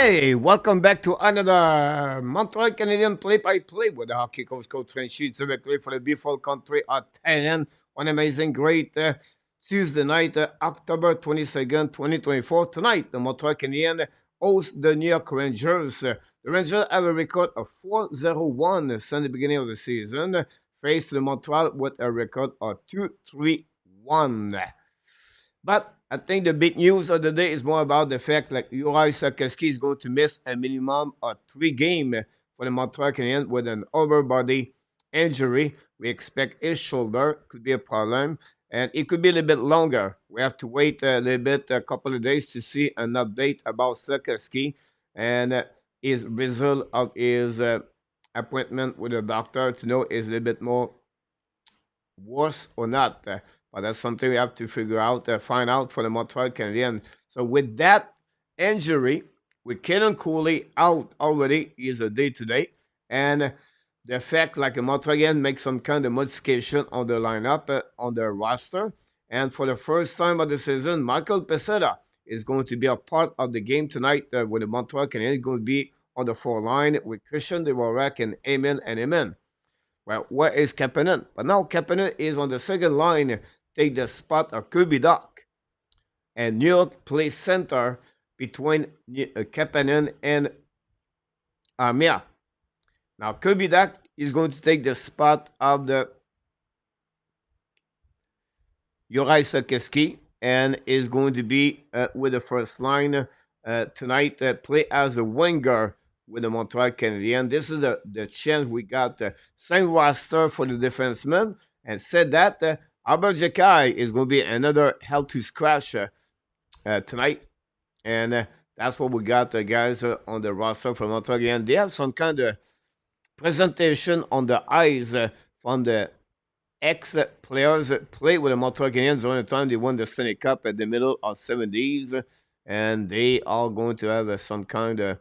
Hey, welcome back to another Montreal Canadian play-by-play with the hockey coach Trent Sheets directly for the beautiful country of Thailand. One amazing, great Tuesday night, October 22nd, 2024. Tonight, the Montreal Canadiens host the New York Rangers. The Rangers have a record of 4-0-1 since the beginning of the season, faced the Montreal with a record of 2-3-1. But I think the big news of the day is more about the fact that Igor Shesterkin is going to miss a minimum of 3 games for the Montreal Canadiens with an upper body injury. We expect his shoulder could be a problem, and it could be a little bit longer. We have to wait a little bit, a couple of days to see an update about Shesterkin and his result of his appointment with the doctor to know is a little bit more worse or not. But that's something we have to figure out, find out for the Montreal Canadiens. So with that injury, with Kaiden Guhle out already, he's a day-to-day, and the fact like the Montreal Canadiens make some kind of modification on the lineup, on their roster, and for the first time of the season, Michael Peseta is going to be a part of the game tonight with the Montreal Canadiens going to be on the 4 line with Christian Dvorak and Amen. Well, where is Kapanen? But now Kapanen is on the second line, take the spot of Kirby Doc. And New York plays center between Kapanen and Armia. Now Kirby Doc is going to take the spot of the Juraj Slavkovsky and is going to be with the first line tonight, play as a winger with the Montreal Canadiens. This is the chance we got the same roster for the defensemen, and said that Albert Jekai is going to be another hell to scratch tonight, and that's what we got, guys, on the roster for Montreal Canadiens. They have some kind of presentation on the ice from the ex-players played with the Montreal Canadiens during the time they won the Stanley Cup at the middle of 70s, and they are going to have some kind of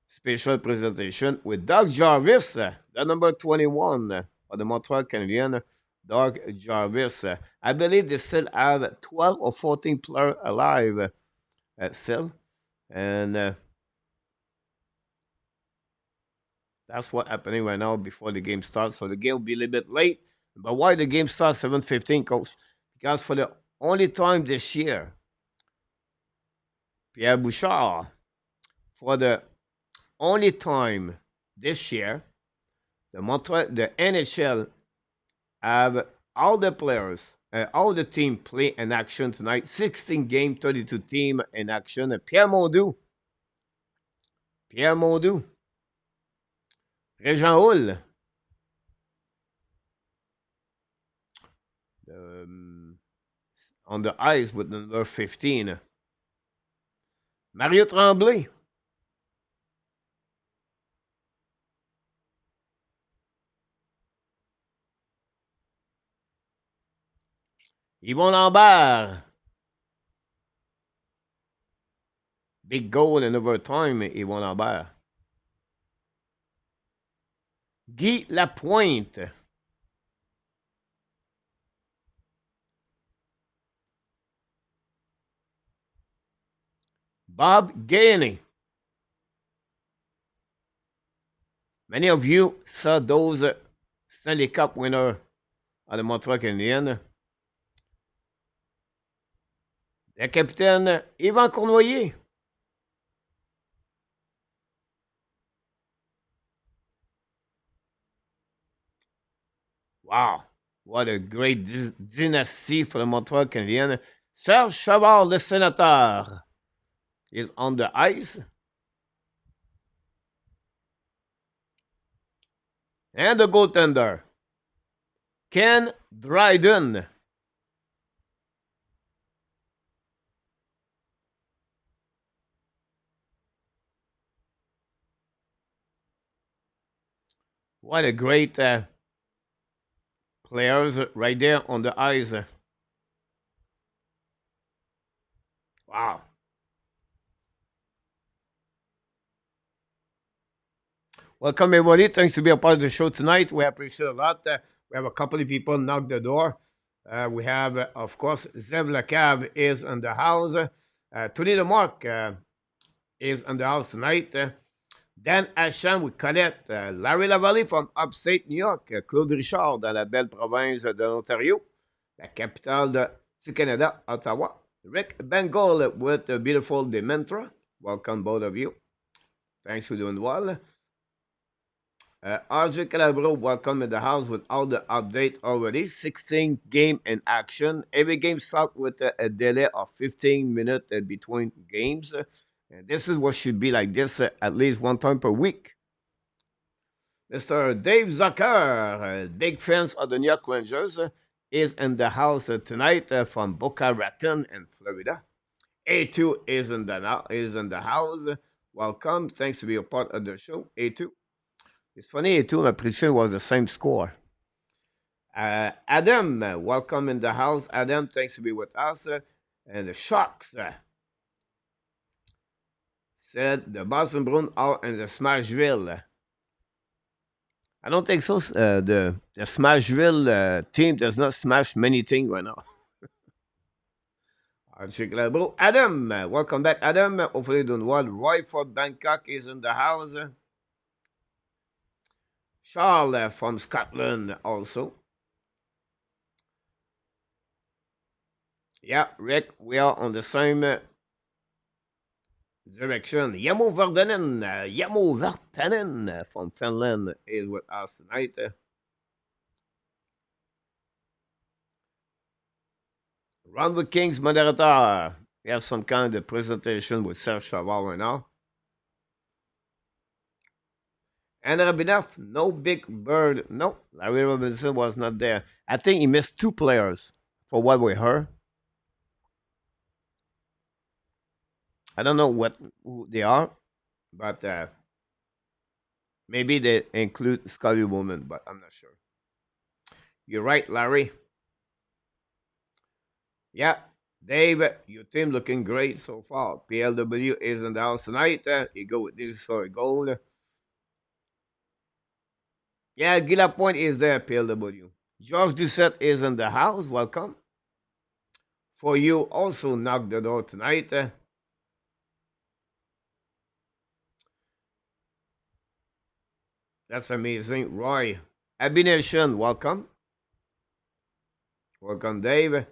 special presentation with Doug Jarvis, the number 21 of the Montreal Canadiens, Doug Jarvis. I believe they still have 12 or 14 players alive still, and that's what's happening right now before the game starts. So the game will be a little bit late. But why the game starts 7:15, Coach? Because for the only time this year, Pierre Bouchard, for the only time this year, the NHL have all the players, all the team play in action tonight. 16 game, 32 team in action. And Pierre Mondoux, Régent Houle, on the ice with number 15. Mario Tremblay. Yvon Lambert. Big goal in overtime, Yvon Lambert. Guy Lapointe. Bob Gainey. Many of you saw those Stanley Cup winners of the Montreal Canadiens. Le capitaine Yvan Cournoyer. Wow, what a great dynasty for the Montreal Canadiens. Serge Chavard, le sénateur, is on the ice. And the goaltender, Ken Dryden. What a great players right there on the ice. Wow. Welcome, everybody. Thanks to be a part of the show tonight. We appreciate it a lot. We have a couple of people knock the door. We have, of course, Zev Lacav is in the house. Tony DeMarc is in the house tonight. Dan Asham with Colette. Larry Lavallee from upstate New York. Claude Richard dans la belle province de l'Ontario, la capitale du Canada, Ottawa. Rick Bengal with the beautiful Dementra. Welcome, both of you. Thanks for doing well. RJ Calabro, welcome in the house with all the update already. 16 game in action. Every game starts with a delay of 15 minutes between games. And this is what should be like this at least one time per week. Mr. Dave Zucker, big fans of the New York Rangers, is in the house tonight from Boca Raton in Florida. A2 is in the house. Welcome. Thanks to be a part of the show. A2. It's funny, A2, my prediction was the same score. Adam, welcome in the house. Adam, thanks to be with us. And the Sharks said the Boston Bruins are in the Smashville. I don't think so. The Smashville team does not smash many things right now. Adam, welcome back, Adam. Hopefully, doing well. Roy for Bangkok is in the house. Charles from Scotland also. Yeah, Rick, we are on the same direction. Yamo Vartanen from Finland is with us tonight. Round with Kings moderator. We have some kind of presentation with Serge Chavard right now. And Rabinov, no big bird. No, Larry Robinson was not there. I think he missed two players for what we heard. I don't know who they are, but maybe they include Scotty Woman, but I'm not sure. You're right, Larry. Yeah, Dave, your team looking great so far. PLW is in the house tonight. You go with this for a goal. Yeah, Gila Point is there, PLW. George Doucette is in the house. Welcome. For you, also knock the door tonight. That's amazing. Roy, Abination, welcome. Welcome, Dave.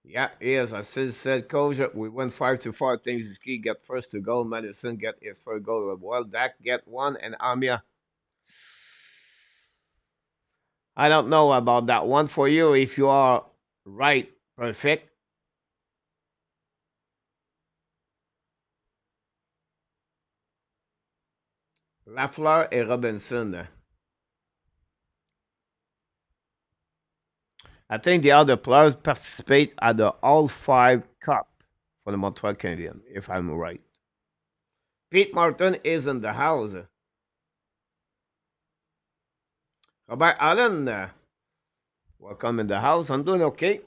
Yeah, yes, I said, Coach, we went 5-4. Things is key. Get first to goal. Madison get his first goal. Well, Dak get one, and Amia. I don't know about that one for you. If you are right, perfect. Lafleur et Robinson. I think the other players participate at the All Five Cup for the Montreal Canadiens, if I'm right. Pete Martin is in the house. Robert Allen, welcome in the house. I'm doing okay.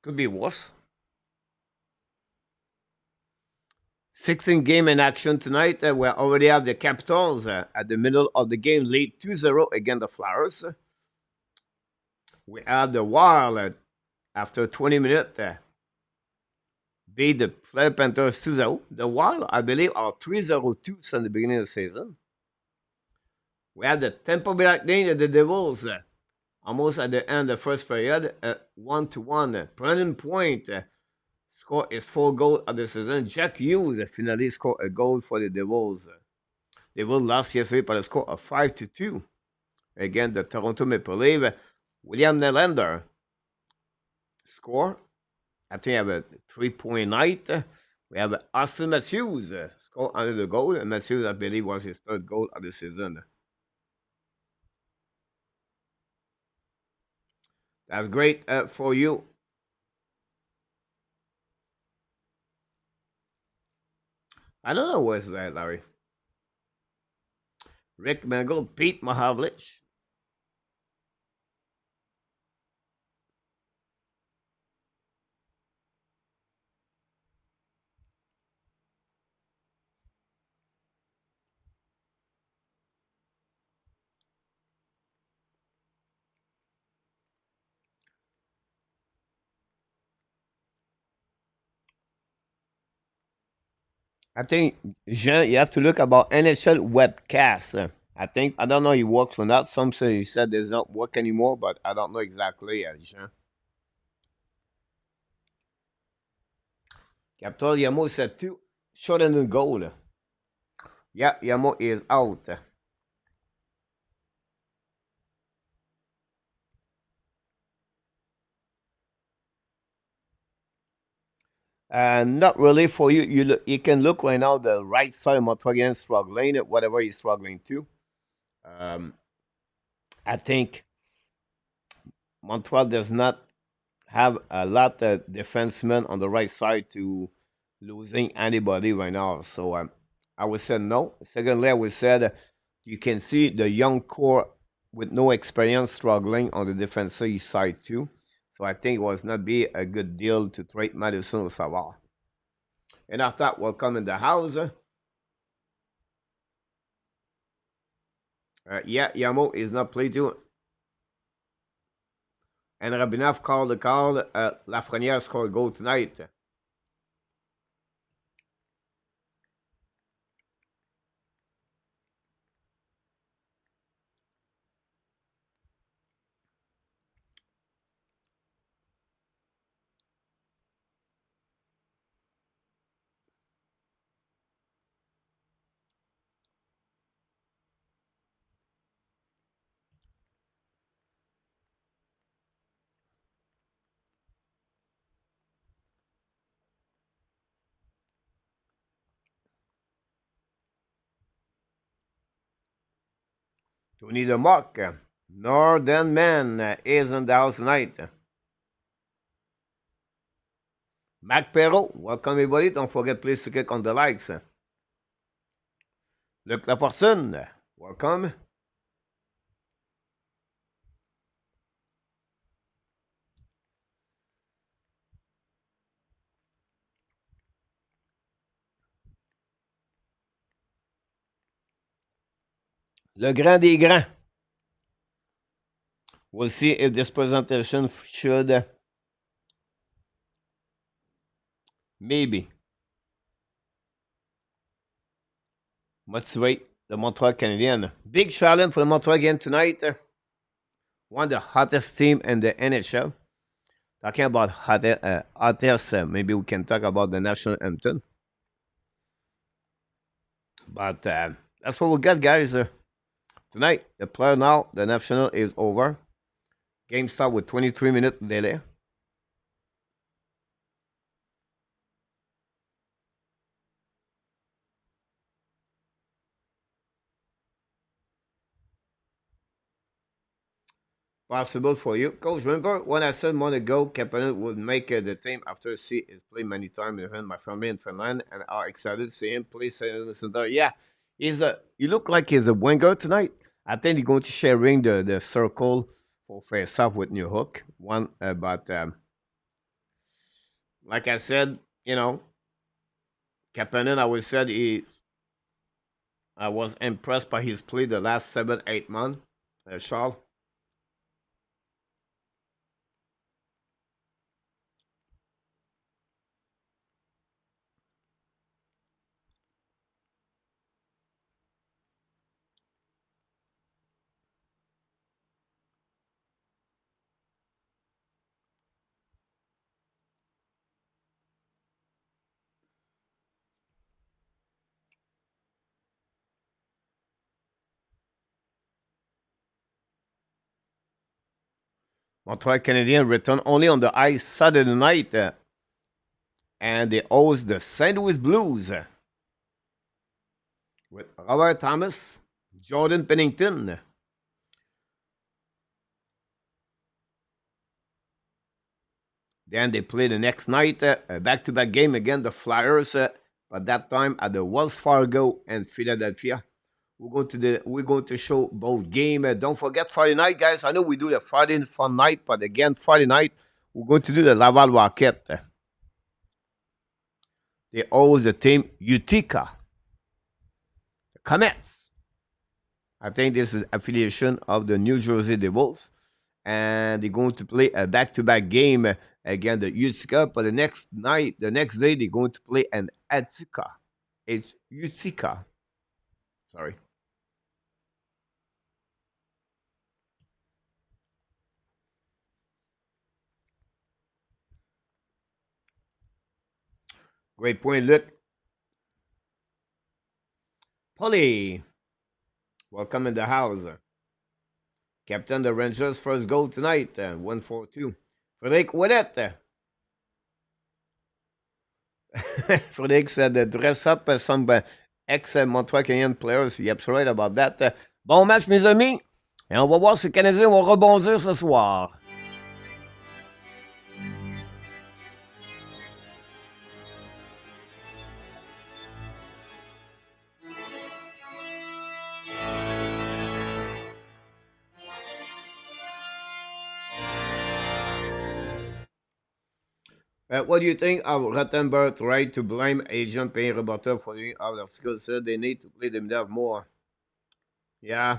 Could be worse. 16 game in action tonight. We already have the Capitals at the middle of the game, lead 2-0 against the Flyers. We have the Wild after 20 minutes beat the Florida Panthers 2-0. The Wild, I believe, are 3-0-2 since the beginning of the season. We have the Tampa Bay Lightning and the Devils almost at the end of the first period, 1-1. Brandon Point scored his 4th goal of the season. Jack Hughes finally scored a goal for the Devils. Devils lost yesterday by a score of 5-2 against the Toronto Maple Leafs. William Nylander score. I think I have a 3-point night. We have Austin Matthews score under the goal. And Matthews, I believe, was his 3rd goal of the season. That's great for you. I don't know where's that, Larry. Rick Mangle, Pete Mahavlich. I think Jean, you have to look about NHL webcast. I don't know he works on that. Some say he said does not work anymore, but I don't know exactly, Jean. Capital Yamo said two short and a goal. Yeah, Yamo is out. Not really for you. You can look right now the right side of Montreal struggling, whatever he's struggling to. Um, I think Montreal does not have a lot of defensemen on the right side to losing anybody right now. So I would say no. Secondly, I would say you can see the young core with no experience struggling on the defensive side too. So I think it was not be a good deal to trade Madison or Savard. And after that, welcome in the house. Yeah, Yamo is not played too. And Rabinov called the call. Lafreniere scored a goal tonight. Tony the Mock. Northern Man is in the house tonight. Mac Perrault, welcome everybody. Don't forget, please, to click on the likes. Luc Laporcine, welcome. Le Grand des Grands. We'll see if this presentation should maybe motivate the Montreal Canadiens. Big challenge for the Montreal again tonight. One of the hottest team in the NHL. Talking about hottest, maybe we can talk about the national anthem. But that's what we got, guys. Tonight, the player now, the national is over. Game start with 23-minute delay. Possible for you. Coach, remember when I said a month ago Kapanen would make the team after see his play many times with my family in Finland and are excited to see him play in the center. Yeah, he look like he's a winger tonight. I think he's going to sharing the circle for face off with New Hook. One but like I said, Kapanen, I would said I was impressed by his play the last 7-8 months. Charles. Montreal Canadiens return only on the ice Saturday night, and they host the St. Louis Blues with Robert Thomas, Jordan Pennington. Then they play the next night, a back-to-back game again, the Flyers, but that time at the Wells Fargo in Philadelphia. we're going to show both game. Don't forget Friday night, guys. I know we do the Friday fun night, but again, Friday night we're going to do the Laval Rocket. They always the team Utica, the Comets. I think this is affiliation of the New Jersey Devils, and they're going to play a back-to-back game against the Utica. But the next night, the next day, they're going to play an Attica. It's Utica. Sorry. Great point, Luke. Polly, welcome in the house. Captain the Rangers' first goal tonight, 1-4-2. Frédéric Ouellet. Frédéric said dress up some ex-Montreal Canadiens players. Yep, right about that. Bon match, mes amis. Et on va voir si les Canadiens vont rebondir ce soir. What do you think of Rottenberg tried to blame Agent paying Roberta for the out of skill set? They need to play themselves more. Yeah.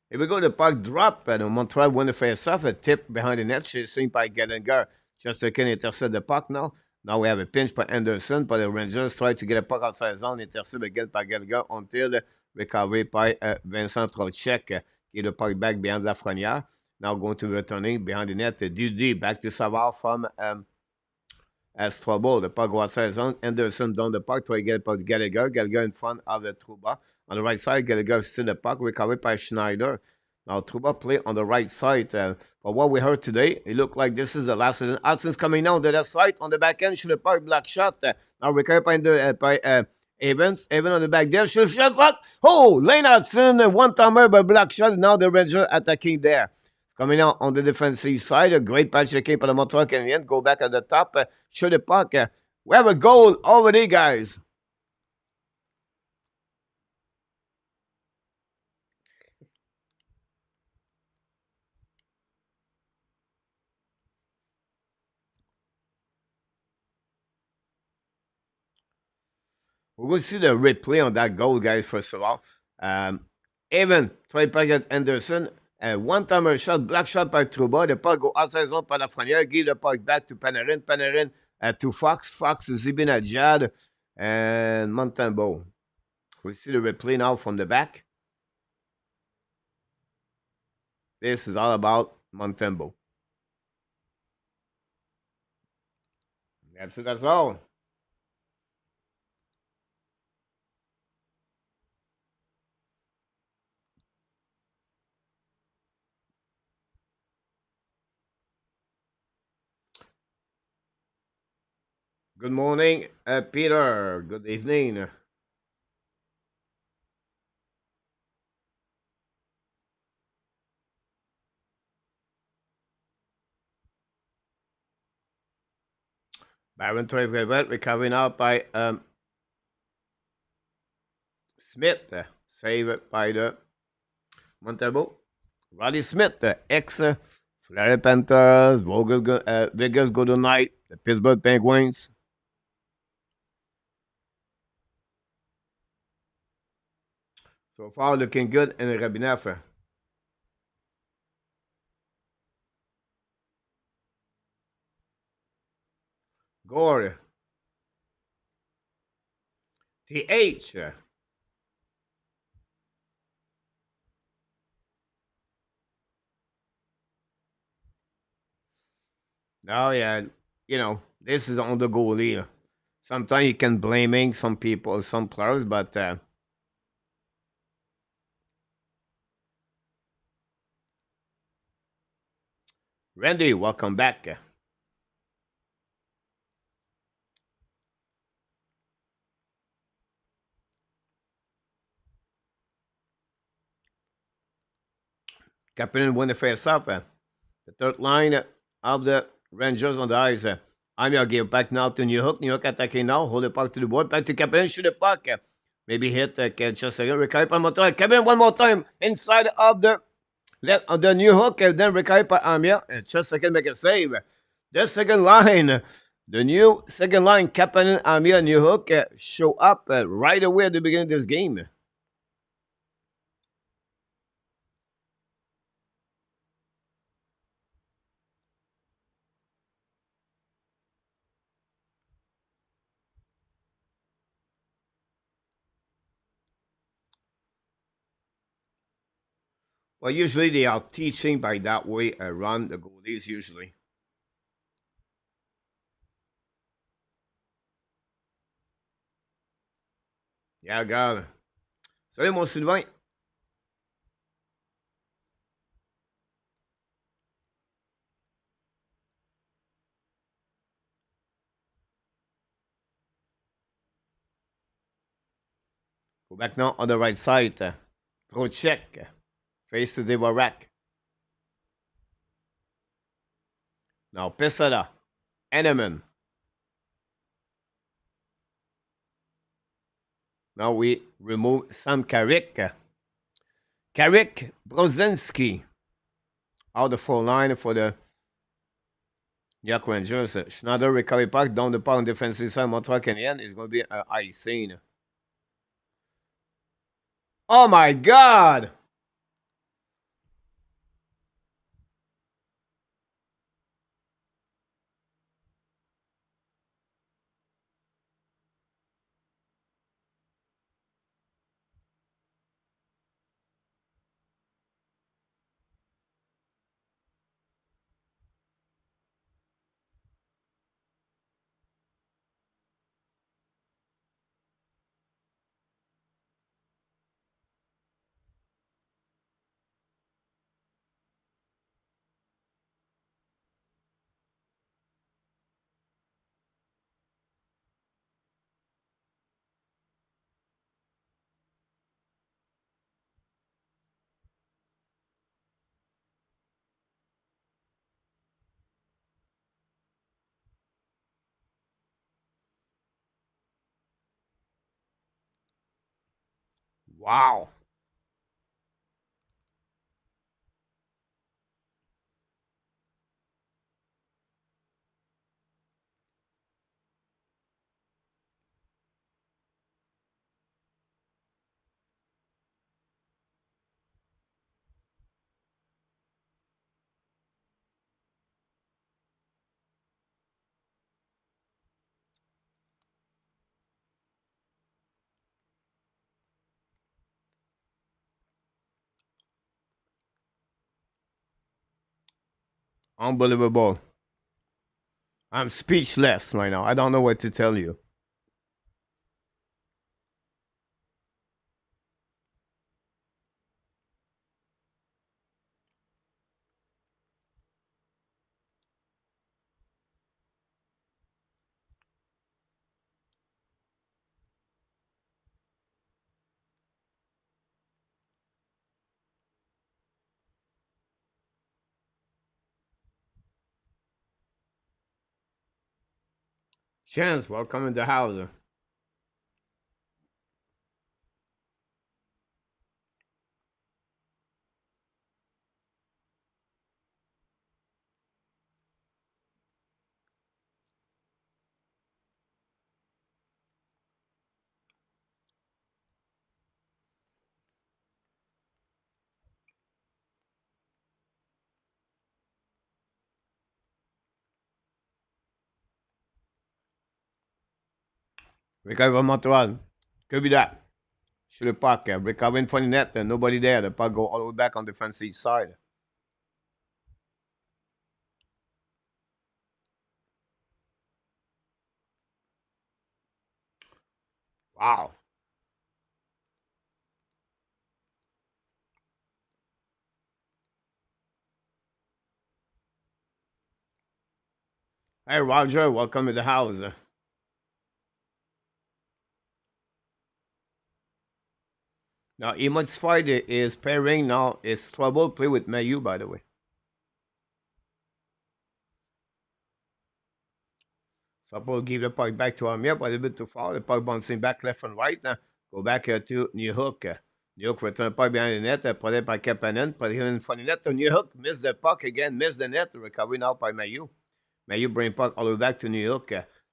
Here we go, the puck drop, and Montreal win the face-off, a tip behind the net, chasing by Gallagher. Shesterkin intercept the puck now. Now we have a pinch by Anderson, but the Rangers try to get a puck outside zone, intercept again by Gallagher until recovered by Vincent Trocek, get the puck back behind Lafrenière. Now going to returning behind the net, Dudy back to Savard from as trouble. The puck go outside zone. Anderson down the puck, try to get it puck Gallagher. Gallagher in front of the Trouba. On the right side, Gallagher still the puck, recovered by Schneider. Now Trouba play on the right side. For what we heard today, it looked like this is the last season. Hudson's coming down the left side on the back end, shoot the puck, black shot. Now recovered by Evans. Evans on the back there, shoot shot. What? Oh, Lane Hudson, one timer by black shot. Now the Rangers attacking there. Coming out on the defensive side, a great patch checking for the Montreal Canadiens. Go back at the top, shoot the puck. We have a goal already, guys. We're going to see the replay on that goal, guys, first of all. Evan, try puck at Anderson. One-timer shot, black shot by Trouba. The puck go outside zone by Lafrenière. Give the puck back to Panarin. Panarin to Fox. Fox to Zibinajad and Montembeau. We see the replay now from the back. This is all about Montembeau. That's all. Good morning, Peter. Good evening. Baron Toivonet recovering out by Smith. Saved by the Montembeau. Roddy Smith, ex Florida Panthers, Vegas Golden Knight, the Pittsburgh Penguins. So far, looking good in the Rabinaffe. Gore. TH. Oh, yeah. You know, this is on the goalie. Sometimes you can blaming some people, some players, but Randy, welcome back. Captain won the face off. The third line of the Rangers on the ice. Amir give back now to New York. New York attacking now. Hold the puck to the board. Back to Kapanen. Shoot the puck. Maybe hit just again. Recovery by Montreal. Kapanen one more time inside of the left of the New York. Then recovery by Amir. Just again make a save. The second line. The new second line, Kapanen, Amir, New York, show up right away at the beginning of this game. Well, usually they are teaching by that way around the goalies, usually. Yeah, regarde. Salut, mon Sylvain. Go back now on the right side. Throw check. Face to Devorak. Now, Pesada. Eneman. Now we remove Sam Carrick. Carrick, Brozinski. Out the full line for the New York Rangers. Schneider recovery back down the park on defensive side. Montreal Canadiens is going to be an icing. Oh my God! Wow. Unbelievable. I'm speechless right now. I don't know what to tell you. Chance, welcome in the house. Recover Montreal. Could be that. Shoot the puck. Recover in front of the net. Nobody there. The puck go all the way back on the defensive side. Wow. Hey, Roger, welcome to the house. Now, Image Friday is pairing now. It's trouble play with Mayu, by the way. Suppose give the puck back to Armia, but a little bit too far. The puck bouncing back left and right. Go back to New Hook. New Hook return the puck behind the net. Put it by Kapanen. Put it in front of the net to New Hook. Miss the puck again. Miss the net. Recovery now by Mayu. Mayu bring puck all the way back to New Hook.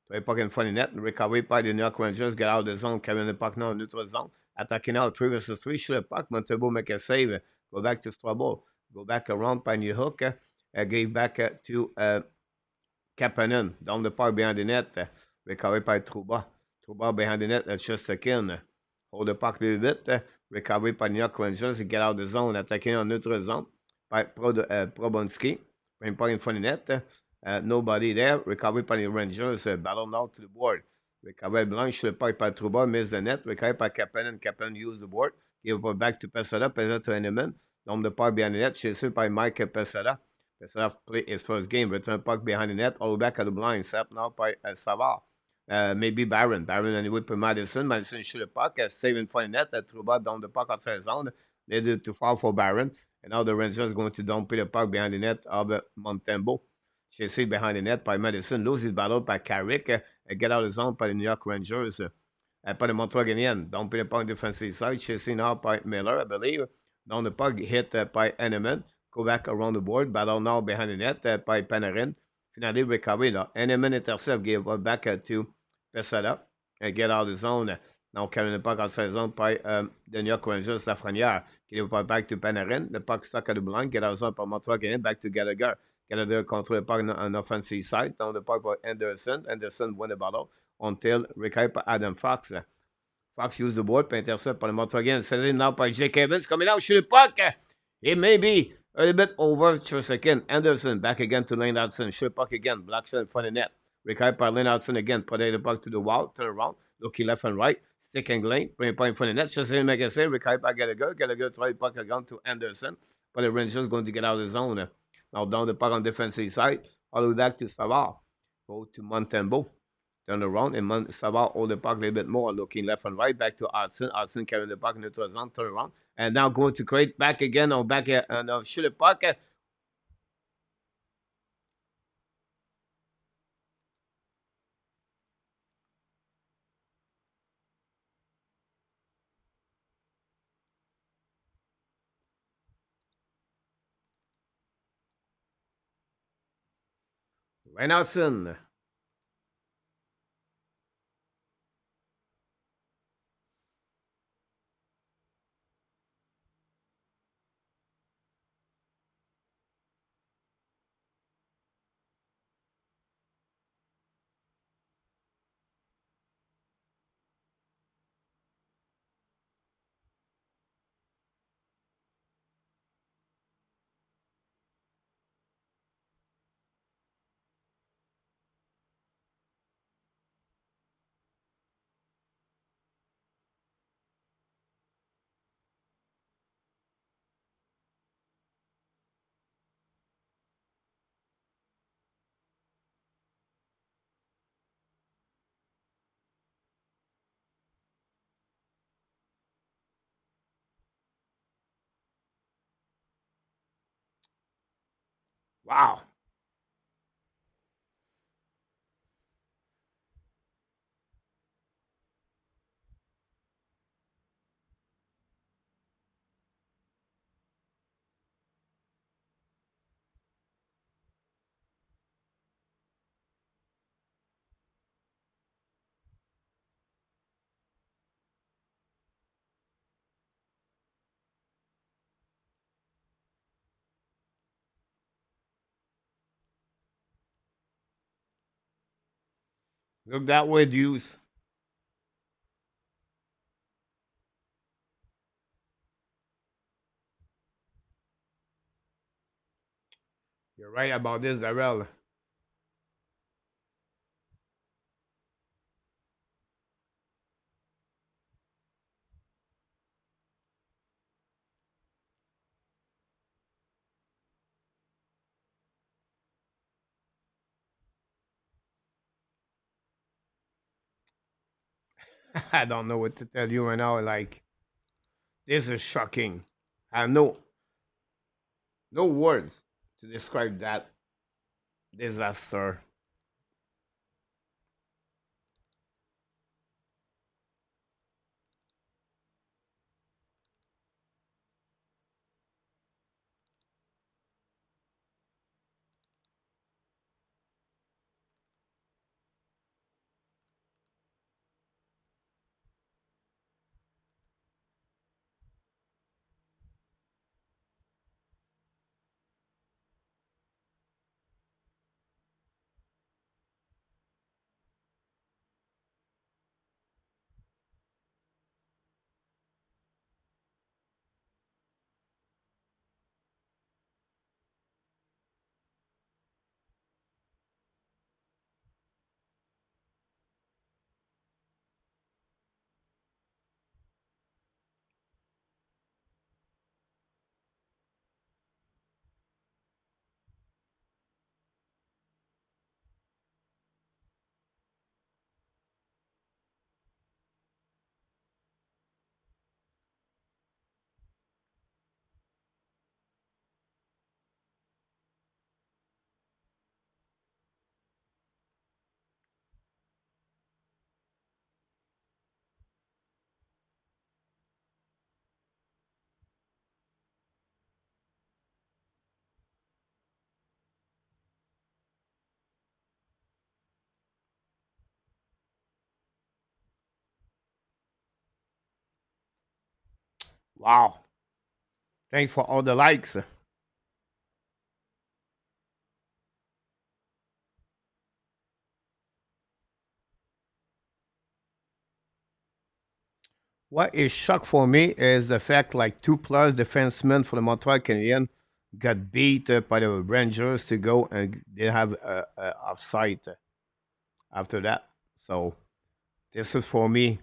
Play puck in front of the net. Recovery by the New York Rangers. Get out of the zone. Carrying the puck now in neutral zone. Attacking now 3 versus 3. Shoot the puck. Montebo make a save. Go back to Strabo. Go back around by New Hook. Gave back to Kapanen. Down the puck behind the net. Recovery by Trouba. Trouba behind the net. Shesterkin. Hold the puck a little bit. Recovery by New York Rangers. Get out of the zone. Attacking on neutral zone by Probonski. Bring puck in front of the net. Nobody there. Recovery by the Rangers. Battle now to the board. Recovery Blanche. Le puck by Trouba. Miss the net. Recovery by Kapanen. Kapanen use the board. Give it back to Pesada. Pesada to Henneman. Down the puck behind the net. Chased by Mike Pesada. Pesada play his first game. Return puck behind the net. All back at the blind. Set up now by Savard. Maybe Barron. Barron anyway for Madison. Madison shoot the puck. Save in front of the net. Trouba down the puck outside zone. They did too far for Barron. And now the Rangers going to dump the puck behind the net of Montembeau. Chased behind the net by Madison. Loses battle by Carrick. Get out of the zone by the New York Rangers. By the Montreal Canadiens. Dump the puck defensive side. Chased now by Miller, I believe. Down the puck hit by Henneman. Go back around the board. Battle now behind the net by Panarin. Finally, recovery. Henneman intercept. Give back to Pesada. Get out of the zone. Now carrying the puck outside the zone by the New York Rangers, Lafrenière. Give the puck back to Panarin. The puck stuck at the blind. Get out of the zone by Montreal Canadiens. Back to Gallagher. Gallagher control the puck on the offensive side. Down the puck by Anderson. Anderson win the battle until recovered by Adam Fox. Fox use the board. Intercept by the Montreal Canadiens. Set in now by Jake Evans. Coming out, shoot the puck. It may be a little bit over Shesterkin. Anderson back again to Lane Hudson. Shoot puck again. Blackson in front of the net. Recovered by Lane Hudson again. Put the puck to the wall. Turn around. Looking left and right. Stick and lane. Bring it in front of the net. Shesterkin make a save. Recovered by Gallagher. Gallagher try the puck again to Anderson. But the Rangers going to get out of the zone. Now down the puck on defensive side. All the way back to Savard. Go to Montembeau. Turn around and Savard hold the puck a little bit more. Looking left and right. Back to Hudson. Hudson carrying the puck neutral zone. Turn around. And now going to create back again. Or back and shoot the puck. Reinhardson. Wow. Look that way, Deuce. You're right about this, Zarel. I don't know what to tell you right now. Like, this is shocking. I have no words to describe that disaster. Wow. Thanks for all the likes. What is shock for me is the fact like two plus defensemen for the Montreal Canadiens got beat by the Rangers to go and they have a offside after that. So this is for me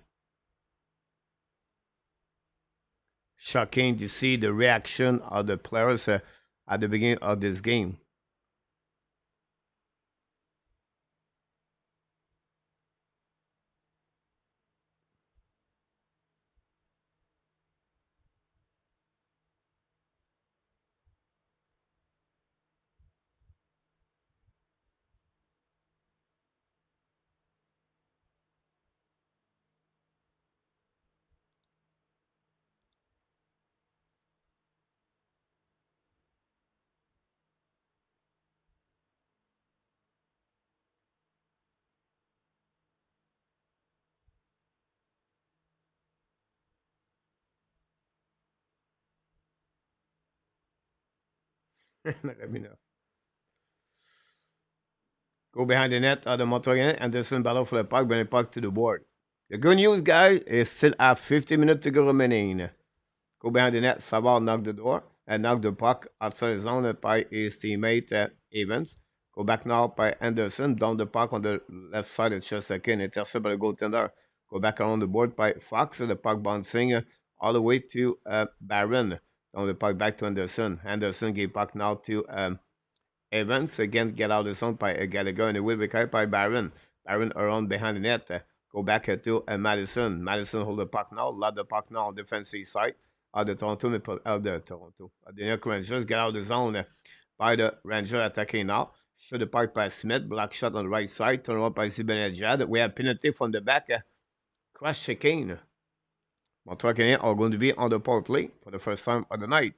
shocking to see the reaction of the players at the beginning of this game. Let me know. Go behind the net of the Montreal Canadiens. Anderson battle for the puck, bring the puck to the board. The good news, guys, is still have 50 minutes to go remaining. Go behind the net. Savard knock the door and knock the puck outside the zone by his teammate Evans. Go back now by Anderson. Down the puck on the left side of Shesterkin. Intercept by the goaltender. Go back around the board by Fox. The puck bouncing all the way to Barron. Down the puck back to Anderson. Anderson gave puck now to Evans. Again, get out of the zone by Gallagher. And it will be carried by Barron. Barron around behind the net. Go back to Madison. Madison hold the puck now. Lot the puck now on defensive side of the Toronto. The New York Rangers get out of the zone by the Ranger attacking now. Shoot the puck by Smith. Block shot on the right side. Turn around by Zibanejad. We have penalty from the back. Cross checking. Montreal Canadiens are going to be on the power play for the first time of the night.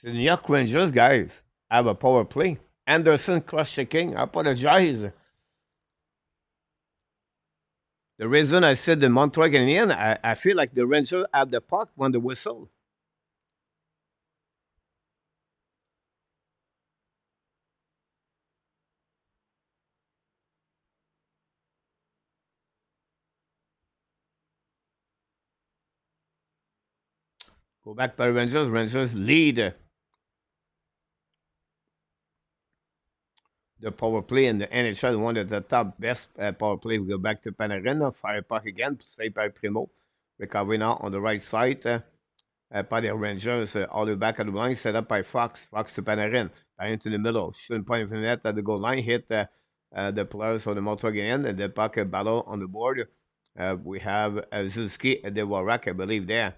So the New York Rangers, guys, have a power play. Anderson cross checking. I apologize. The reason I said the Montreal Canadiens, I feel like the Rangers have the puck when the whistle. Go back by Rangers. Rangers lead the power play in the NHL. One of the top best power play. We go back to Panarin. Fire puck again. Saved by Primo. Recovery now on the right side. By the Rangers, all the way back at the line, set up by Fox. Fox to Panarin. Panarin to the middle. Shooting point of the net at the goal line. Hit the players for the Montreal Canadiens. And the puck battle on the board. We have Suzuki and the Warak, I believe, there.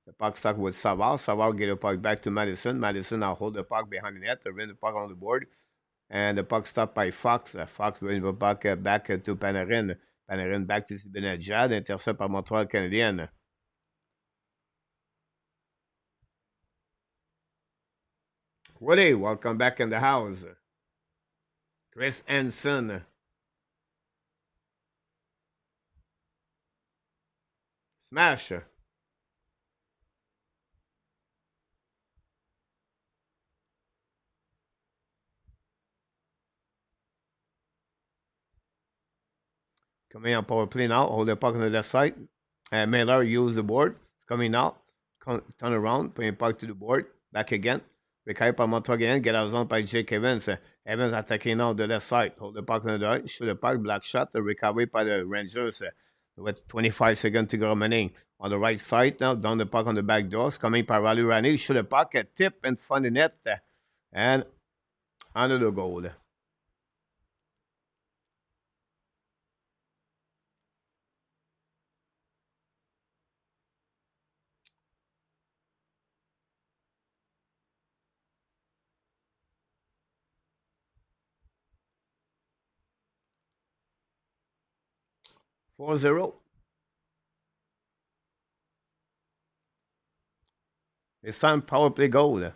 The puck stuck with Savard. Savard get the puck back to Madison. Madison now hold the puck behind the net. Win the puck on the board. And the puck stopped by Fox. Fox brings the puck back to Panarin. Panarin back to Zibanejad. Intercept par Montreal Canadien. Woody, welcome back in the house. Chris Ensign. Smash. Coming on power play now. Hold the puck on the left side. Miller use the board. It's coming now. Turn around. Bring the puck to the board. Back again. Recovered by Montreal again. Get out zone by Jake Evans. Evans attacking now the left side. Hold the puck on the right. Shoot the puck. Black shot. The recovery by the Rangers. With 25 seconds to go remaining. On the right side now. Down the puck on the back doors. Coming by Rally Rani. Shoot the puck. A tip in front of the net. And under the goal. 4-0. It's time power play goal.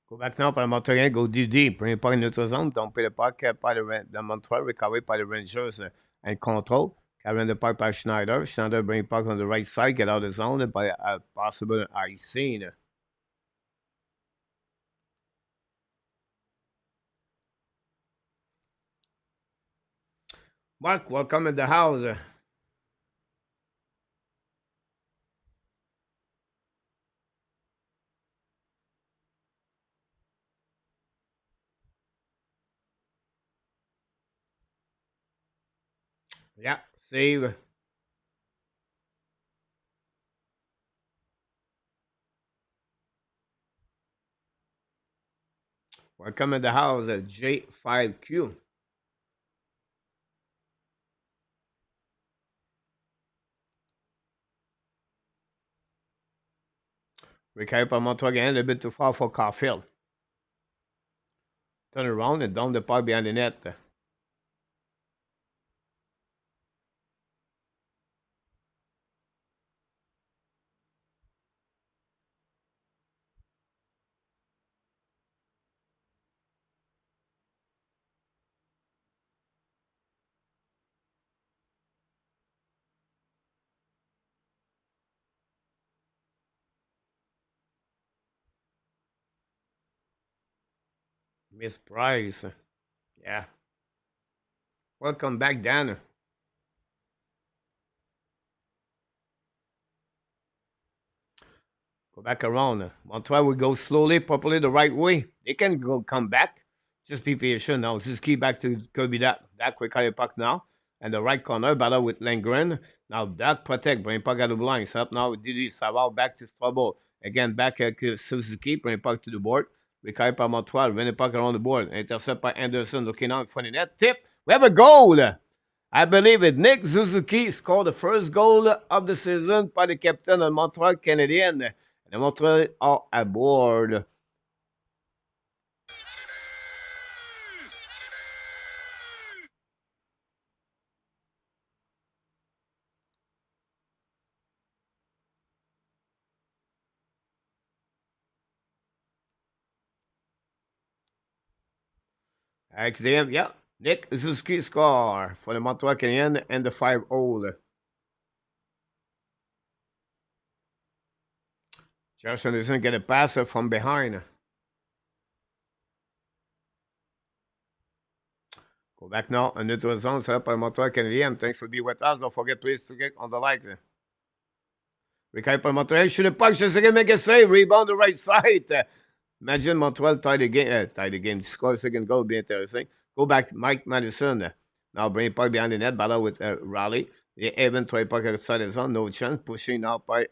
Go maintenant par le Montreal, go DD, pris par une autre zone, donc le parc par de Montreal, recovered by the Rangers and control. Carrying the puck by Schneider. Schneider bring puck on the right side, get out of the zone by a possible icing. Mark, welcome in the house. Yeah, save. Welcome in the house, J5Q. Recovered by Montreal again, a little bit too far for Caufield. Turn around and down the puck behind the net. Miss Price. Yeah. Welcome back, Dan. Go back around. Montreal will go slowly, probably the right way. They can go come back. Just be patient now. Just keep back to Kirby that. That quick higher puck now. And the right corner, battle with Langren. Now that protect, bring puck out of the line. Set up now with Didi Savard back to Strabo. Again, back at Suzuki, bring puck to the board. Recovered by Montreal, running puck around the board. Intercept by Anderson, looking out in front of net. Tip. We have a goal. I believe it. Nick Suzuki scored the first goal of the season by the captain of Montreal Canadiens. And the Montreal are aboard. XM, yeah. Nick Suzuki score for the Montreal Canadiens and the 5-0. Josh Anderson get a pass from behind. Go back now. A neutral zone set up by Montreal Canadiens. Thanks for being with us. Don't forget, please, to get on the like. Recovered by Montreal. Shoot the puck. Shesterkin make a save. Rebound the right side. Imagine Montreal tie the game. Tie the game. Score a second goal. Be interesting. Go back. Mike Madison. Now bring puck behind the net. Battle with Raleigh. The Evan try puck outside the zone. No chance. Pushing now by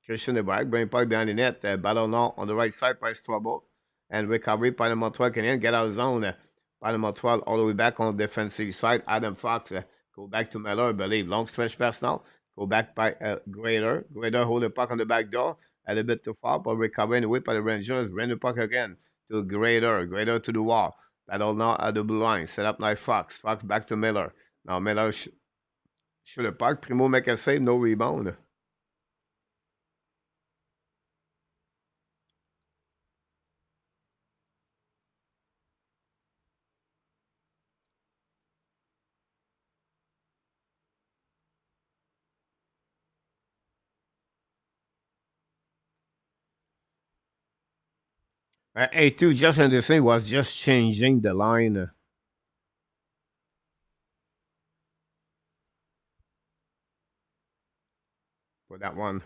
Christian Debrack, bring puck behind the net. Ballon on the right side, price trouble. And recovery by the Montreal Canadiens. Get out of zone. By the Montreal all the way back on the defensive side. Adam Fox go back to Miller, I believe. Long stretch pass now. Go back by Grader. Grader hold the puck on the back door. A little bit too far, but recovering the whip by the Rangers. Bring the puck again to Grader. Grader to the wall. Battle now at the blue line. Set up like Fox. Fox back to Miller. Now Miller shoot the puck. Primo make a save. No rebound. 82 just interesting was just changing the line for that one.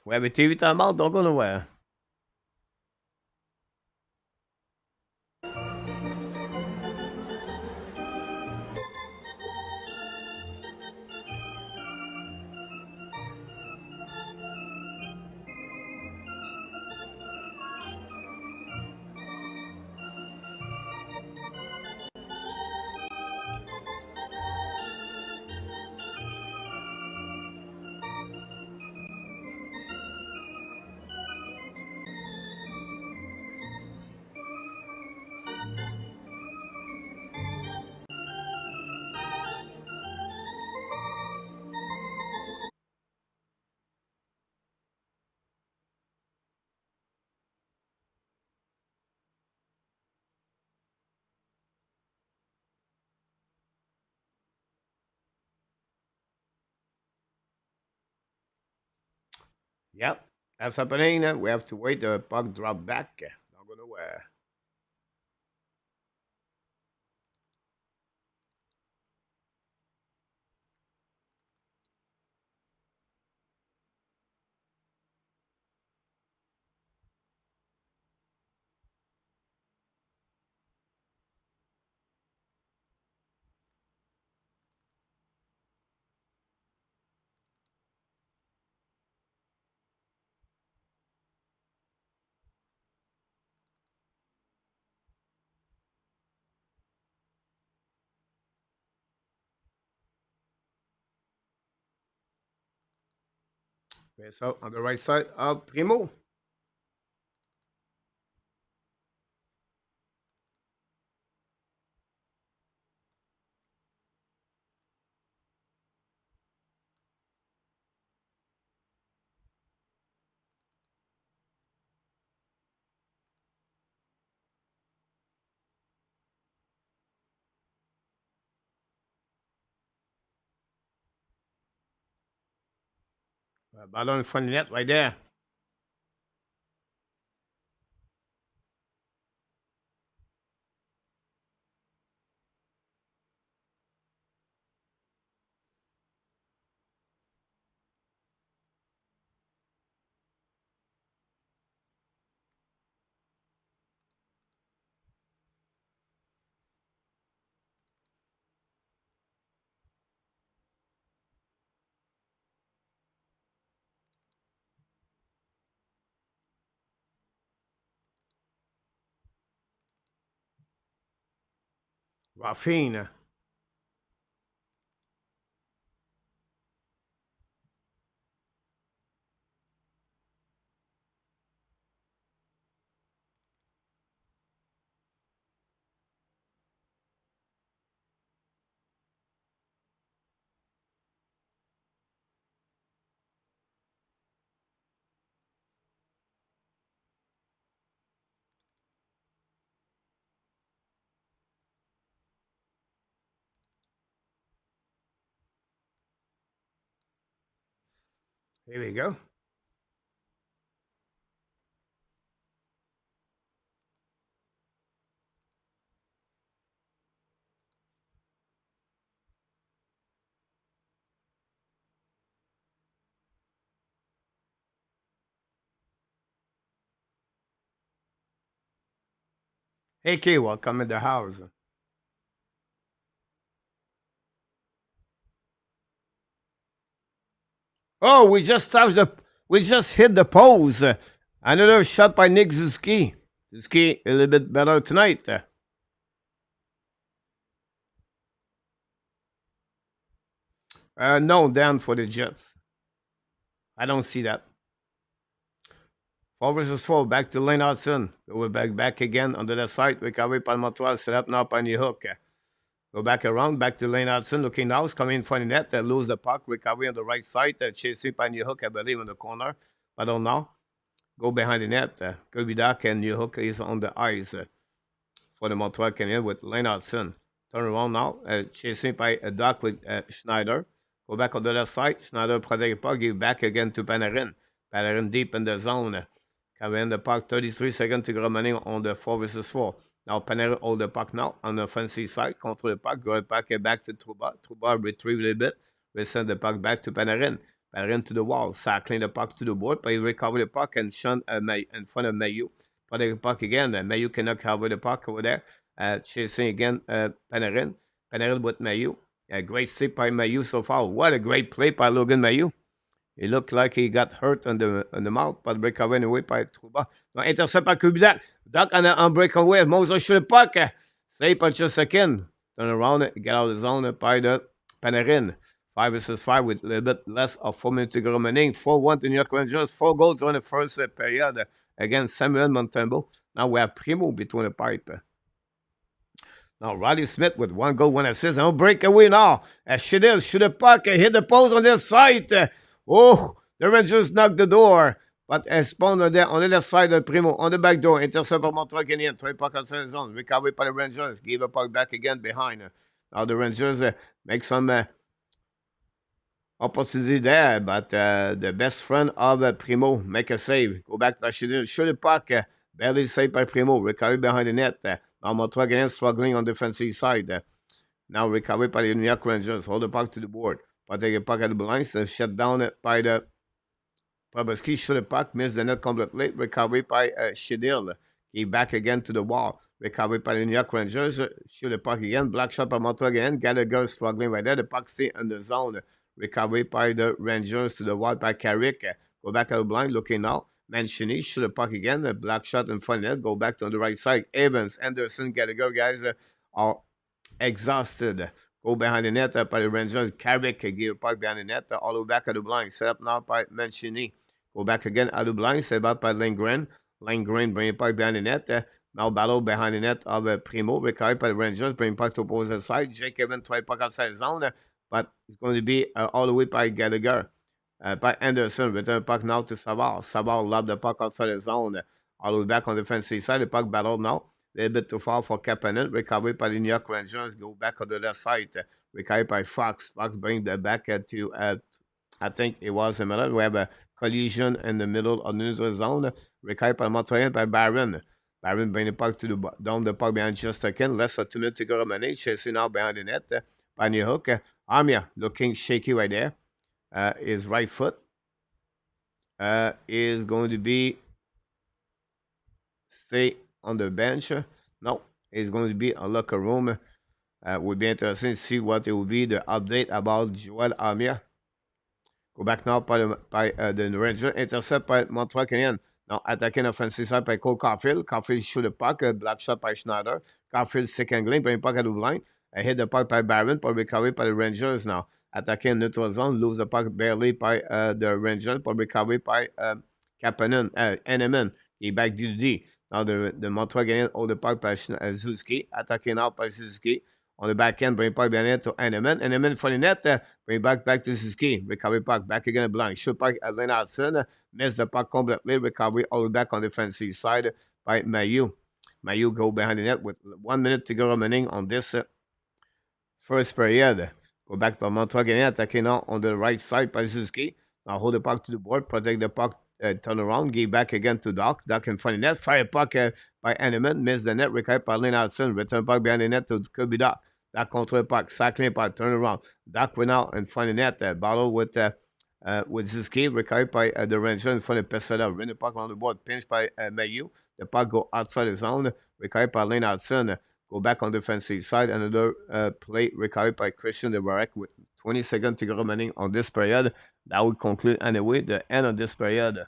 We have a TV timeout. Don't go nowhere. Yep, that's happening. We have to wait. The puck drop back. Don't go nowhere. Okay, so on the right side of Primo. Ballon in front of the net right there. Raffine. Here we go. Hey, Kay, welcome in the house. Oh, we just hit the pose. Another shot by Nick Suzuki. Suzuki a little bit better tonight. No, down for the Jets. I don't see that. 4 versus 4, back to Lane Hudson. Go back again on the left side. Recovery by Montreal, set up now by New Hook. Go back around, back to Lane Hudson, looking now, coming in front of the net, lose the puck, recovery on the right side, chasing by New Hook, I believe, in the corner. I don't know. Go behind the net. Kirby Doc and New Hook is on the ice for the Montreal Canadiens with Lane Hudson. Turn around now, chasing by Doc with Schneider. Go back on the left side. Schneider protect the puck, give back again to Panarin. Panarin deep in the zone. Carrying the puck, 33 seconds to go remaining on the 4 versus 4. Now Panarin hold the puck now on the offensive side, control the puck, go back to Trouba. Trouba retrieve a little bit, we send the puck back to Panarin. Panarin to the wall, cycling the puck to the board, but he recover the puck and shun in front of Mayu. Putting the puck again, Mayu cannot cover the puck over there. Chasing again Panarin. Panarin with Mayu. A great save by Mayu so far. What a great play by Logan Mayu. He looked like he got hurt on the mouth, but breakaway anyway by Trouba. Now, intercept by Kubiak. Duck on breakaway. Moses shoot the puck. Save by Shesterkin. Turn around, get out of the zone by the Panarin. 5 versus 5 with a little bit less of 4 minutes to go remaining. 4-1 to New York Rangers. 4 goals on the first period against Samuel Montembeault. Now we have Primo between the pipe. Now, Riley Smith with 1 goal, 1 assist. Now, breakaway now. Shedel shoot the puck. Hit the post on their side. Oh, the Rangers knocked the door. But Espon there on the left side of Primo, on the back door. Intercept by Montreal Canadiens. 3 puck outside the zone. Recovery by the Rangers. Give a puck back again behind. Now, the Rangers make some opportunity there. But the best friend of Primo make a save. Go back to Shedel. Shoot the puck. Barely saved by Primo. Recovery behind the net. Now Montreal Canadiens struggling on the defensive side. Now recovery by the New York Rangers. Hold the puck to the board. But take a puck at the blinds and shut down by the Pabaski. Shoot the puck. Miss the net completely. Recovery by Shedil. He back again to the wall. Recovery by the New York Rangers. Shoot the puck again. Black shot by Montreal again. Gallagher struggling right there. The puck stay in the zone. Recovery by the Rangers to the wall by Carrick. Go back at the blind. Looking now. Mancini shoot the puck again. A black shot in front of net. Go back to the right side. Evans, Anderson, Gallagher guys are exhausted. Go behind the net by the Rangers. Carrick give the puck behind the net. All the way back at the blind. Set up now by Mancini. Go back again at the blind. Set up by Lindgren. Lindgren bring the puck behind the net. Now battle behind the net of Primo. Recovered by the Rangers. Bring the puck to opposite side. Jake Evans try puck outside the zone. But it's going to be all the way by Gallagher. By Anderson, return the puck now to Savard. Savard lobbed the puck outside the zone. All the way back on the defensive side. The puck battle now. A little bit too far for Kapanen. Recovered by the New York Rangers. Go back on the left side. Recovered by Fox. Fox bring the back to, I think it was a middle. We have a collision in the middle of the neutral zone. Recovered by Montreal by Barron. Barron bring the puck down the puck behind Shesterkin. Less than 2 minutes to go remaining. Chasing now behind the net by New Hook. Armia looking shaky right there. His right foot is going to be stay on the bench. No, it's going to be a locker room. Would be interesting to see what it will be the update about Joel Armia. Go back now by the Ranger. Intercept by Montreal Canadiens. Now attacking offensive side by Cole Caufield. Caufield shoot the puck. Black shot by Schneider. Caufield second lane. Bring puck at the line. Hit the puck by Barron. But recovery by the Rangers now. Attacking neutral zone, lose the puck barely by the Rangers, but recovery by Kapanen, Eneman. He back to D. Now the Montreal Canadiens hold the puck by Suzuki, attacking out by Suzuki. On the back end, bring puck behind it to Eneman. Eneman for the net, bring back to Suzuki. Recovery puck, back again blind. Shoot puck at Lennartson, miss the puck completely. Recovery all the way back on the defensive side by Mayu. Mayu go behind the net with 1 minute to go remaining on this first period. Go back by Montreal Canadiens, attacking now on the right side by Suzuki. Now hold the puck to the board, protect the puck, turn around, give back again to Doc. Doc in front of the net, fire puck by Eneman, miss the net, recovered by Lennartson, return puck behind the net to Kirby Doc. Doc control the puck, cycling puck, turn around. Doc went out in front of the net, battle with Suzuki, recovered by the Rangers in front of Pesada. Ran the puck on the board, pinched by Mayu. The puck go outside the zone, recovered by Lennartson. go back on the defensive side. Another play recovered by Christian Devarek with 20 seconds to go remaining on this period. That would conclude anyway the end of this period.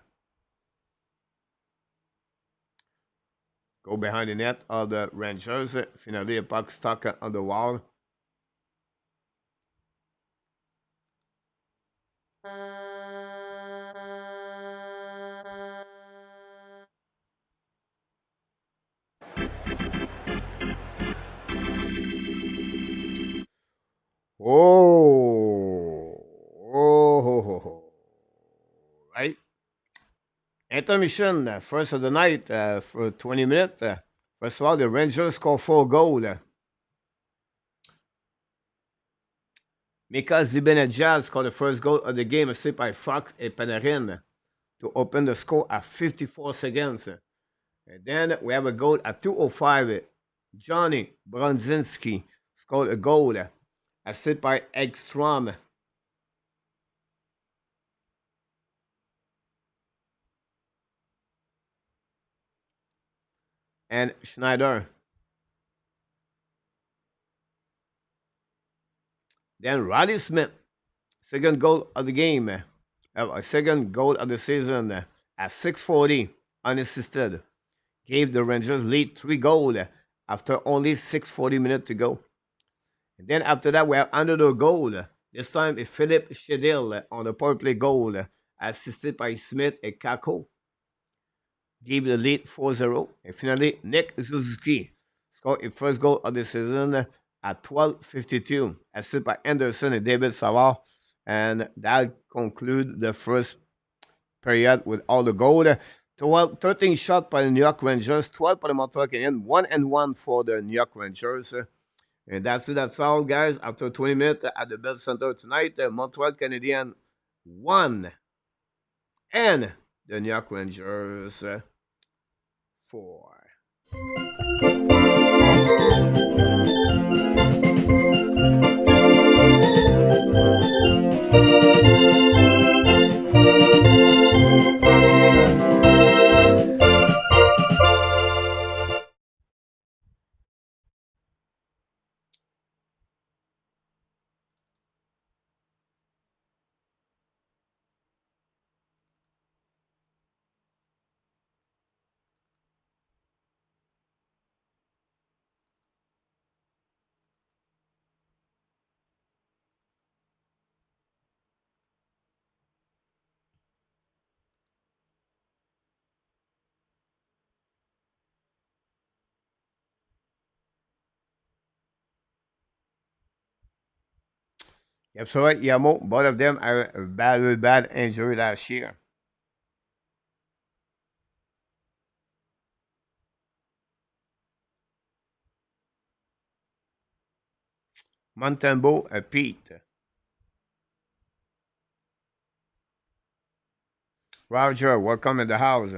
Go behind the net of the Rangers. Finally, a puck stuck on the wall. Oh, right. Intermission, first of the night for 20 minutes. First of all, the Rangers score 4 goals. Mika Zibanejad scored the first goal of the game, assisted by Fox and Panarin to open the score at 54 seconds. And then we have a goal at 2:05. Johnny Bronzinski scored a goal, assisted by Ekstrom. And Schneider. Then Roddy Smith, second goal of the game, a second goal of the season at 6:40, unassisted. Gave the Rangers lead 3 goals after only 6:40 minutes to go. And then after that, we have another goal. This time, it's Philip Shedil on the power play goal, assisted by Smith and Kako. Gave the lead 4-0. And finally, Nick Suzuki scored his first goal of the season at 12:52, assisted by Anderson and David Savard. And that concludes the first period with all the goals. 13 shots by the New York Rangers, 12 by the Montreal Canadiens, 1-1 for the New York Rangers. And that's it. That's all, guys. After 20 minutes at the Bell Center tonight, Montreal Canadiens won, and the New York Rangers 4. Yep, so right, Yamo, both of them are bad injury last year. Montembeau, Pete. Roger, welcome in the house.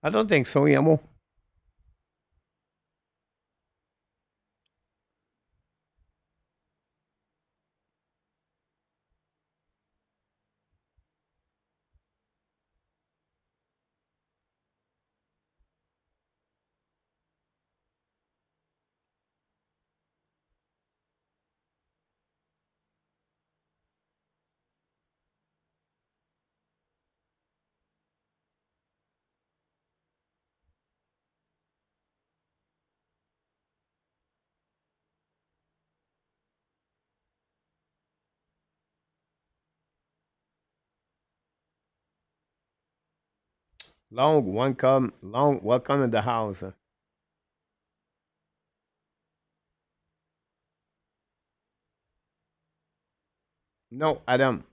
I don't think so, Yamo. Welcome in the house. No, Adam,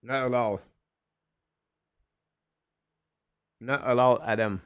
not allowed. Not allowed, Adam.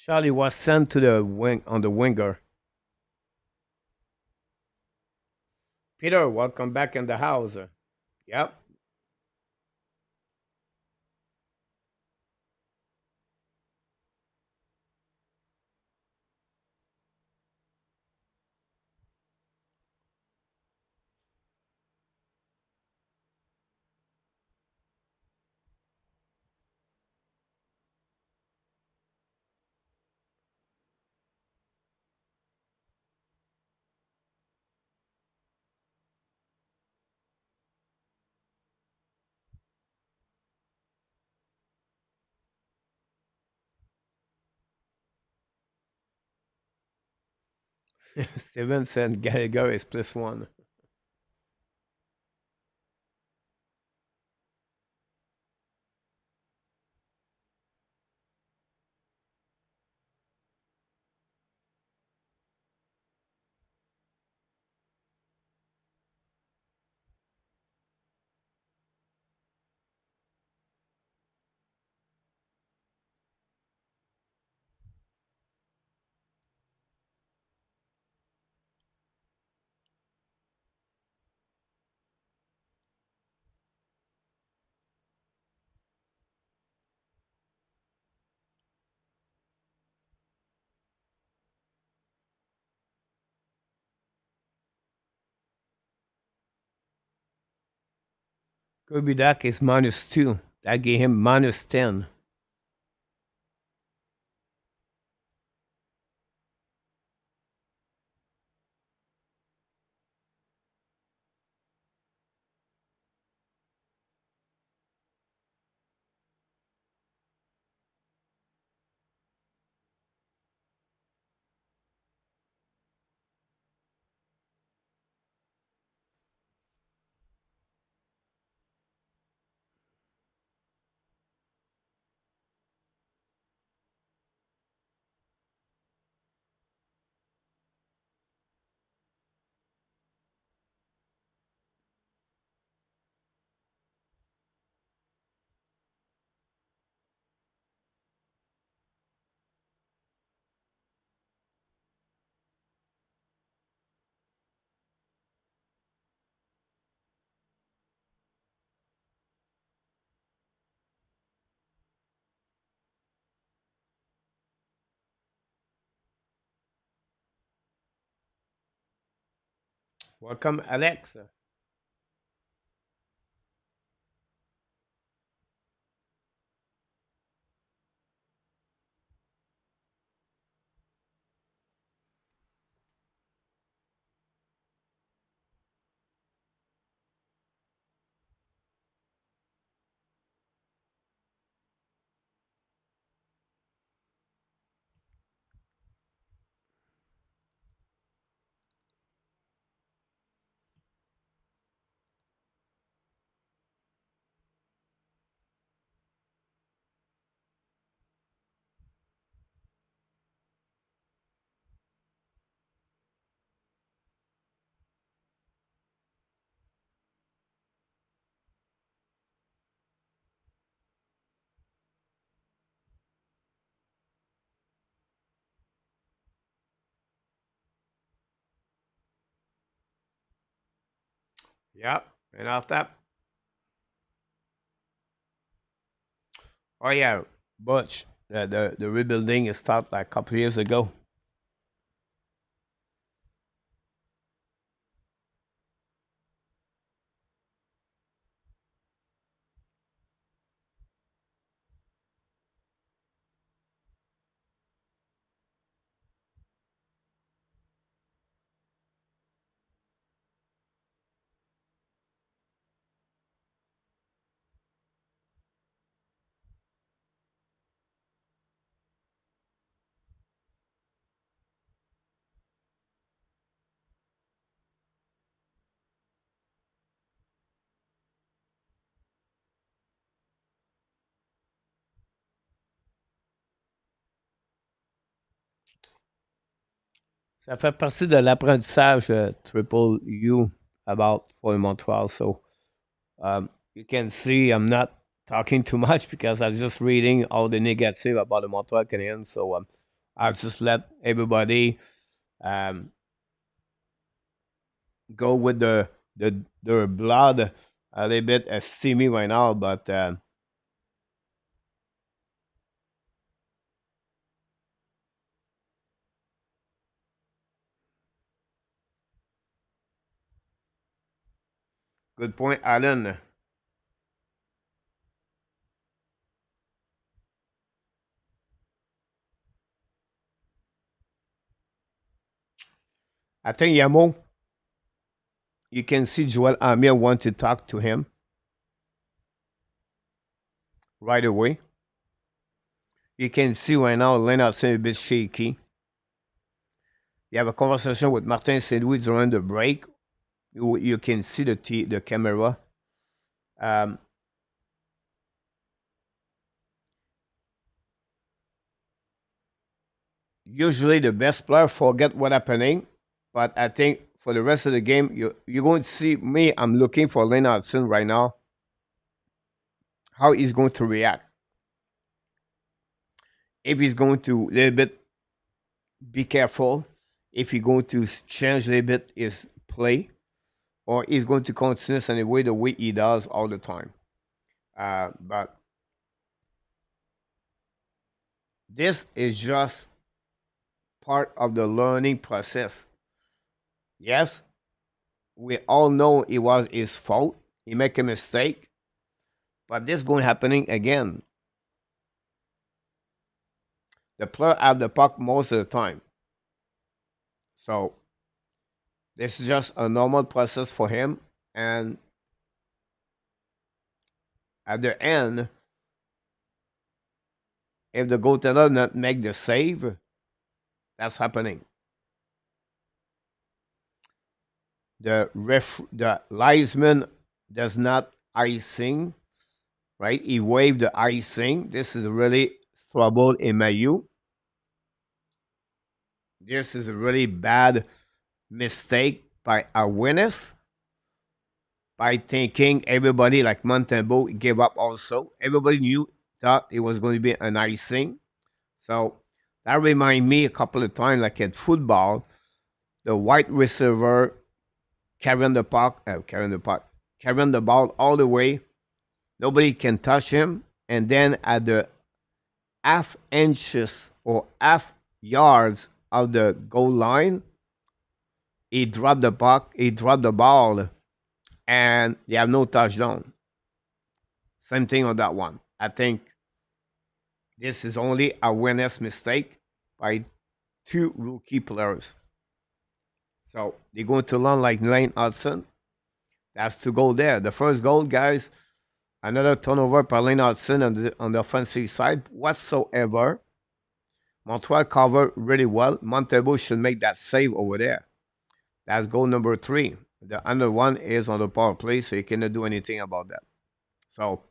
Charlie was sent to the wing on the winger. Peter, welcome back in the house. Yep. Steven said Gallagher is +1. Kirby Duck is -2. That gave him -10. Welcome, Alex. Yeah. And after, oh yeah, Butch. The rebuilding is started like a couple years ago. Ça fait partie de l'apprentissage Triple U about for Montreal. So you can see I'm not talking too much because I'm just reading all the negative about the Montreal Canadiens. So I'll just let everybody um, go with their blood a little bit steamy right now. But good point, Alan. I think Yamo, you can see Joel Amir want to talk to him right away. You can see right now Leonard's a bit shaky. You have a conversation with Martin St. Louis during the break. You can see the camera. Um, Usually the best player forget what happening, but I think for the rest of the game, you're going to see me. I'm looking for Leonardson right now. How he's going to react. If he's going to a little bit be careful, if he's going to change a little bit his play, or he's going to continue in the way he does all the time. But this is just part of the learning process. Yes, we all know it was his fault. He make a mistake, but this going happening again. The player have the puck most of the time, so this is just a normal process for him. And at the end, if the goaltender not make the save, that's happening. The linesman does not icing, right? He waved the icing. This is really trouble in Mayu. This is a really bad mistake by awareness, by thinking everybody like Montembeau gave up also. Everybody knew thought it was going to be an icing. So that remind me a couple of times like at football, the white receiver carrying the puck, carrying the ball all the way. Nobody can touch him. And then at the half inches or half yards of the goal line, he dropped the puck, he dropped the ball, and they have no touchdown. Same thing on that one. I think this is only awareness mistake by two rookie players. So they're going to learn like Lane Hudson. That's to go there. The first goal, guys, another turnover by Lane Hudson on the offensive side whatsoever. Montreal covered really well. Montebo should make that save over there. That's goal number 3. The other one is on the power play, so you cannot do anything about that. So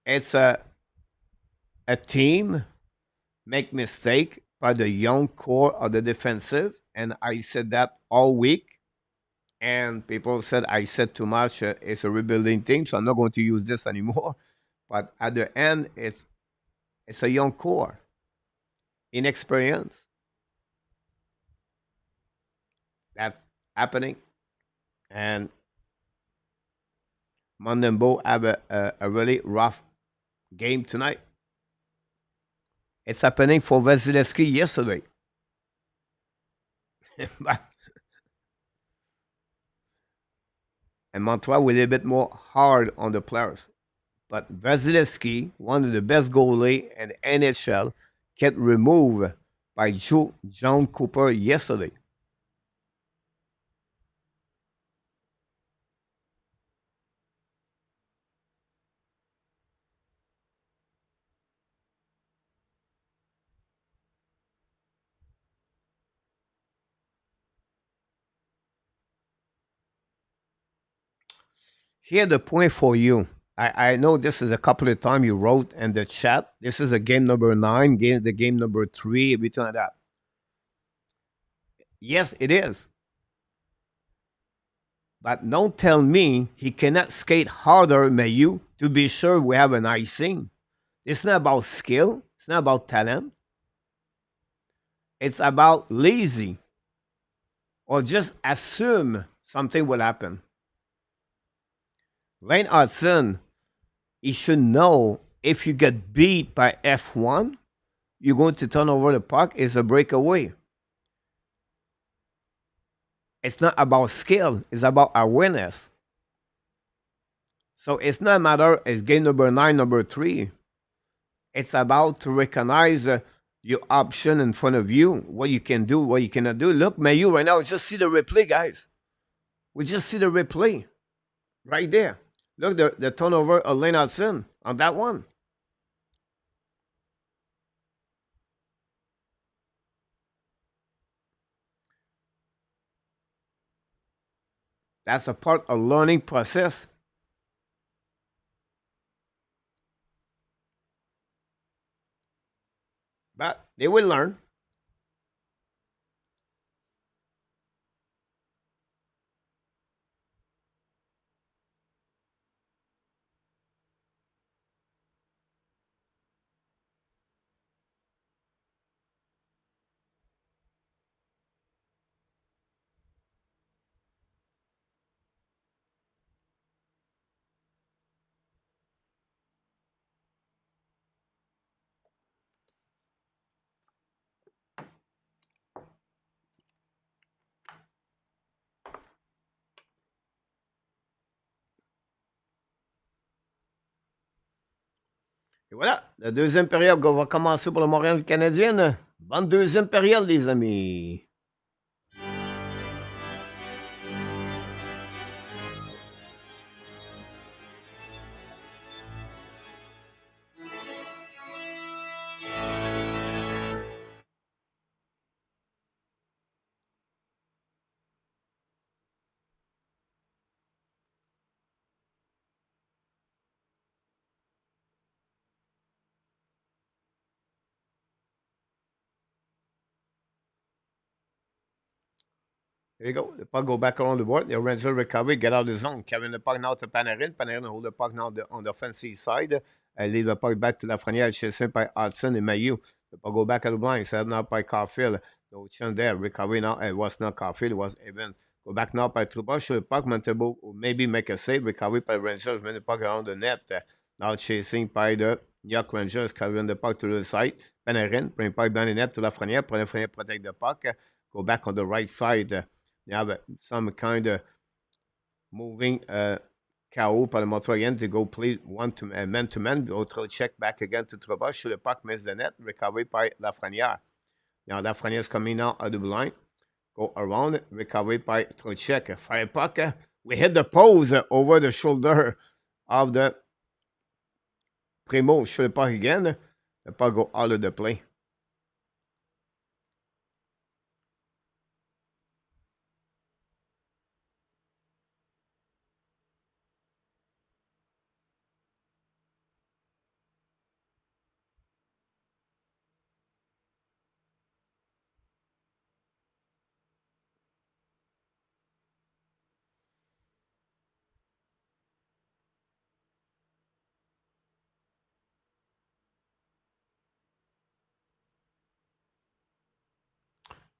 it's a team make mistake by the young core of the defensive, and I said that all week. And people said I said too much. It's a rebuilding team, so I'm not going to use this anymore. But at the end, it's a young core, inexperience. That's happening. And Montembeau have a really rough game tonight. It's happening for Vasilevsky yesterday. And Montreal were a little bit more hard on the players. But Vasilevsky, one of the best goalie in the NHL, get removed by John Cooper yesterday. Here the point for you. I know this is a couple of times you wrote in the chat. This is a game number 9, the game number 3, everything like that. Yes, it is. But don't tell me he cannot skate harder, may you, to be sure we have an icing. It's not about skill. It's not about talent. It's about lazy or just assume something will happen. Lane Hudson, he should know if you get beat by F1, you're going to turn over the puck, it's a breakaway. It's not about skill, it's about awareness. So it's not a matter, it's game number 9, number 3. It's about to recognize your option in front of you, what you can do, what you cannot do. Look, Mayu, right now, just see the replay, guys. We just see the replay right there. Look, the turnover of Lane Hudson on that one. That's a part of learning process. But they will learn. Et voilà, la deuxième période va commencer pour le Montréal Canadien. Bonne deuxième période, les amis. Here you go. The puck go back around the board. The Rangers recovery, get out of the zone. Carrying the puck now to Panarin. Panarin hold the puck now on the offensive side. Leave the puck back to Lafrenière, chasing by Hudson and Mayu. The puck go back at the blind. Set now by Caufield. No chance there. Recovery now. It was not Caufield. It was Evans. Go back now by Trouba. Show the puck. Montebo maybe make a save. Recovery by Rangers. Win the puck around the net. Now chasing by the New York Rangers. Carrying the puck to the side. Panarin. Bring puck down the net to Lafrenière. Lafrenière protect the puck. Go back on the right side. You have some kind of moving KO par le Montreal to go play one to man to man. Autre check back again to Trouba. Shoot the puck, miss the net. Recovery by Lafrenière. Now Lafrenière is coming out of the line. Go around. Recovery by Trocheck. Fire puck. We hit the pose over the shoulder of the Primo. Shoot the puck again. The puck go out of the play.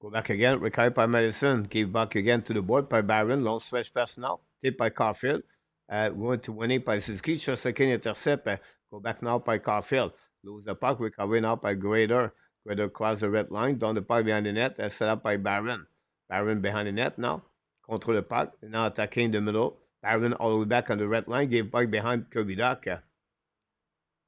Go back again. Recovered by Madison. Give back again to the board by Barron. Long stretch pass now. Tip by Caufield. Going to winning by Suzuki. Shesterkin intercept. Go back now by Caufield. Lose the puck. Recovery now by Grader. Grader cross the red line. Down the puck behind the net. Set up by Barron. Barron behind the net now. Control the puck. Now attacking the middle. Barron all the way back on the red line. Give back behind Kubidak.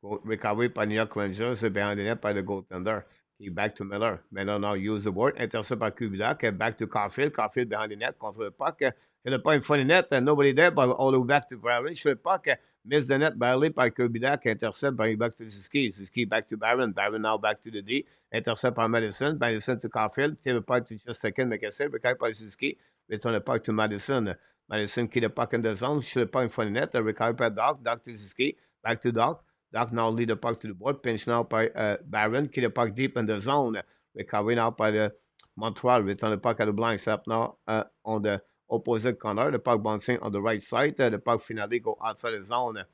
Recovery by New York Rangers behind the net by the goaltender. Back to Miller. Miller now use the board. Intercept by Kubiak. Back to Caufield. Caufield behind the net. Contre the puck. Hit the point in front of the net. Nobody there. But all the way back to Barron. Shoot the puck. Miss the net barely by Kubiak. Intercept. Bring back to Suzuki. Suzuki back to Barron. Barron now back to the D. Intercept by Madison. Madison to Caufield. Take the puck to just second. Make a save. Recovery by Suzuki. Return the puck to Madison. Madison keep the puck in the zone. Shoot the puck in front of the net. Recovery by Doc. Doc to Suzuki. Back to Doc. Doc now lead the puck to the board. Pinch now by Barron. Keep the puck deep in the zone. Recovery now by the Montreal. Return the puck at the blind. Set up now on the opposite corner. The puck bouncing on the right side. The puck finally go outside the zone.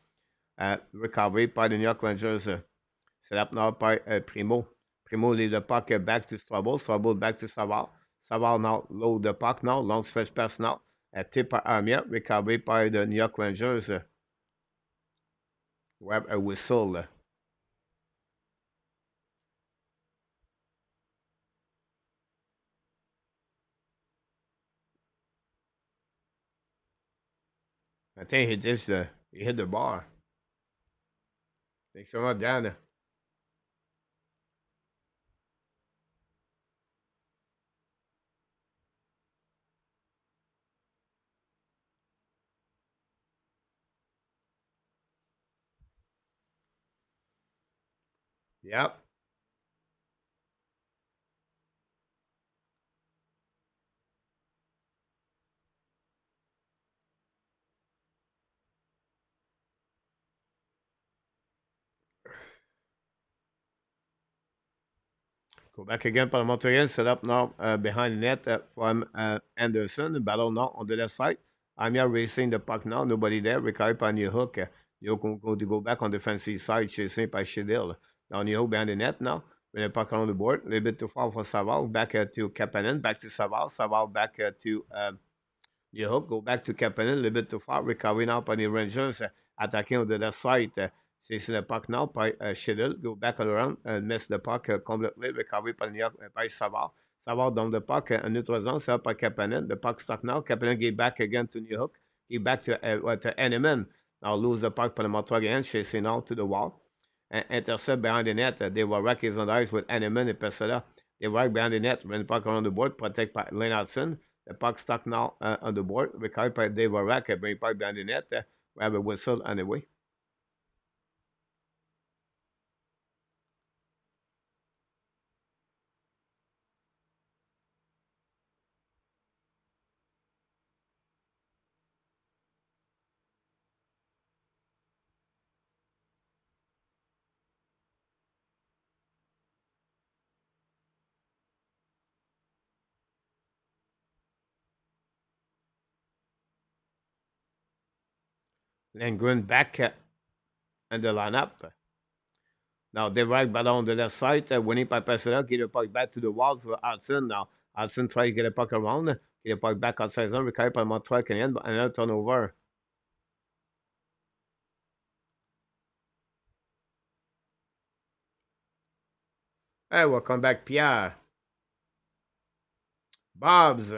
Recovery by the New York Rangers. Set up now by Primo. Primo lead the puck back to Strabo. Strabo back to Savard. Savard now load the puck now. Long stretch pass now. Tip by Armia. Recovery by the New York Rangers. We have a whistle. I think he hit the bar. They show up down there. Yep. Go back again par le Montreal. Set up now behind the net from Anderson. Battle now on the left side. Amia racing the puck now. Nobody there. Recovered by New Hook. New Hook going to go back on the defensive side. Chasing by Shedil. Now New Hook behind the net now. With the puck on the board. A little bit too far for Savard. Back to Kapanen. Back to Savard. Savard back to New Hook. Go back to Kapanen. A little bit too far. Recovery now by the Rangers. Attacking on the left side. Chasing the puck now by Shedil. Go back all around and miss the puck completely. Recovery by New York by Savard. Savard down the puck en neutral zone. Set up by Kapanen. The puck stuck now. Kapanen get back again to New Hook. Get back to Henneman. Now lose the puck by the Montreal again. Chasing now to the wall. Intercept behind the net. They were rackets on the ice with Henneman and Pessoa. They were behind the net. Run the puck around the board. Protect by Lennartson. The puck stuck now on the board. Recovered by Dave Rack. Bring the puck behind the net. We have a whistle anyway. Lindgren back in the lineup. Now, they right back on the left side. Winning by Pessoa. Get the puck back to the wall for Hudson. Now, Hudson try to get the puck around. Get the puck back outside zone. Recovered by Montreal Canadiens. But another turnover. Hey, welcome back, Pierre. Bob's.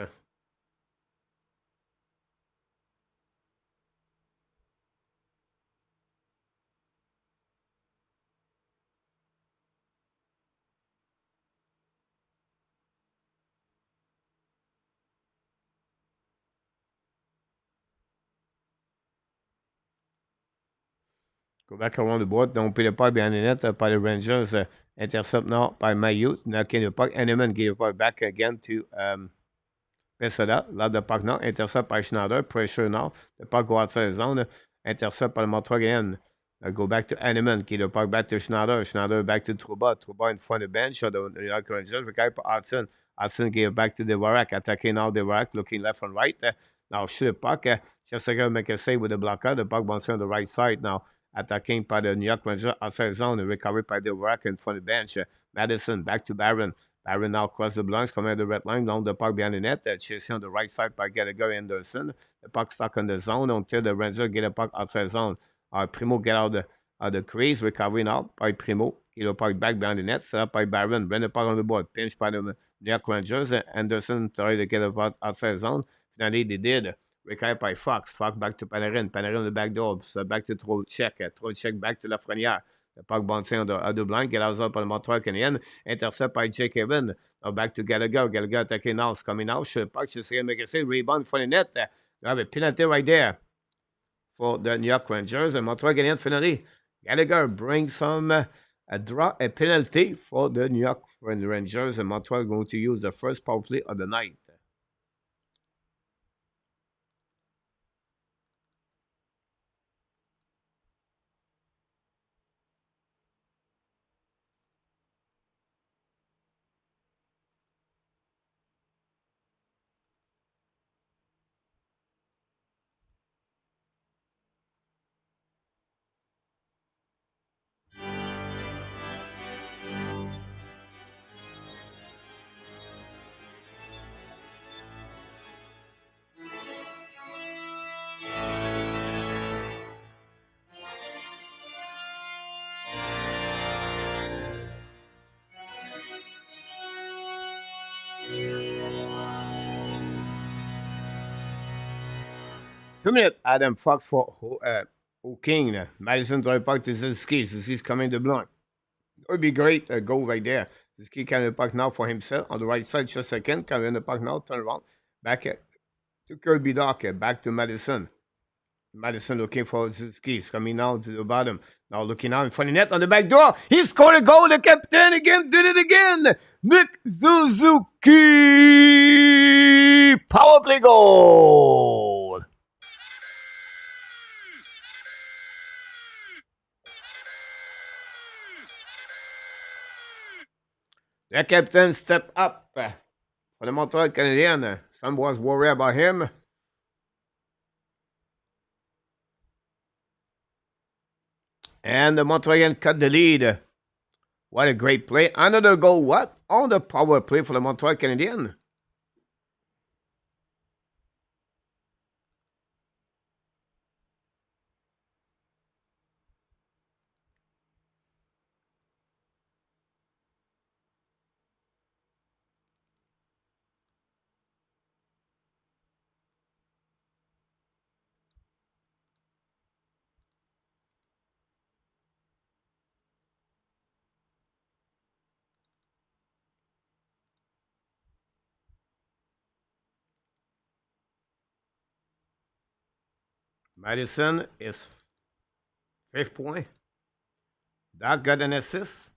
Go back around the board. Don't pay the puck behind the net by the Rangers. Intercept now by Mayotte. Knocking the puck. Henneman give the puck back again to Pessoa. Là, the puck now. Intercept by Schneider. Pressure now. The puck go outside the zone. Intercept by the Montreal again. Go back to Henneman. Give the puck back to Schneider. Schneider back to Trouba. Trouba in front of the bench. The New York Rangers. Recovered by Hudson. Hudson gave back to Devorak. Attacking now Devorak. Looking left and right. Now shoot the puck. Shesterkin make a save with the blocker. The puck bouncing on the right side now. Attacking by the New York Rangers outside zone. Recovered by Devorak in front of the bench. Madison back to Barron. Barron now across the blinds, coming at the red line, down the puck behind the net, chasing on the right side by Gallagher Anderson. The puck stuck in the zone until the Rangers get a puck outside the zone. Primo get out of the crease, recovery now by Primo. Get the puck back behind the net, set up by Barron, bring the puck on the board, pinch by the New York Rangers. Anderson tried to get a puck outside the zone. Finally, they did. Recovered by Fox. Fox back to Panarin. Panarin on the back door. So back to Trocheck. Trocheck back to Lafrenière. The puck bouncing on the blind. Get out by the Montreal Canadiens. Intercept by Jake Evan. Now back to Gallagher. Gallagher attacking now. Coming out. Puck just make a save. Rebound for the net. You have a penalty right there for the New York Rangers. And Montreal Canadiens finally. Gallagher brings some a penalty for the New York Rangers. And Montreal going to use the first power play of the night. 2 minutes, Adam Fox for King. Madison drive back to Suzuki. Suzuki's coming to blind. It would be great. Goal right there. Suzuki carrying the puck now for himself. On the right side, just a second. Carrying the puck now. Turn around. Back to Kirby Dock. Back to Madison. Madison looking for Suzuki. He's coming now to the bottom. Now looking out in front of the net on the back door. He scored a goal. The captain again did it again. Nick Suzuki. Power play goal. The captain stepped up for the Montreal Canadiens. Some was worried about him. And the Montreal cut the lead. What a great play. Another goal, what? On the power play for the Montreal Canadiens. Madison is 5th point. Doc got an assist.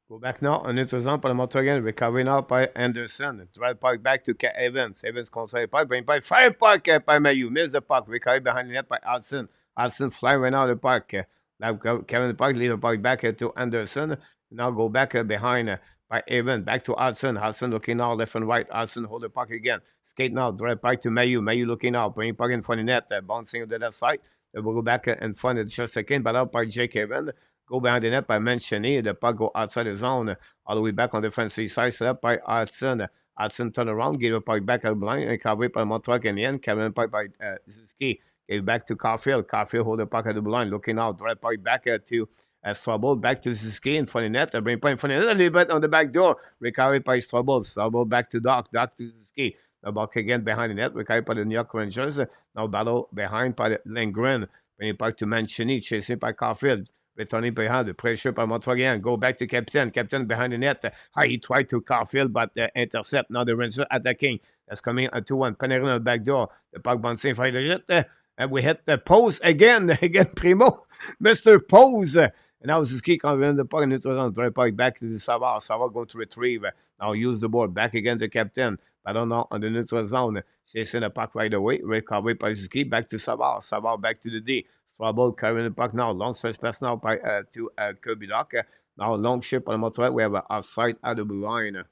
Go back now. Un autre exemple pour le Montreal. Recovery now by Anderson. Drive puck back to Evans. Evans conseille the puck. Bring by fire puck by Mayu. Miss the puck. Recovery behind the net by Hudson. Hudson flying right now the puck. Now carrying the puck. Leave the puck back to Anderson. Now go back behind by Evans. Back to Hudson. Hudson looking now left and right. Hudson hold the puck again. Skate now. Drive puck to Mayu. Mayu looking now. Bring puck in front of the net. Bouncing on the left side. We'll go back in front of just a second. But out by Jake Evans. Go behind the net by Mancini. The puck go outside the zone. All the way back on the defensive side. Set up by Hudson. Hudson turn around. Give the puck back at the blind. And covered by Montreal Canadiens. Carrying the puck by Suzuki. Gave back to Caufield. Caufield hold the puck at the blind. Looking out. Drive puck back to Strobel. Back to Suzuki in front of the net. Bring puck in front of the net. A little bit on the back door. Recovered by Strobel. Strobel back to Doc. Doc to Suzuki. The puck again behind the net. Recovered by the New York Rangers. Now battle behind by Lindgren. Bring it back to Mancini. Chasing by Caufield. Returning behind the pressure by Montreal. Go back to Captain. Captain behind the net. He tried to Caufield, but intercept. Now the Rangers attacking. That's coming at 2-1. Panarin on the back door. The puck bouncing for the net. And we hit the post again. Again, Primo. Mr. Pose. And now Suzuki comes in the puck and it's on the puck back to the Savard. Savard going to retrieve. Now use the board. Back again to Captain. I don't know on the neutral zone. Chasing the puck right away. Recovered by Suzuki. Back to Savard. Savard back to the D. Trouble carrying the puck now. Long stretch pass now by to Kirby Dock. Now long ship on Montreal. We have an offside at the blue line.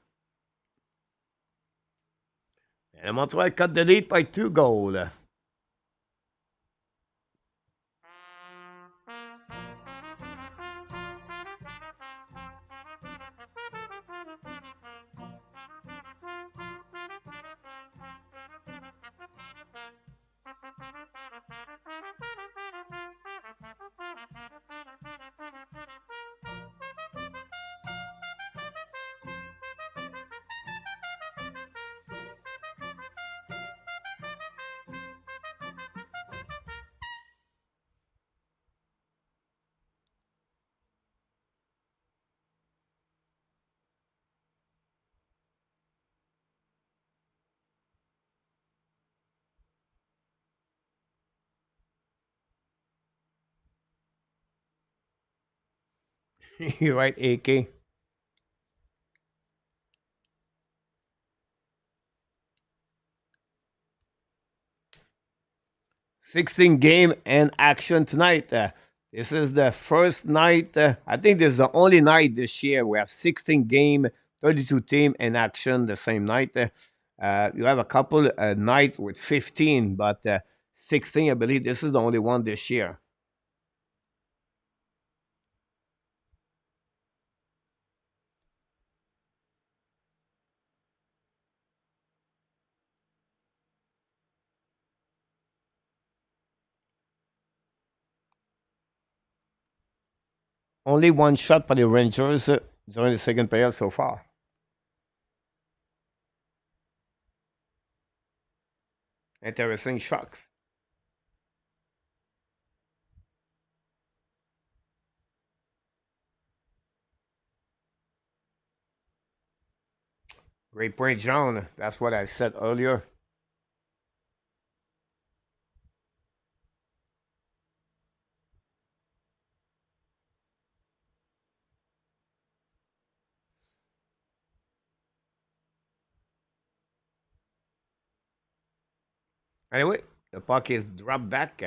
And Montreal cut the lead by 2 goals. You're right, AK. 16 game and action tonight. This is the first night. I think this is the only night this year we have 16 game, 32 team in action the same night. You have a couple night with 15, but 16, I believe this is the only one this year. Only one shot for the Rangers during the second period so far. Interesting shocks. Great point, John. That's what I said earlier. Anyway, the puck is dropped back.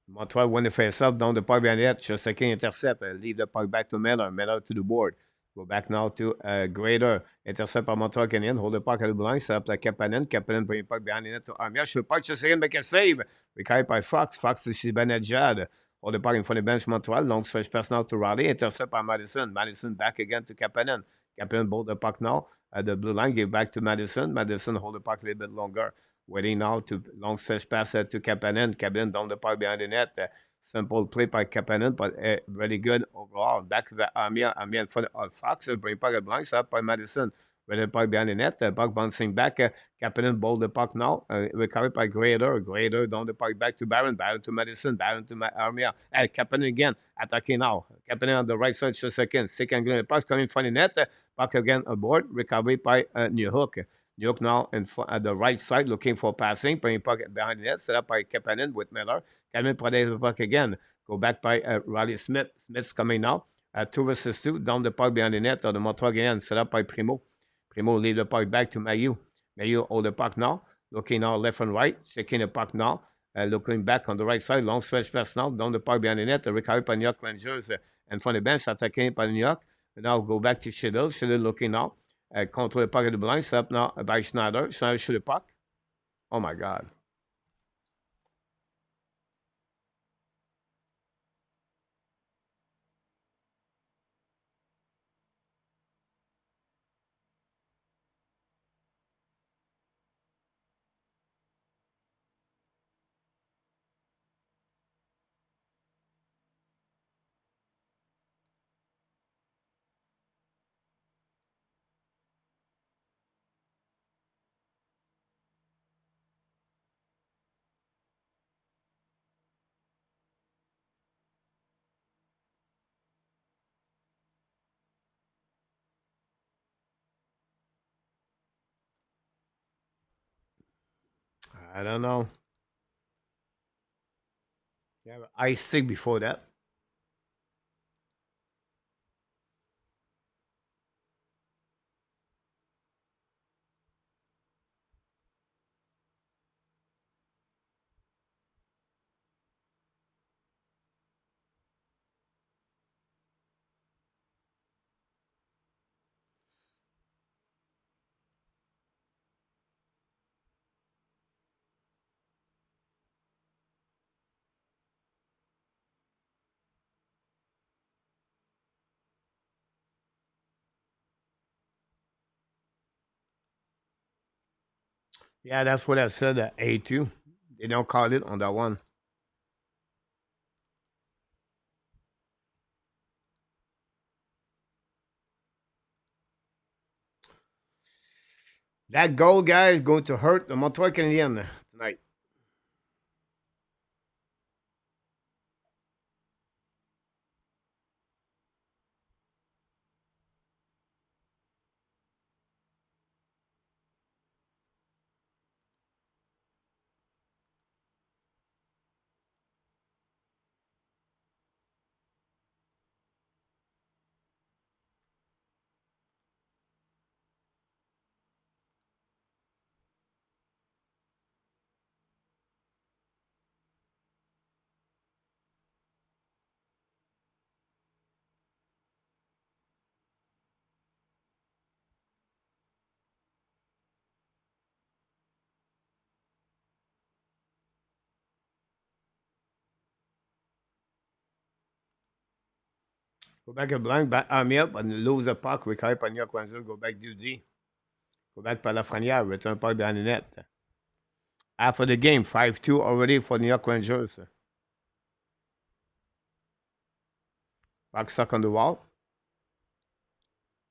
Montreal win the face-off down the puck behind the net. Shesterkin intercept. Leave the puck back to Miller. Miller to the board. Go back now to Grader. Intercept par Montreal Canadiens. Hold the puck à le blanc. Set up to Kapanen. Kapanen bring the puck behind the net to Armia. Shoot puck. Shesterkin make a save. Recovered by Fox. Fox to Zibanejad. Hold the puck in front of the bench Montreal. Long switch pass now to Riley. Intercept by Madison. Madison back again to Kapanen. Kapanen hold the puck now. At the blue line. Give back to Madison. Madison hold the puck a little bit longer. Waiting now to long stretch pass to Kapanen. Kapanen down the park behind the net. Simple play by Kapanen, but really good overall. Back to Amir. Amir in front of Fox. Bring puck at blind shot by Madison. With the puck behind the net. Puck bouncing back. Kapanen ball the puck now. Recovered by Grader. Grader down the puck back to Barron. Barron to Madison. Barron to Armia. Kapanen again. Attacking now. Kapanen on the right side. Just second. Second the pass coming in front of the net. Puck again aboard. Recovery by New Hook. York now at the right side looking for passing, putting puck behind the net, set up by Kapanen with Miller. Kapanen protects the puck again. Go back by Riley Smith. Smith's coming now. 2 versus 2, down the puck behind the net of the Montreal again, set up by Primo. Primo leave the puck back to Mayu. Mayu hold the puck now. Looking now left and right, checking the puck now. Looking back on the right side, long stretch pass now, down the puck behind the net. Recovery by New York Rangers in front of the bench, attacking by New York. Now go back to Shiddle. Shiddle looking now. Contre le puck at the blind, set up now by Schneider. Schneider shoot the puck. Oh my God. I don't know. Yeah, I sick before that. Yeah, that's what I said at A2. They don't call it on that one. That goal, guy, is going to hurt the Montreal Canadiens tonight. Go back à blanc, army up, on lose the puck, recover par New York Rangers, go back du D. Go back par Lafrenière, return puck behind the net. After the game, 5-2 already for New York Rangers. Puck stuck on the wall.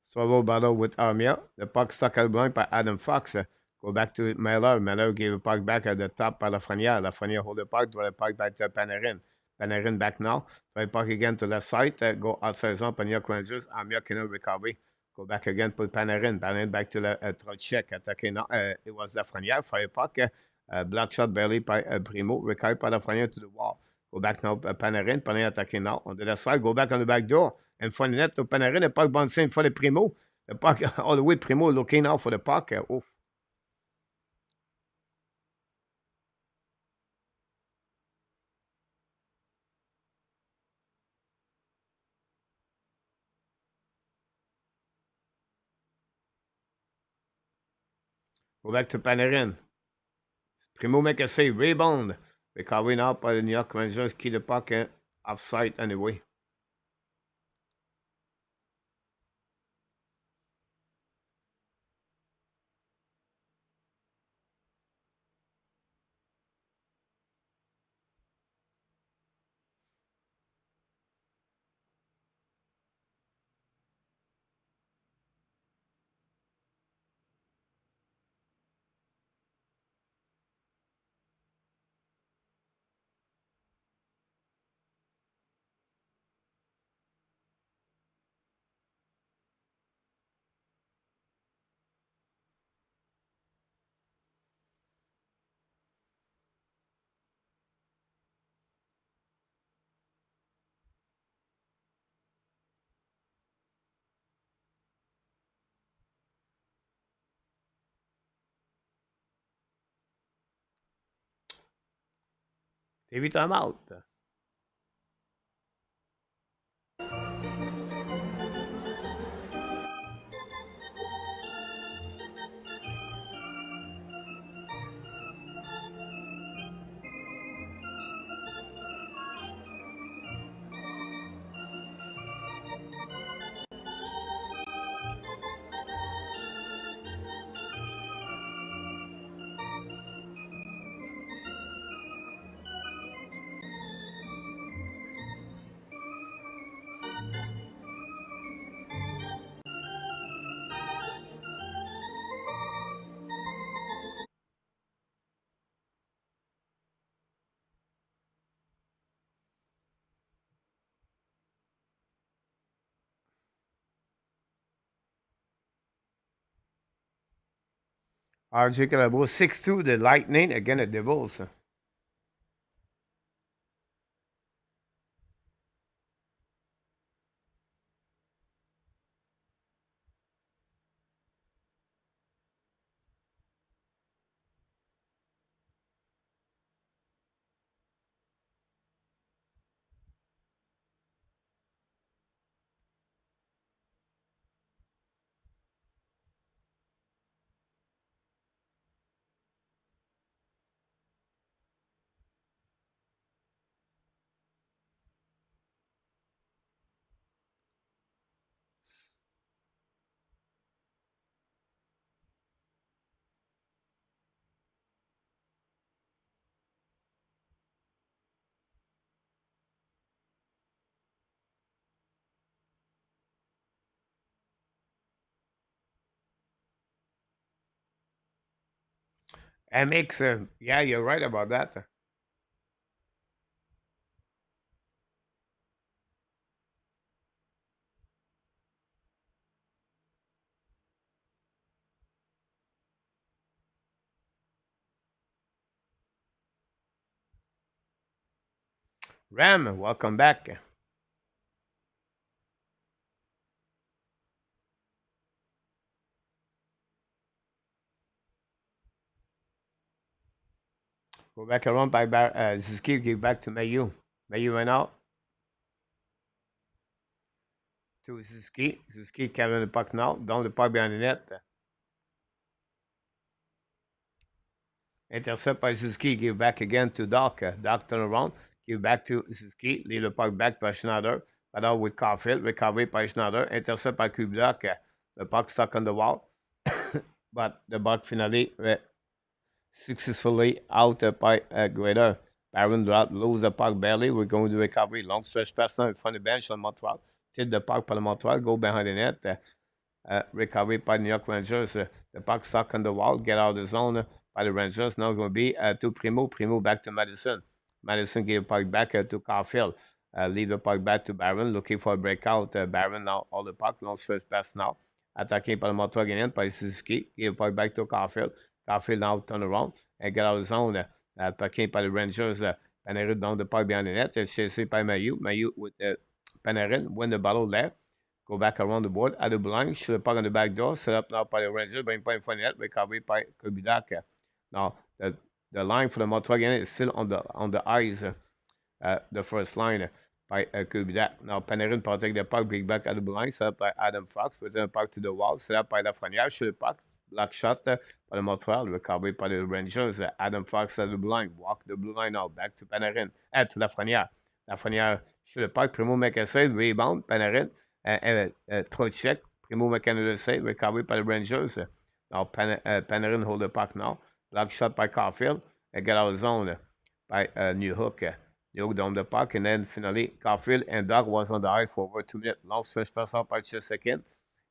Solo battle with Armia. The puck stuck at blank by Adam Fox. Go back to Miller. Miller gave the puck back at the top by Lafrenière. Lafrenière hold the puck, draw the puck back to Panarin. Panarin back now. Draw the puck again to left side. Go outside zone. New York Rangers. Armia cannot recover. Go back again, put Panarin. Panarin back to the Trotschek. Attacking now. It was Lafrenière. Fire puck. Block shot barely by Primo. Recovered by Lafrenière to the wall. Go back now, Panarin. Panarin attacking now. On the left side. Go back on the back door. In front of the net to Panarin. The puck bouncing in front of Primo. The puck all the way. Primo looking out for the puck. Oof. Go back to Panarin. Primo make a save. Rebound. Recovery now by the New York Rangers. Keep the puck offside anyway. TV timeout. RJ Calabo 6-2, the Lightning. Again, the Devils. MX, yeah, you're right about that. Ram, welcome back. Go back around by Suzuki, give back to Mayu. Mayu went out to Suzuki. Suzuki carrying the puck now, down the puck behind the net. Intercept by Suzuki, give back again to Doc. Doc turn around, give back to Suzuki, leave the puck back by Schneider. Battle with Caufield, recovery by Schneider, intercept by Kublik. The puck stuck on the wall, but the puck finally successfully out by Guhle. Barron drop, lose the puck barely. We're going to recovery. Long stretch pass now in front of the bench on Montreal. Tip the puck by Montreal, go behind the net. Recovery by New York Rangers. The puck stuck on the wall, get out of the zone by the Rangers. Now going to be to Primo. Primo back to Madison. Madison gave the puck back to Caufield. Leave the puck back to Barron, looking for a breakout. Barron now all the puck, long stretch pass now. Attaqué par le Montreal Canadiens by Suzuki. Give the puck back to Caufield. Caufield now turn around and get out of the zone. Attaqué par the Rangers. Panarin down the puck behind the net. Chasé by Mailloux. Mailloux with Panarin. Win the battle there. Go back around the board. At the blind. Shoot the puck on the back door. Set up now by the Rangers. Bring puck in front of the net. Recovery by Kublik. Now, the line for the Montreal Canadiens is still on the ice. The first line by Kublik. Now, Panarin protect the puck. Bring back at the blind. Set up by Adam Fox. Return the puck to the wall. Set up by Lafrenière. Shoot the puck. Black shot by the Montreal, recovery by the Rangers. Adam Fox at the blue line, walk the blue line now, back to Panarin, to Lafrenière. Lafrenière shoot the puck, Primo make a save, rebound, Panarin, throw check, Primo make another save, recovery by the Rangers. Now Panarin hold the puck now, black shot by Caufield, and get out of zone by New Hook. New Hook down the puck, and then finally Caufield and Doug was on the ice for over 2 minutes. Long stretch pass out by Shesterkin.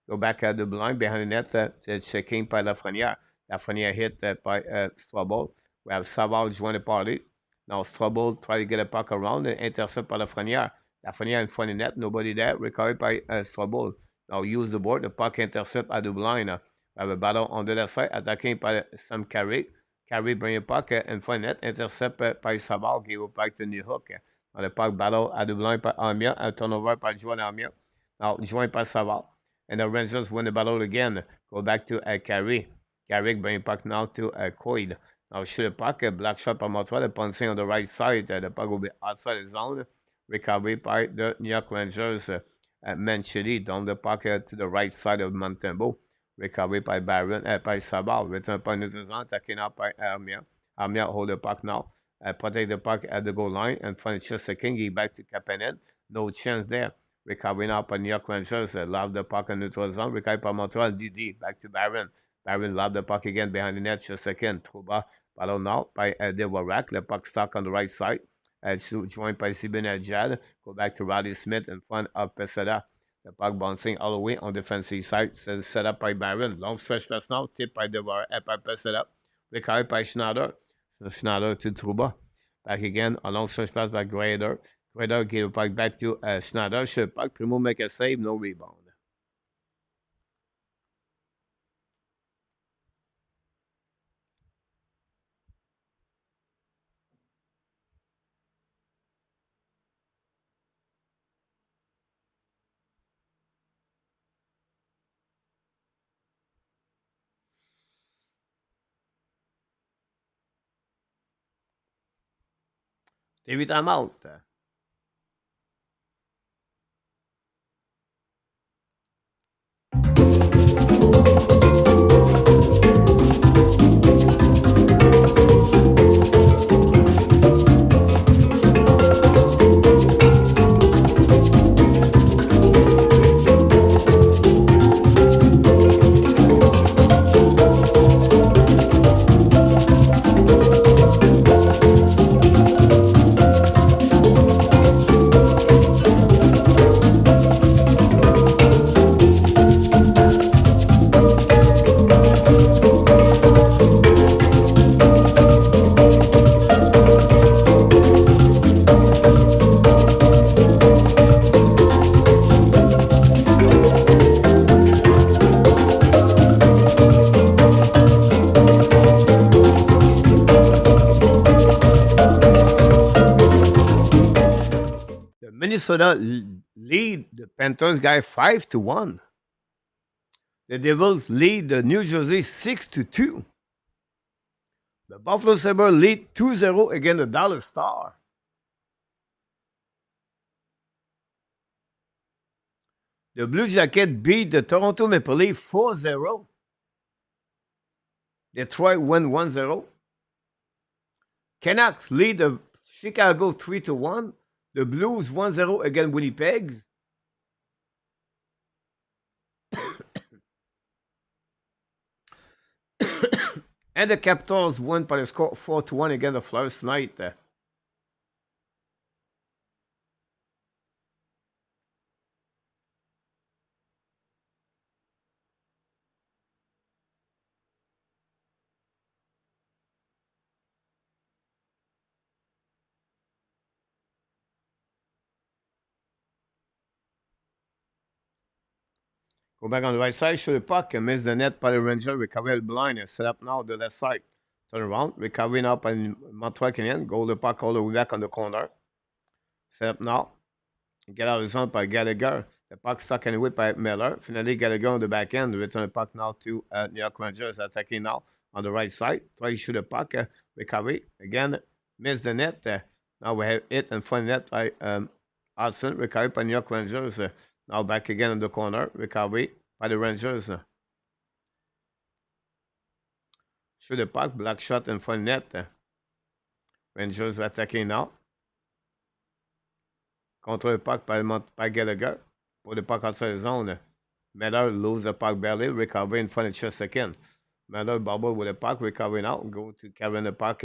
Go back at the blind behind the net, checking by Lafrenière. Lafrenière hit by Strobel. We have Savard join the party. Now Strobel try to get a puck around and intercept by Lafrenière. Lafrenière in front of the net, nobody there. Recovered by Strobel. Now use the board, the puck intercept at the blind. We have a battle on the left side, attacking by Sam Carey. Carey bring a puck in front of the net, intercept by Savard, give it back to New Hook. Now the puck battle at the blind by Armia, a turnover by Joan Armia. Now joined by Savard. And the Rangers win the battle again. Go back to Carey. Carey bring puck now to Coyd. Now shoot the puck. Black shot by Montreal. The punching on the right side. The puck will be outside the zone. Recovery by the New York Rangers. Manchedi down the puck to the right side of Montembeault. Recovery by Barron. By Savard. Return puck into the zone. Taken out by Armia. Armia hold the puck now. Protect the puck at the goal line. And find Shesterkin. Give back to Kapanen. No chance there. Recovery now by New York Rangers. Love the puck in neutral zone. Recovery by Montreal. DD. Back to Barron. Barron love the puck again behind the net. Shesterkin. Trouba. Battle now by Devorak. The puck stuck on the right side. Joined by Sibin Adjad. Go back to Roddy Smith in front of Peseda. The puck bouncing all the way on defensive side. Set up by Barron. Long stretch pass now. Tipped by Devorak. By Peseda. Recovery by Schneider. Schneider to Trouba. Back again. A long stretch pass by Grader. Grader gave the puck back to Schneider. Should puck. Primo make a save. No rebound. TV timeout. Minnesota lead the Panthers guy 5-1. The Devils lead the New Jersey 6-2. The Buffalo Sabres lead 2-0 against the Dallas Star. The Blue Jackets beat the Toronto Maple Leafs 4-0. Detroit win 1-0. Canucks lead the Chicago 3-1. The Blues 1-0 against Winnipeg. And the Capitals won by the score 4-1 against the Flyers tonight. Go back on the right side, shoot the puck, and miss the net by the Ranger. Recover the blind and set up now the left side. Turn around, recovery now by Montreal Canadiens. Go the puck all the way back on the corner. Set up now. Get out of the zone by Gallagher. The puck stuck anyway by Miller. Finally, Gallagher on the back end. Return the puck now to New York Rangers. Attacking now on the right side. Try to shoot the puck. Recovery. Again, miss the net. Now we have it in front of net by Hudson. Recovery by New York Rangers. Now back again in the corner. Recovery by the Rangers. Shoot the puck. Black shot in front of net. Rangers attacking now. Contre le puck by Gallagher. Pour the puck outside the zone. Miller lose the puck barely, recover in front of Shesterkin. Miller bubble with the puck, recovering out, go to carrying the puck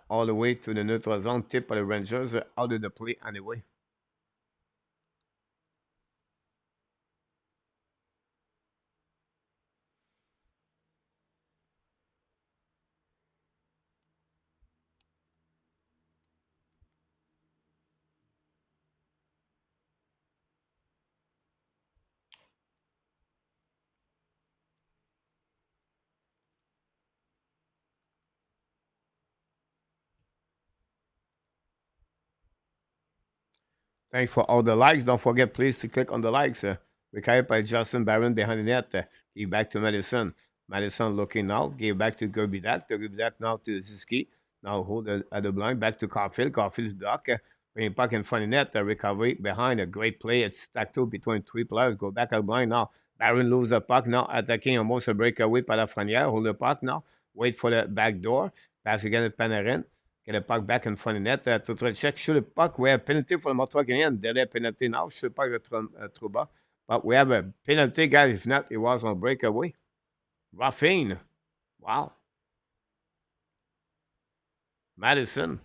all the way to the neutral zone, tip by the Rangers, out of the play anyway. Thanks for all the likes. Don't forget, please, to click on the likes. Recovered by Justin Barron behind the net. Give back to Madison. Madison looking now. Give back to Gerbidak. Gerbidak now to Suzuki. Now hold at the blind. Back to Caufield. Caufield's duck. Bring back in front of net. Recovery behind. A great play. It's stacked two between three players. Go back at the blind now. Barron lose the puck now. Attacking almost a breakaway by Lafreniere. Hold the puck now. Wait for the back door. Pass again at Panarin. Get the puck back in front of net. To try to check, shoot the puck. We have penalty for the Montreal Canadiens. Delay penalty now. Shoot the puck at Trouba. But we have a penalty, guys. If not, it was on breakaway. Roughing. Wow. Madison.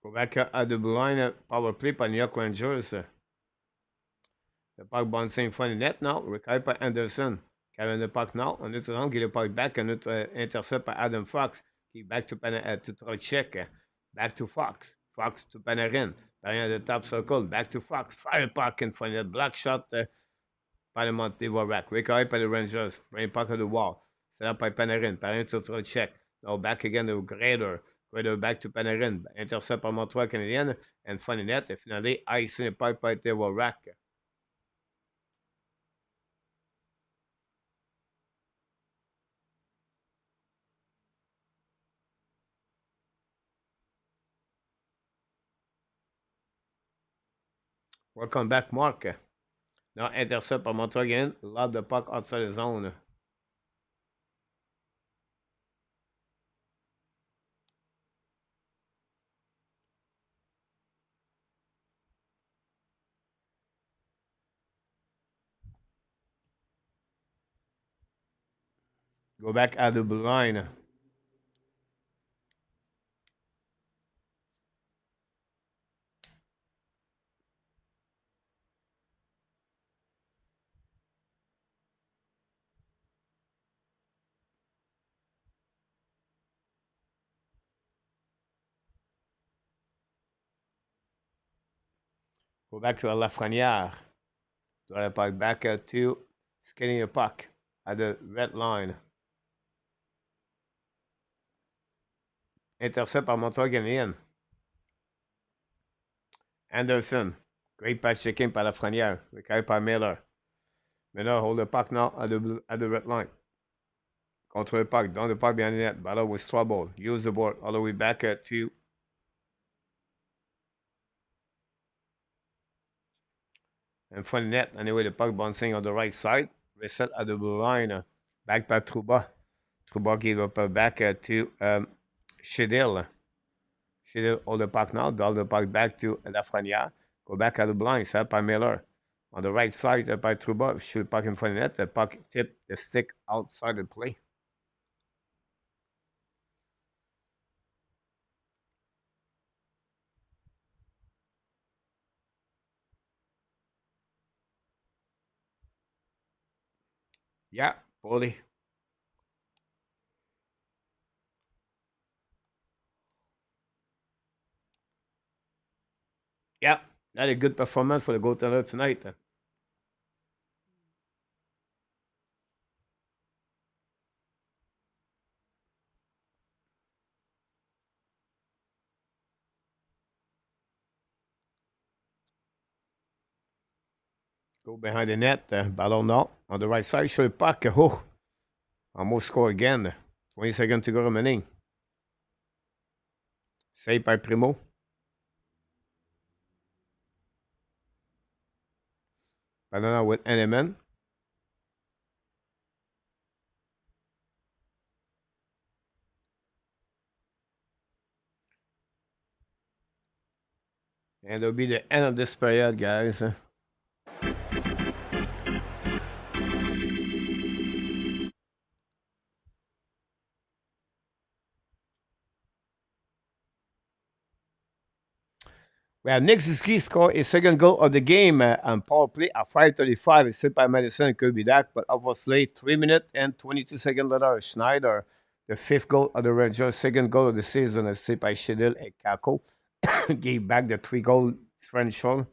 Go back at the blue line. Power play by New York Rangers. The puck bouncing in front of the net now. Recovered by Anderson. Carrying the puck now. On notre zone. Get the puck back. And notre intercept by Adam Fox. Qui back to to Trocheck. Back to Fox. Fox to Panarin. Panarin at the top circle. Back to Fox. Fire puck in front of the black shot. By the Montreal rack. Recovered by the Rangers. Bring puck to the wall. Set up by Panarin. Panarin to Trocheck. Now back again to Grader. Grader back to Panarin. Intercept by Montreal Canadiens. And front of net. Et finally, icing the puck by the rack. Welcome back, Mark. Now intercept par Montreal again. Lob the puck outside the zone. Go back at the blue line. Go back to Lafrenière. Draw the puck back to skating the puck at the red line. Intercept par Montreal Canadiens. Anderson. Great pass checking par Lafrenière. Recueilli par Miller. Miller hold the puck now at the red line. Control the puck. Down the puck behind the net. Battle with trouble. Use the board all the way back to in front of the net. Anyway, the puck bouncing on the right side. Reset at the blue line. Back by Trouba. Trouba gave up back to Shedil. Shedil hold the puck now. Down the puck back to Lafrenière. Go back at the blind. Set by Miller. On the right side by Trouba. Shoot the puck in front of the net. The puck tip the stick outside the play. Yeah, Paulie. Yeah, not a good performance for the goaltender tonight. Go behind the net. Ballon now on the right side. Shoot the puck. Oh, almost score again. 20 seconds to go remaining. Save by Primo. Banana with NMN. And it'll be the end of this period, guys. Well, Nick Suzuki scored his second goal of the game on power play at 5:35. It's set by Madison. It could be that, but obviously 3 minutes and 22 seconds later, Schneider, the fifth goal of the Rangers, second goal of the season, is set by Shedil and Kako, gave back the 3-goal differential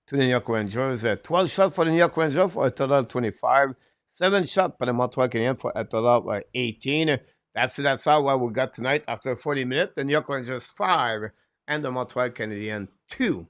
to the New York Rangers. 12 shots for the New York Rangers for a total of 25. 7 shots for the Montreal Canadiens for a total of 18. That's all what we got tonight after 40 minutes. The New York Rangers 5 and the Montreal Canadiens 2.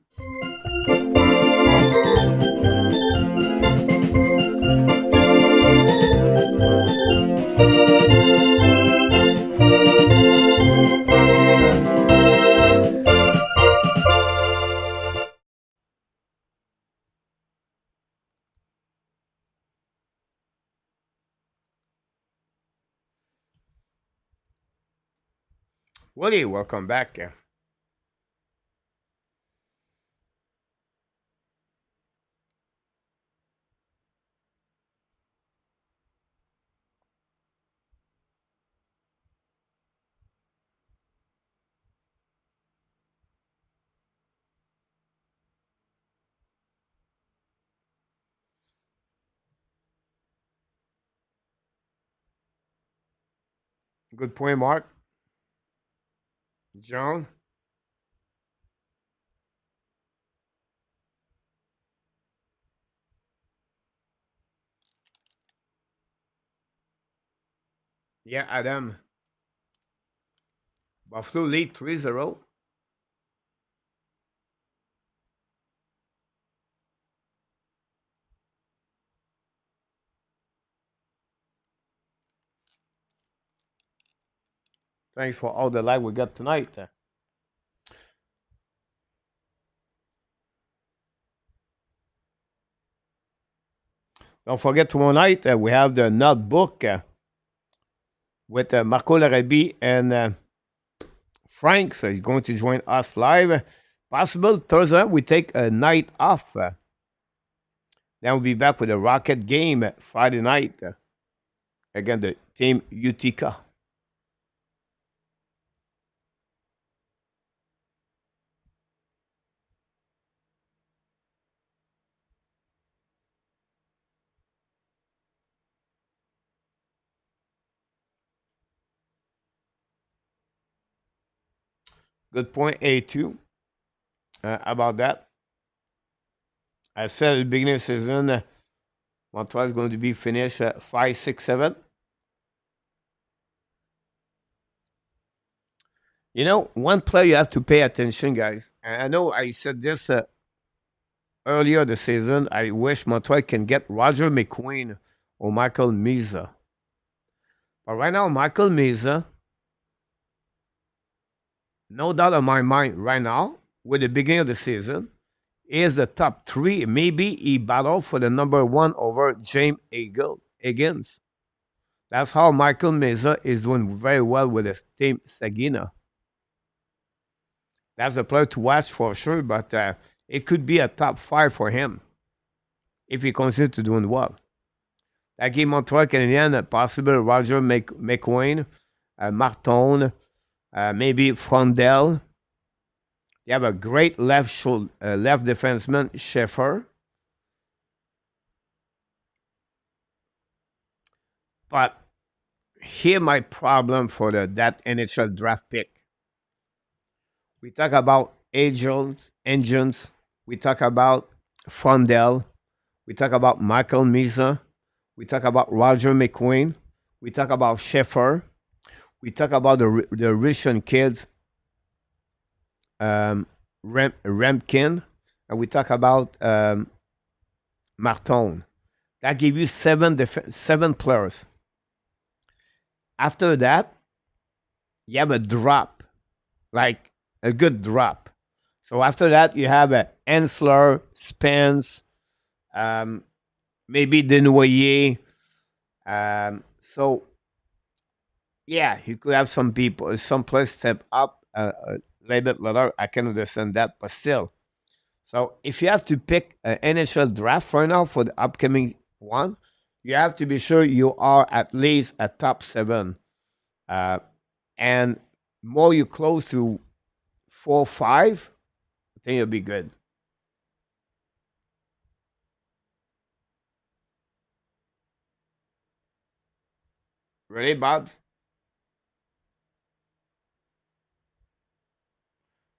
Woody, welcome back. Good point, Mark. John? Yeah, Adam. Buffalo lead 3-0. Thanks for all the light we got tonight. Don't forget tomorrow night we have the notebook with Marco Larabi and Frank. So he's going to join us live. Possible Thursday we take a night off. Then we'll be back with a Rocket game Friday night. Again, the team Utica. Good point, A2, about that. I said at the beginning of the season, Montreal is going to be finished at 5, 6, 7. One player you have to pay attention, guys. And I know I said this earlier this season. I wish Montreal can get Roger McQueen or Michael Misa. But right now, Michael Misa, no doubt in my mind right now, with the beginning of the season, is the top three. Maybe he battled for the number one over James Higgins. That's how Michael Mesa is doing very well with his team Sagina. That's a player to watch for sure, but it could be a top five for him if he continues to doing well. That game Montreal Canadiens, possible Roger McQueen, Martin, maybe Frondel. You have a great left defenseman, Sheffer. But here my problem for that NHL draft pick. We talk about engines. We talk about Frondel. We talk about Michael Misa. We talk about Roger McQueen. We talk about Sheffer. We talk about the Russian kids, Remkin, and we talk about Martin. That gives you seven players. After that, you have a drop, like a good drop. So after that, you have a Ensler, Spence, maybe Denoyer. So yeah, you could have some people, some players step up a little bit later. I can understand that, but still. So if you have to pick an NHL draft right now for the upcoming one, you have to be sure you are at least a top seven. And more you close to 4, 5, I think you'll be good. Ready, Bobs?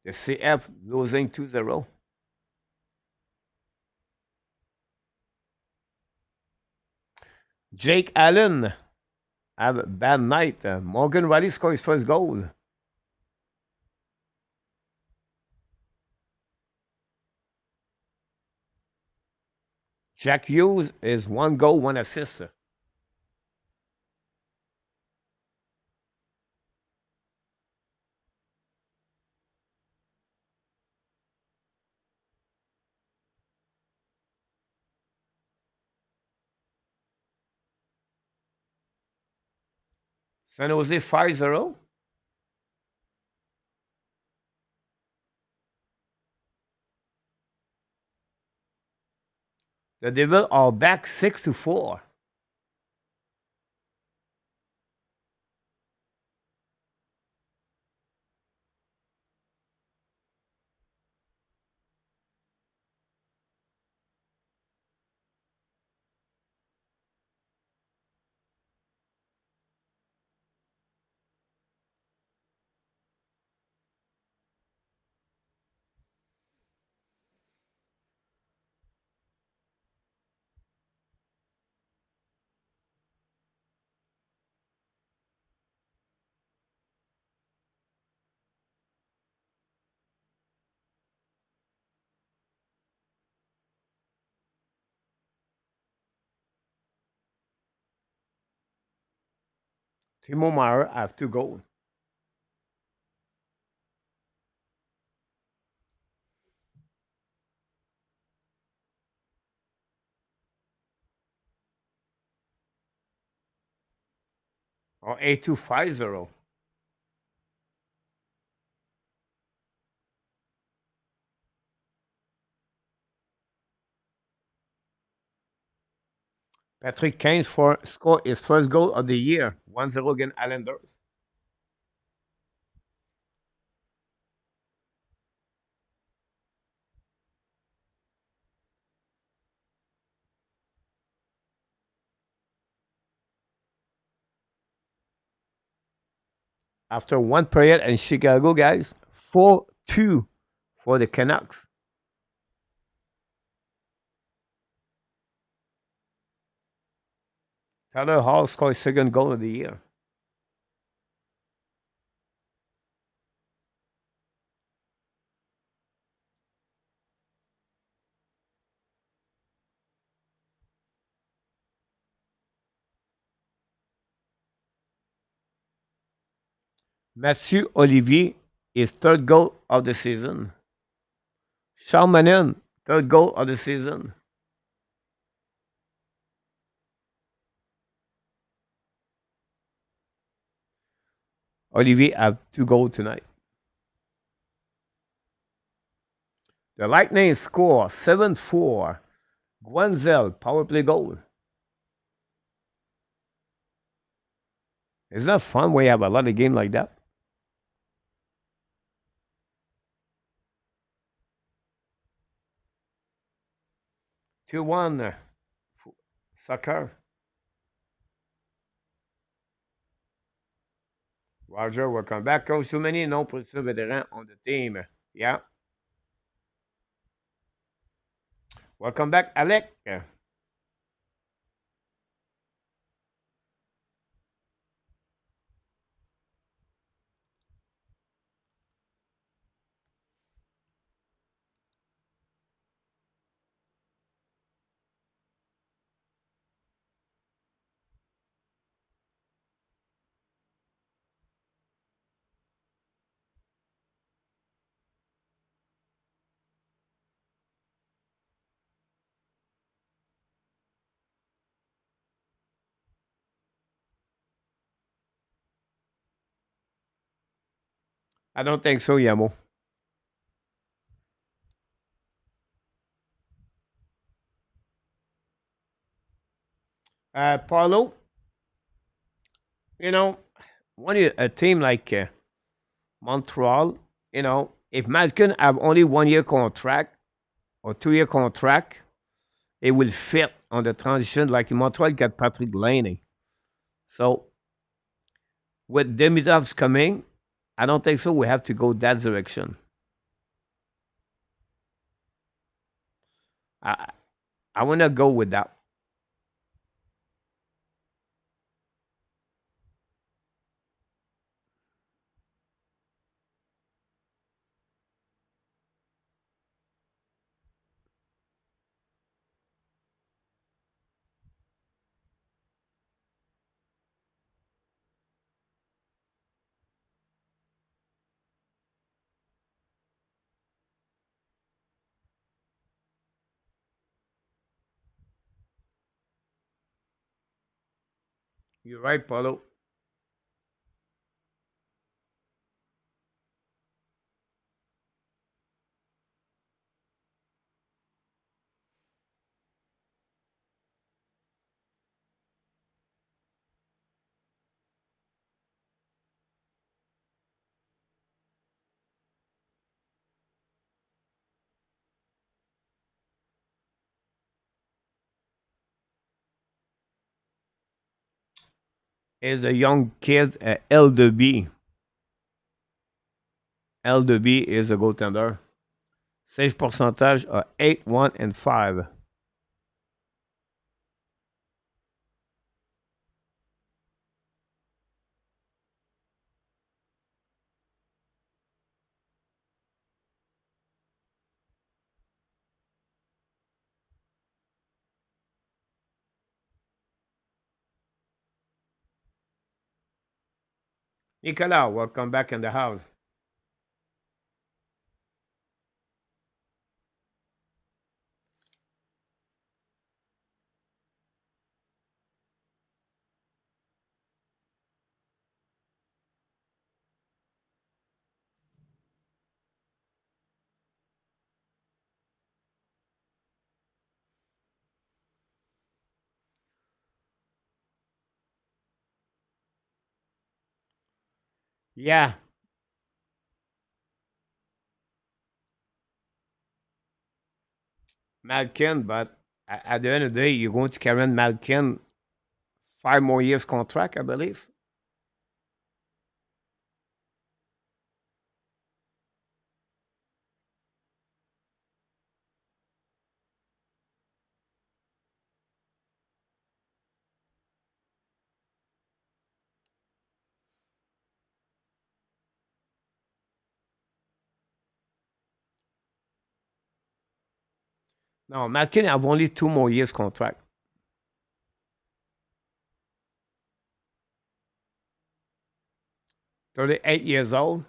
The CF losing 2-0. Jake Allen have a bad night. Morgan Riley scores his first goal. Jack Hughes is 1 goal, 1 assist. San Jose 5-0. The Devils are back 6-4. Timo Meyer have 2 goals. Or A2 5-0. Patrick Kane score his first goal of the year. 1-0 against Islanders. After one period in Chicago, guys, 4-2 for the Canucks. Tyler Hall scored his second goal of the year. Mathieu Olivier, his third goal of the season. Charles Manin, third goal of the season. Olivier have two goals tonight. The Lightning score 7-4. Guenzel, power play goal. Isn't that fun when you have a lot of games like that? 2-1 soccer. Roger, welcome back. Coach, too many non-position veterans on the team. Yeah. Welcome back, Alec. I don't think so, Yamo. Paulo, you know, a team like Montreal, if Malkin have only 1 year contract or 2 year contract, it will fit on the transition like Montreal got Patrick Laney. So with Demitov's coming, I don't think so. We have to go that direction. I I want to go with that. You're right, Paulo. Is a young kid at L2B. L2B is a goaltender. Save percentage are 8, 1, and 5. Nicolas, welcome back in the house. Yeah, Malkin, but at the end of the day, you're going to carry Malkin 5 more years contract, I believe. No, Malkin have only 2 more years contract. 38 years old.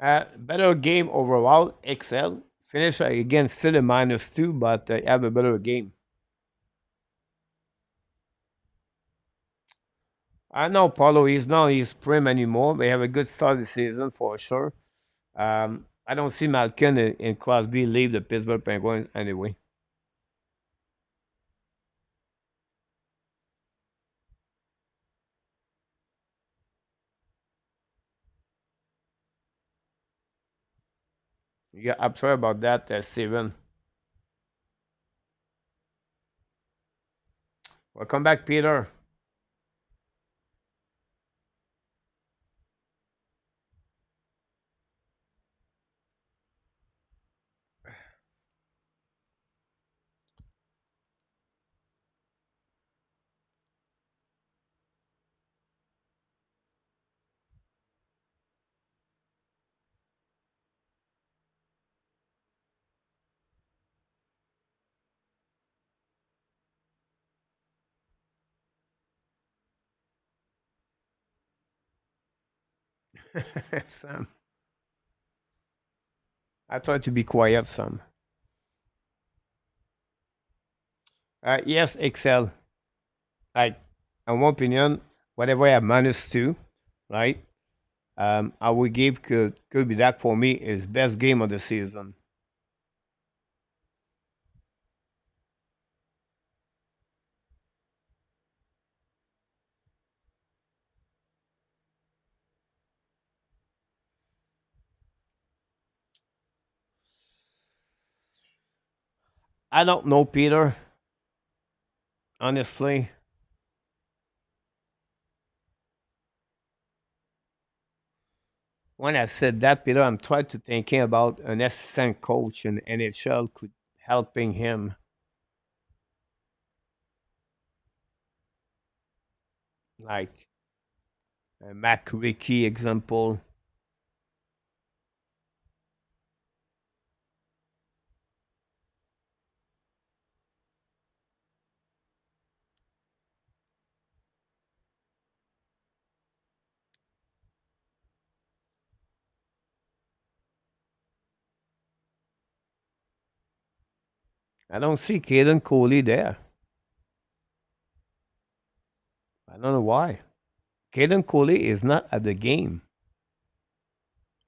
Better game overall, excel. Finish again, still a -2, but have a better game. I know Paulo, he's not his prim anymore. They have a good start of the season for sure. I don't see Malkin and Crosby leave the Pittsburgh Penguins anyway. Yeah, I'm sorry about that, Steven. Welcome back, Peter. Sam, I try to be quiet, Sam. Yes, Excel. Like, in my opinion, whatever I have -2, right? I would give could be that for me is best game of the season. I don't know, Peter. Honestly, when I said that, Peter, I'm trying to thinking about an assistant coach in NHL could helping him, like a Mac Ricky example. I don't see Kaiden Guhle there. I don't know why. Kaiden Guhle is not at the game.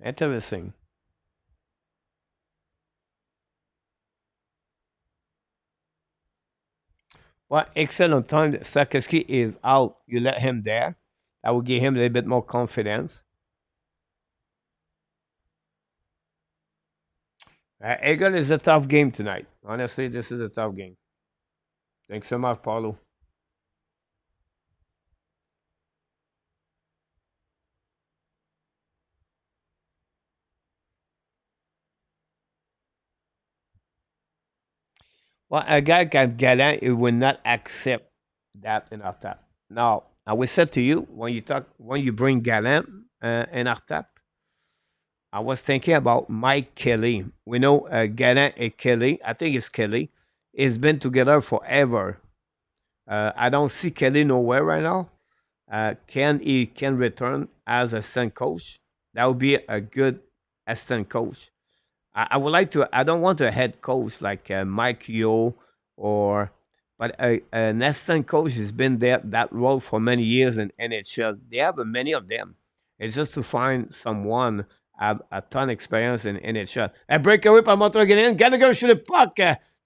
Interesting. Well, excellent time. Sakiski is out. You let him there. That will give him a little bit more confidence. Eagle is a tough game tonight. Honestly, this is a tough game. Thanks so much, Paulo. Well, a guy like Gallant, he will not accept that in our tap. Now, I will say to you when you bring Gallant in our tap, I was thinking about Mike Kelly. We know Gallant and Kelly. I think it's Kelly. It's been together forever. I don't see Kelly nowhere right now. Can he can return as assistant coach? That would be a good assistant coach. I would like to. I don't want a head coach like Mike Yo or, but an assistant coach has been there that role for many years in NHL. They have many of them. It's just to find someone have a ton of experience in NHL. A breakaway par Montreal Canadiens. Gallagher sur le puck.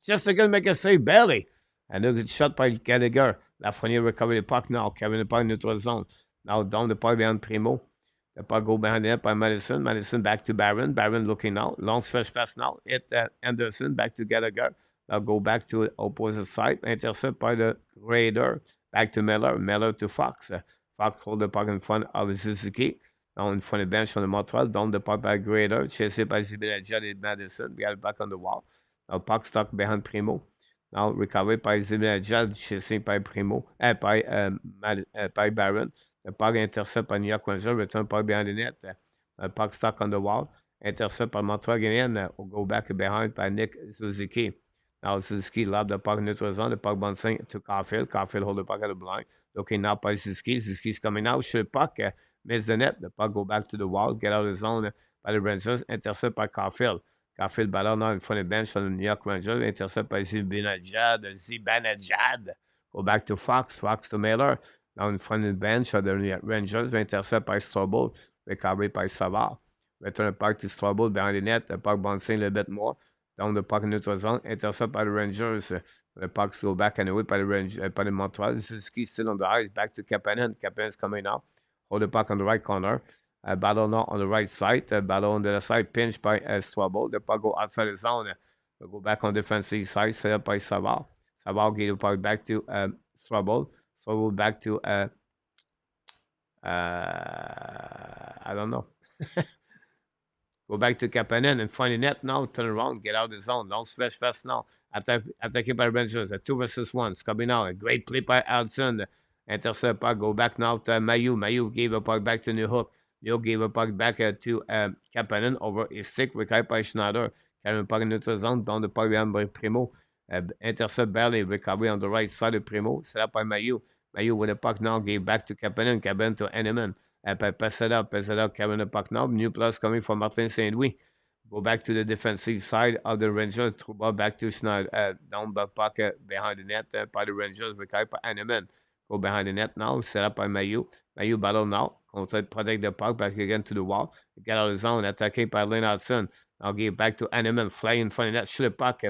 Just to make a save barely. And look, it's shot by Gallagher. Lafreniere recover the puck now. Carrying the puck neutral zone. Now down the puck behind Primo. The puck go behind the net by Madison. Madison back to Barron. Barron looking now. Long stretch pass now. Hit Anderson. Back to Gallagher. Now go back to opposite side. Intercept by the Raider. Back to Miller. Miller to Fox. Fox hold the puck in front of Suzuki. Now in front of the bench on the Montreal. Down the puck by Raider. Chased by Zibanejad and Madison. We got it back on the wall. Now puck stuck behind Primo. Now recovered by Zibanejad. Chasing by Primo. By Barron. The puck intercept by New York Rangers, return puck behind the net. Puck stuck on the wall. Intercept by Montreal Canadiens. Will go back behind by Nick Suzuki. Now Suzuki lobbed the puck neutral zone. The puck bouncing to Caufield. Caufield hold the puck at the blind. Looking now by Suzuki. Suzuki's coming out. Shoot puck. Miss the net. The puck go back to the wall. Get out of the zone by the Rangers. Intercept by Caufield. Caufield battle now in front of the bench on the New York Rangers. Intercept by Zibanejad. Go back to Fox. Fox to Miller. Now in front of the bench of the Rangers, intercept by Strobel, recovery by Savard. Return the puck to Strobel behind the net, the puck bouncing a little bit more. Down the puck in neutral zone, intercept by the Rangers. The pucks go back anyway by the by the Montreal. Suzuki still on the ice, back to Kapanen. Kapanen's coming now. Hold the puck on the right corner. Battle now on the right side. Battle on the other side, pinched by Strobel. The puck go outside the zone. Go back on defensive side, set up by Savard. Savard give the puck back to Strobel. So we're back to I don't know. Go back to Kapanen and find the net now. Turn around, get out of the zone. Don't stretch fast now. Attack by Rangers. A 2 versus 1. It's coming now. A great play by Alson. Intercept puck. Go back now to Mayu. Mayu gave a puck back to New Hook. New Hook gave a puck back to Kapanen over his stick. Recovered by Schneider. Carrying puck in neutral zone. Down the puck behind by Primo. Intercept barely. Recovery on the right side of Primo. Set up by Mayu. Mayu with the puck now. Gave back to Kapanen. Kapanen to Henneman. Pass it up, carrying the puck now. New plus coming from Martin St. Louis. Go back to the defensive side of the Rangers. Trouba back to Schneider. Down the puck behind the net by the Rangers. Recovered by Henneman. Go behind the net now. Set up by Mayu. Mayu battle now. Protect the puck back again to the wall. Get out of the zone. Attacking by Lane Hudson. Now give back to Henneman. Fly in front of that. Shoot the puck.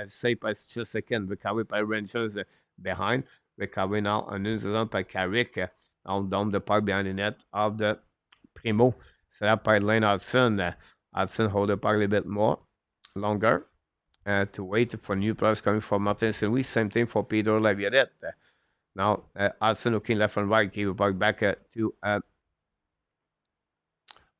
Saved by Shesterkin. Recovered by Rangers behind. Recovery now on the zone by Carrick. Down the puck behind the net of the Primo. Set up by Lane Hudson. Hudson hold the puck a little bit more, longer, to wait for new players coming from Martin St. Louis. Same thing for Peter Laviolette. Now, Hudson looking left and right, gave the puck back to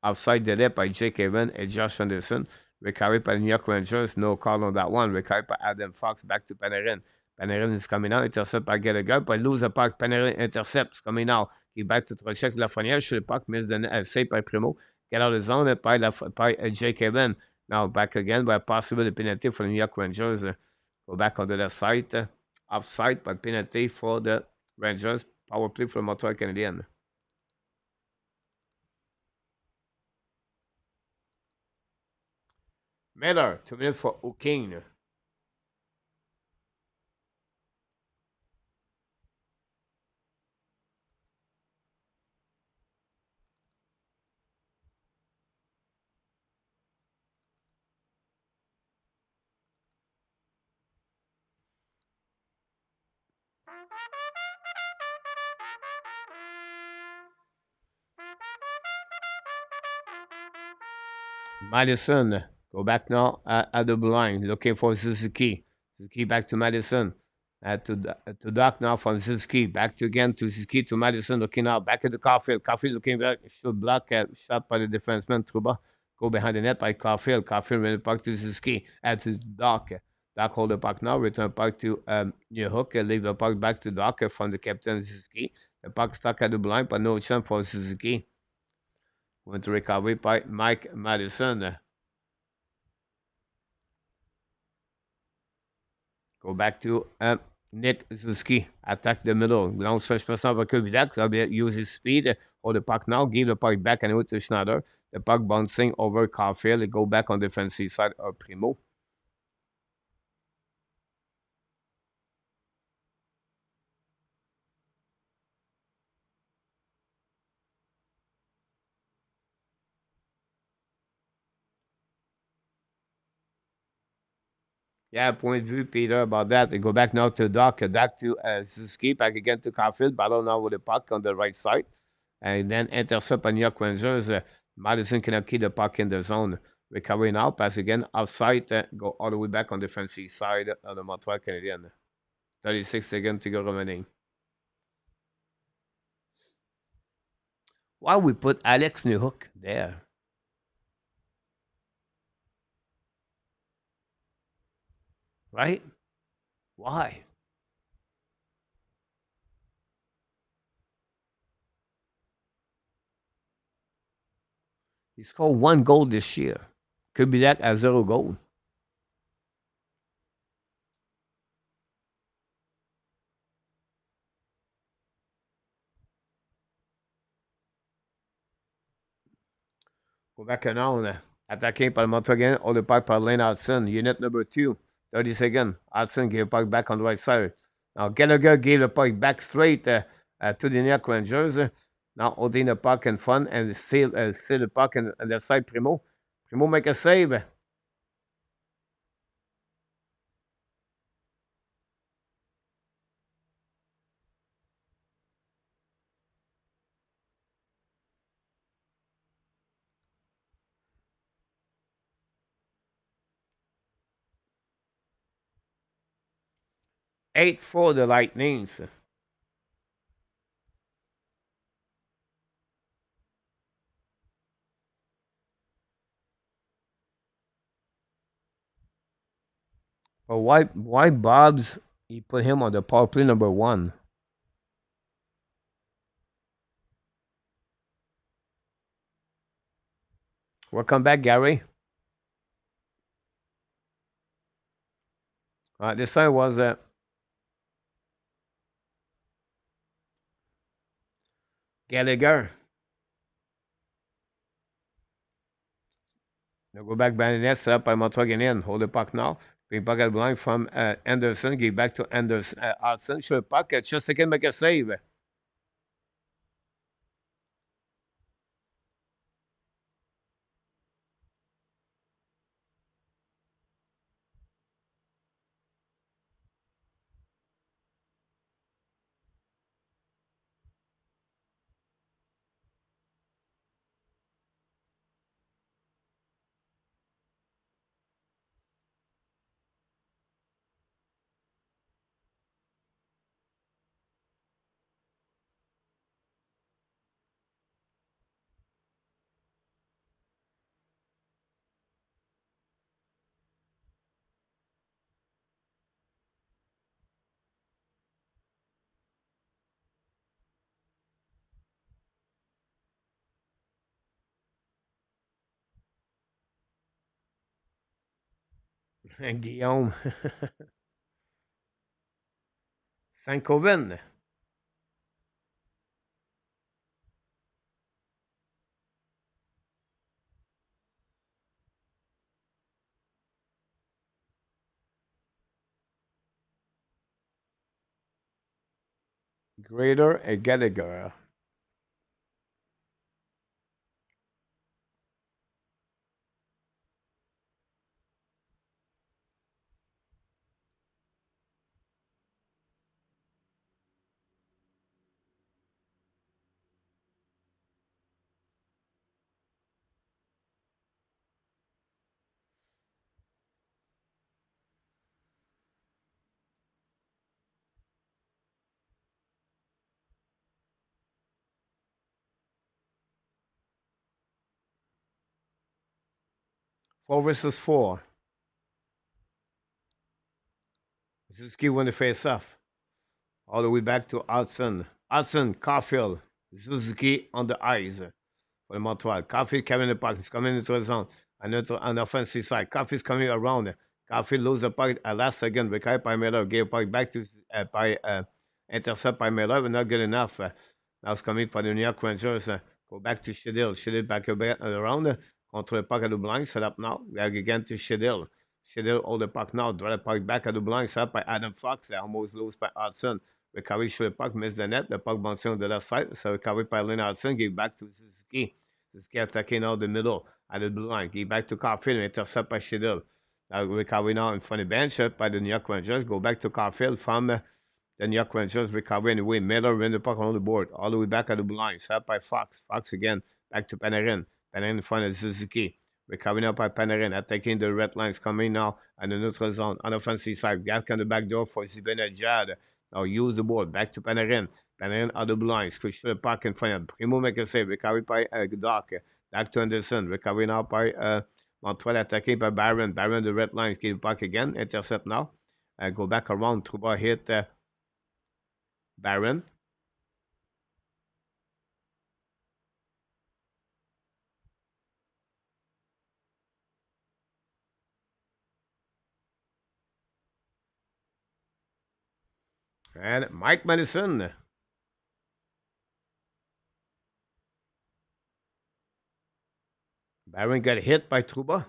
outside the net by Jake Evan and Josh Anderson. Recovered by the New York Rangers. No call on that one. Recovered by Adam Fox back to Panarin. Panarin is coming out. Intercept by Gallagher. But lose the puck. Panarin intercepts. Coming out. He back to Trocheck. Lafreniere. Shoot the puck. Miss the net. Save by Primo. Get out of the zone by Jake Evan. Now back again by a possible penalty for the New York Rangers. Go back on the left side. Offside, but penalty for the Rangers. Power play for the Montreal Canadiens. Miller, 2 minutes for O'Kane. Madison, go back now at the blind, looking for Suzuki. Suzuki back to Madison. To Doc now from Suzuki. Back to again to Suzuki to Madison, looking out. Back at the Caufield. Caufield looking back. Should block shot by the defenseman. Truba. Go behind the net by Caufield. Caufield return back to Suzuki. To Doc. Doc hold the puck now. Return back to New Hook. Leave the puck back to Doc from the captain Suzuki. The puck stuck at the blind, but no chance for Suzuki. Went to recovery by Mike Madison. Go back to Nick Suzuki. Attack the middle. Long stretch pass now by Kubiak. So use his speed. Hold the puck now. Give the puck back and to Schneider. The puck bouncing over Caufield. Go back on the defensive side of Primo. Yeah, point of view, Peter, about that. We go back now to Doc. Doc to Suzuki. Back again to Caufield. Battle now with the puck on the right side. And then intercept on York Rangers. Madison cannot keep the puck in the zone. Recovery now. Pass again outside. Go all the way back on the defensive side of the Montreal Canadiens. 36 seconds to go remaining. Why we put Alex Newhook there? Right? Why? He scored one goal this year. Could be that as 0 goal. Go back now. Attaqué par le Montreal, on le puck par Lane Hudson. Unit number 2. 30 seconds. Hudson gave the puck back on the right side. Now Gallagher gave the puck back straight to the New York Rangers. Now holding the puck in front and seal the puck on the side Primo. Primo make a save. Eight for the Lightnings. But why Bob's he put him on the power play number 1? Welcome back, Gary. This time was Gallagher. Now go back by the net, set up by Montreal Canadiens. Hold the puck now. Bring puck at blind from Anderson. Give back to Anderson. Hudson. Shoot puck. Just a second, make a save. And Guillaume. Saint-Coven. Greater and Gallagher. 4 versus 4. Suzuki won the face-off. All the way back to Hudson. Hudson, Caufield, Suzuki on the ice for the Montreal. Caufield carrying the puck. He's coming into the zone. On the offensive side. Caufield's coming around. Caufield loses the puck at last second. Recovered by Miller. Gave puck back to by intercept by Miller, but not good enough. Now it's coming for the New York Rangers. Go back to Shedil. Shedil back around. Contre le puck à double line. Set up now. Again to Shedil. Shedil hold the puck now. Draw the puck back at double line. Set up by Adam Fox. Almost loose by Hudson. Recovery through the puck, miss the net. The puck bouncing on the left side. So recovery by Lynn Hudson. Give back to Suzuki. Suzuki attacking out the middle at the blue line. Give back to Caufield. Intercept by Shedil. Now recovery now in front of the bench by the New York Rangers. Go back to Caufield from the New York Rangers. Recovery anyway. Miller win the puck on the board. All the way back at the blue line. Set up by Fox. Fox again. Back to Panarin. Panarin in front of Suzuki. Recovering up by Panarin, attacking the red lines, coming now and the neutral zone on the offensive side. Gap on the back door for Zibanejad. Now use the board. Back to Panarin. Panarin out the blind. Squish the puck in front of Primo make a save. Recovery by Doc. Back to Anderson. Recovery now by Montreal, attacking by Barron. Barron the red lines. Get the puck again. Intercept now. Go back around. Trouba hit Barron. And Mike Madison. Barron got hit by Trouba.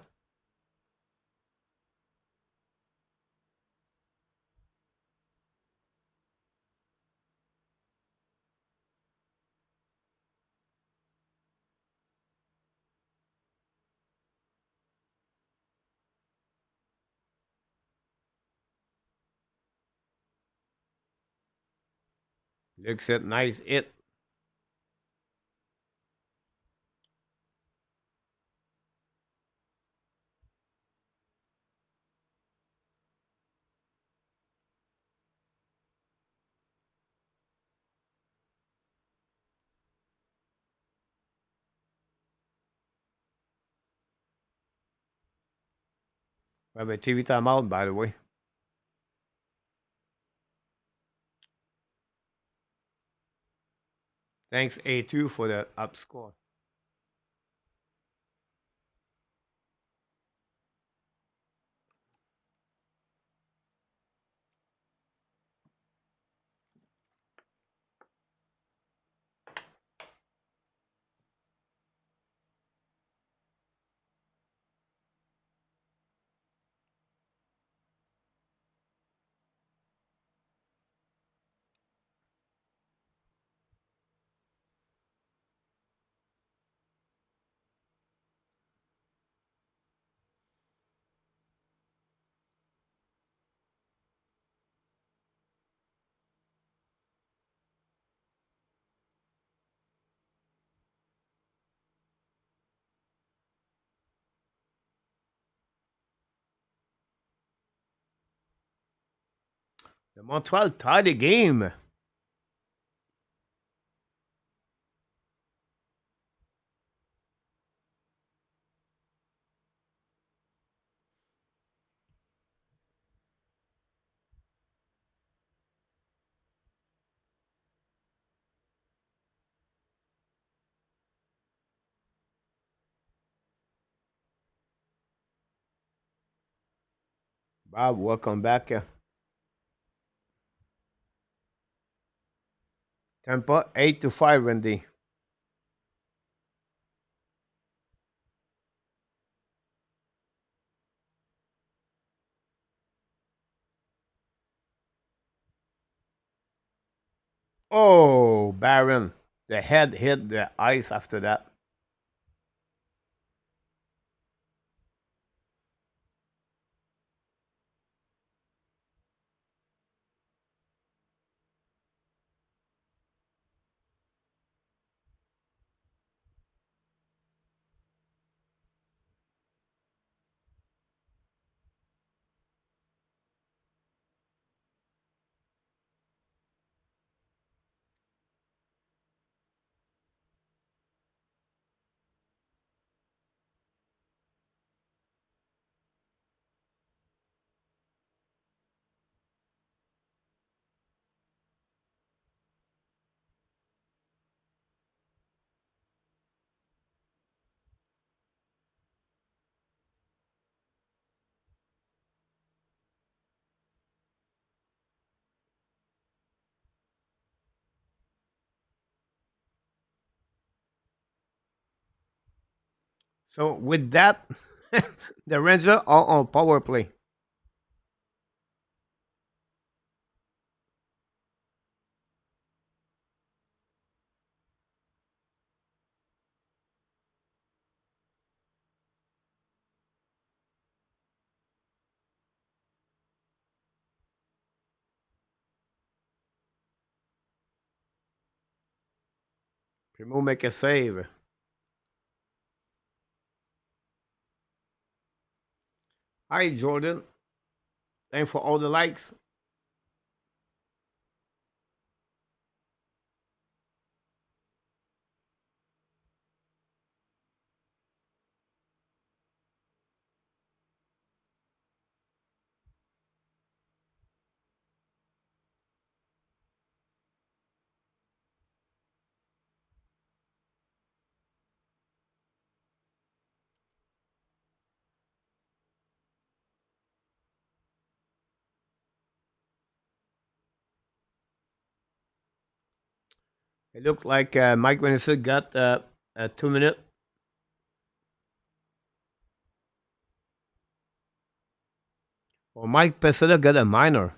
Looks at nice hit. We have a TV timeout, by the way. Thanks, A2, for the up score. The Montreal tied the game. Bob, welcome back. Tampa 8-5, Wendy. Oh, Baron. The head hit the ice after that. So with that, the Rangers are on power play. Primo make a save. Hi, Jordan. Thanks for all the likes. It looked like Mike Winnesett got a 2 minute. Or Mike Peseta got a minor.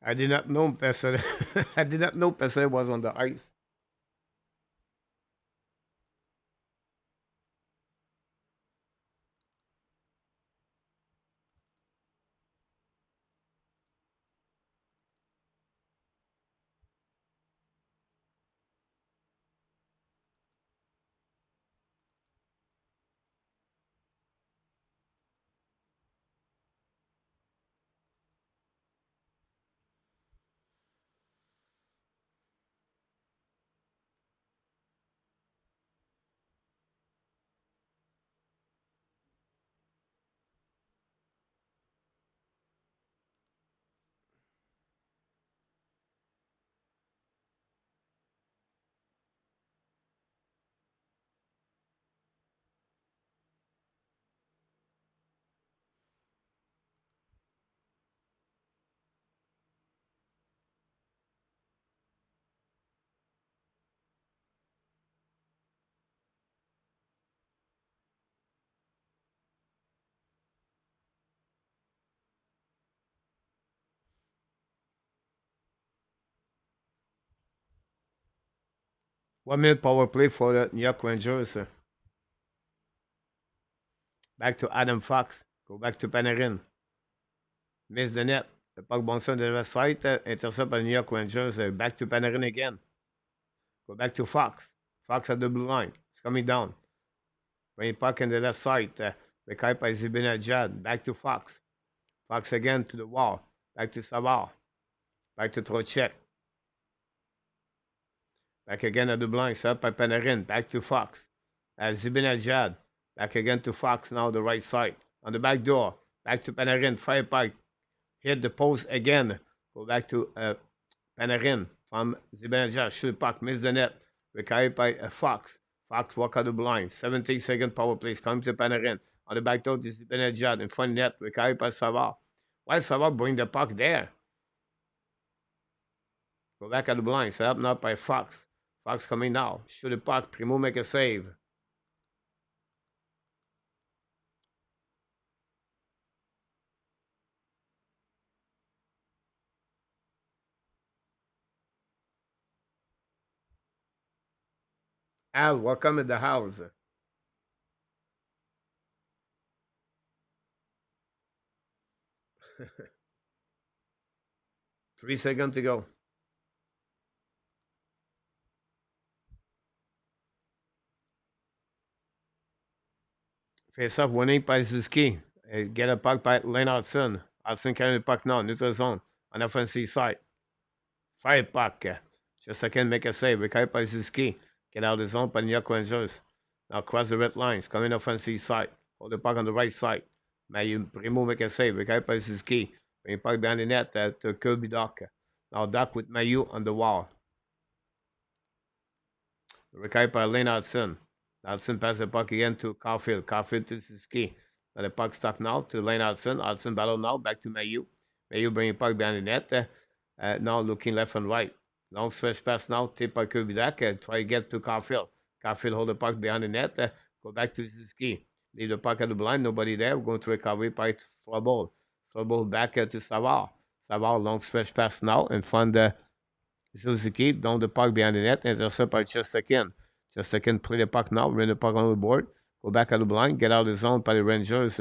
I did not know Peseta. I did not know Peseta was on the ice. One minute power play for the New York Rangers. Back to Adam Fox. Go back to Panarin. Miss the net. The puck bounce on the left side. Intercept by the New York Rangers. Back to Panarin again. Go back to Fox. Fox at the blue line. It's coming down. Bring puck on the left side. Rekai by Zibanejad. Back to Fox. Fox again to the wall. Back to Savard. Back to Trocheck. Back again at the blind. Set up by Panarin. Back to Fox. Zibanejad. Back again to Fox now the right side. On the back door. Back to Panarin. Fire pike. Hit the post again. Go back to Panarin from Zibanejad. Shoot puck. Miss the net. Recarried by Fox. Fox walk out the blind. 17-second power play. Coming to Panarin. On the back door to Zibanejad. In front net. Recarried by Savard. Why Savard bring the puck there? Go back at the blind. Set up now by Fox. Fox coming now. Shoot the puck. Primo make a save. Al, welcome to the house. 3 seconds to go. Face off winning by Suzuki. Get a puck by Lennartson. Hudson carrying the puck now. Neutral zone. On offensive side. Fire puck. Just second make a save. Recovered by Suzuki. Get out of the zone by New York Rangers. Now cross the red lines. Coming offensive side. Hold the puck on the right side. Mayu Primo make a save. Recovered by Suzuki. Bring puck behind the net to Kirby Dock. Now Dock with Mayu on the wall. Recovery by Lane Hudson. Hudson passes the puck again to Caufield. Caufield to Suzuki. The puck stuck now to Lane Hudson. Hudson battle now back to Mayu. Mayu bringing puck behind the net. Now looking left and right. Long stretch pass now. Tip by Kubidak. Try to get to Caufield. Caufield hold the puck behind the net. Go back to Suzuki. Leave the puck at the blind. Nobody there. We're going to recovery by Trouble. Trouble back to Savard. Savard long stretch pass now in front of Suzuki down the puck behind the net, intercepted by Shesterkin. Shesterkin play the puck now, run the puck on the board, go back at the blind, get out of the zone by the Rangers,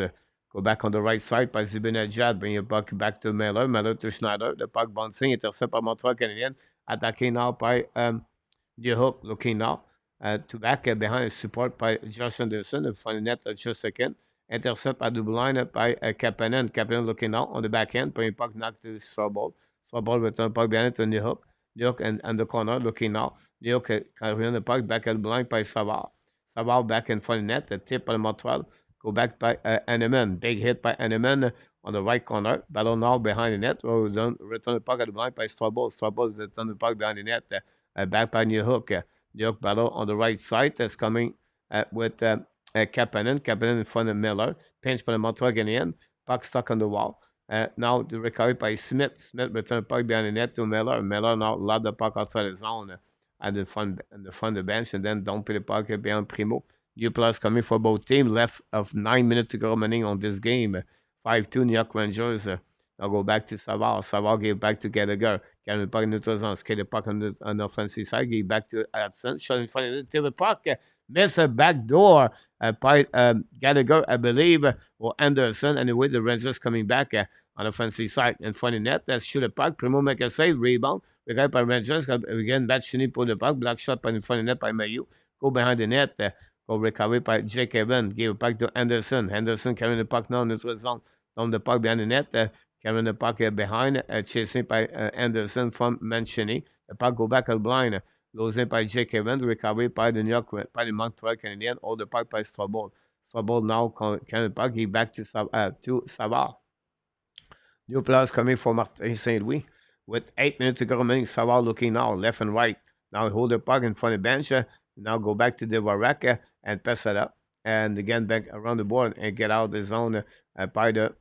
go back on the right side by Zibanejad, bring the puck back to Miller, Miller to Schneider, the puck bouncing, intercepted by Montreal Canadiens, attacking now by the hook, looking now to back behind, support by Josh Anderson, in front of the net at Shesterkin, intercept at the blind by Kapanen. Kapanen looking now on the back end, bring the puck knocked to the Strawball. Strawball return puck behind it to the hook. New York and the corner looking now. New York carrying the puck back at the blind by Savard. Savard back in front of the net. The tip by Montreal. Go back by Hanneman. Big hit by Hanneman on the right corner. Battle now behind the net. Return the puck at the blind by Strawball. Strawball return the puck behind the net. Back by New York. New York battle on the right side. That's coming with Kapanen. Kapanen in front of Miller. Pinch by the Montreal Canadiens. Puck stuck on the wall. Now the recovery by Smith. Smith return the puck behind the net to Miller. Miller now lob the puck outside the zone at the front of the bench and then dump the puck behind Primo. New plus coming for both teams. Left of 9 minutes to go remaining on this game. 5-2 New York Rangers. Now go back to Savard. Savard gave back to Gallagher. Carry the puck in neutral zone. Skate the puck on the offensive side. Give back to Hudson. Shot in front of the puck. Miss a back door by Gallagher, I believe, or Anderson. Anyway, the Rangers coming back on the offensive side in front of the net. Let's shoot a puck. Primo make a save. Rebound. Recovered by Rangers. Again, Batchini pull the puck. Black shot in front of the net by Mayu. Go behind the net. Go recovered by Jake Evan. Give it back to Anderson. Anderson carrying the puck now in neutral zone. Down the puck behind the net. Carrying the puck behind. Chasing by Anderson from Mancini. The puck go back at blind. Losing by Jake Evans, recovery by the New York, by the Montreal Canadiens, all the puck by Strawball. Strawball now carrying the puck, give back to Savard. New players coming from Martin St. Louis. With 8 minutes to go remaining, Savard looking now, left and right. Now hold the puck in front of the bench. Now go back to the Varaka and pass it up. And again, back around the board and get out of the zone by the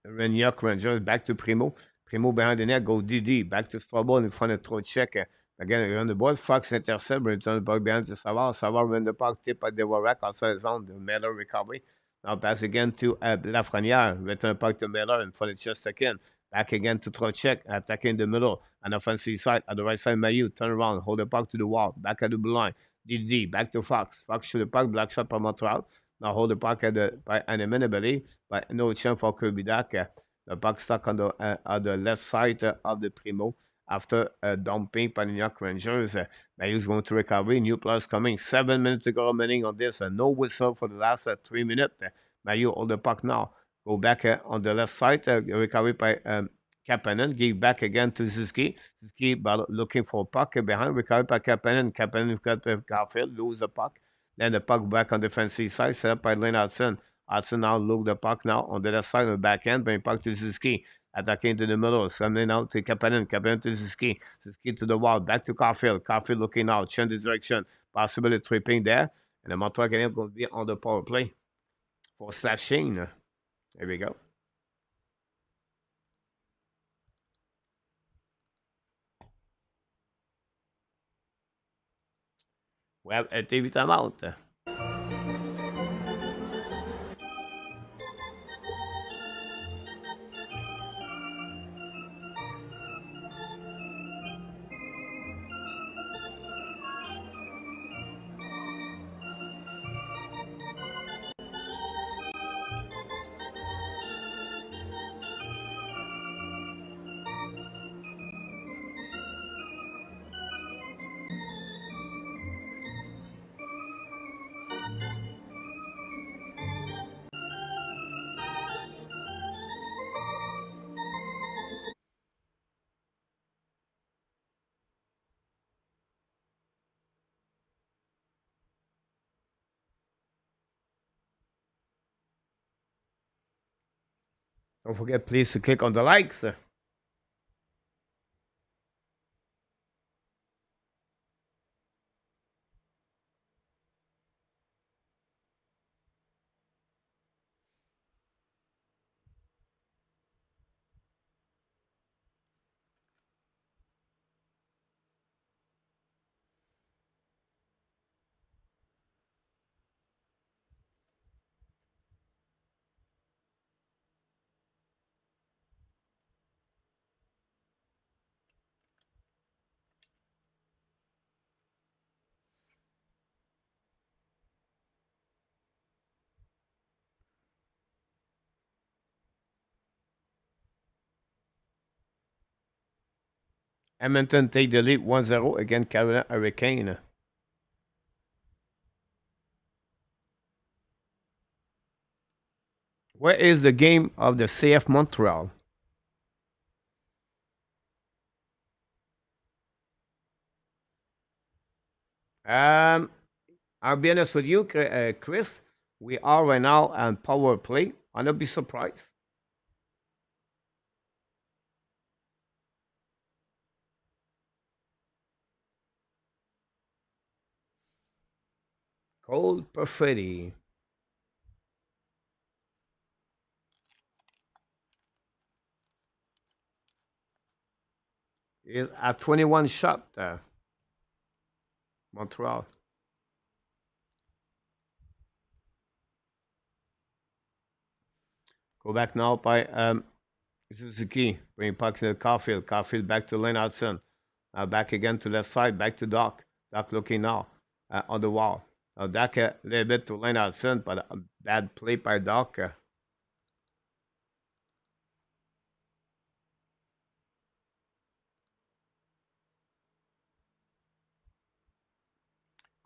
New York Rangers. Back to Primo. Primo behind the net, go DD. Back to Strawball in front of Trocheck. Again, around the board, Fox intercept, return the puck behind to Savard. Savard win the puck, tip at the Warak outside the zone, the Miller recovery. Now pass again to Lafreniere, return the puck to Miller in front of Chesterkin. Back again to Trocheck, attacking the middle, on offensive side, at the right side, Mayu, turn around, hold the puck to the wall, back at the blue line. DD, back to Fox. Fox shoot the puck, black shot by Montreal. Now hold the puck at the, by Hanneman, I believe, but no chance for Kubidak. The puck stuck on the left side of the Primo. After dumping by the New York Rangers, Mayu's going to recovery. New plus coming. 7 minutes to go remaining on this. No whistle for the last 3 minutes. Mayu hold the puck now. Go back on the left side. Recovery by Kapanen. Give back again to Suzuki. Suzuki looking for a puck behind. Recovery by Kapanen. Kapanen got Caufield. Lose the puck. Then the puck back on the defensive side. Set up by Lane Hudson. Hudson now look the puck now on the left side on the back end. Bring puck to Suzuki. Attacking to the middle, coming out to Kapanen. Kapanen to Suzuki. Suzuki to the wall. Back to Caufield. Caufield looking out. Change the direction. Possibly tripping there. And the Montreal Canadiens going to be on the power play for slashing. There we go. We have a TV timeout. Don't forget, please, to click on the likes. Edmonton take the lead 1-0 against Carolina Hurricane. Where is the game of the CF Montreal? Um, I'll be honest with you, Chris. We are right now on power play. I'll not be surprised. Cole Perfetti is at 21 shot. Montreal. Go back now by Suzuki. Bring puck to Caufield. Caufield back to Lane Hudson. Back again to left side. Back to Doc. Doc looking now on the wall. Now Doc a little bit to Lane Hudson, but a bad play by Doc.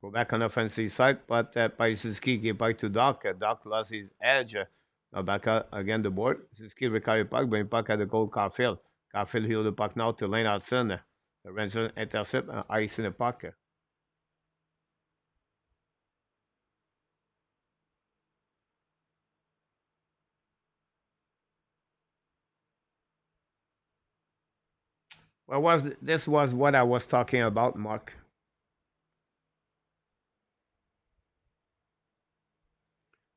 Go back on the offensive side, but by Suzuki give back to Doc. Doc lost his edge. Now back again the board. Suzuki recover puck, bring puck at the goal. Caulfield. Caulfield heal the puck now to Lane Hudson. The Ranger intercept, ice in the puck. Well, was this was what I was talking about, Mark.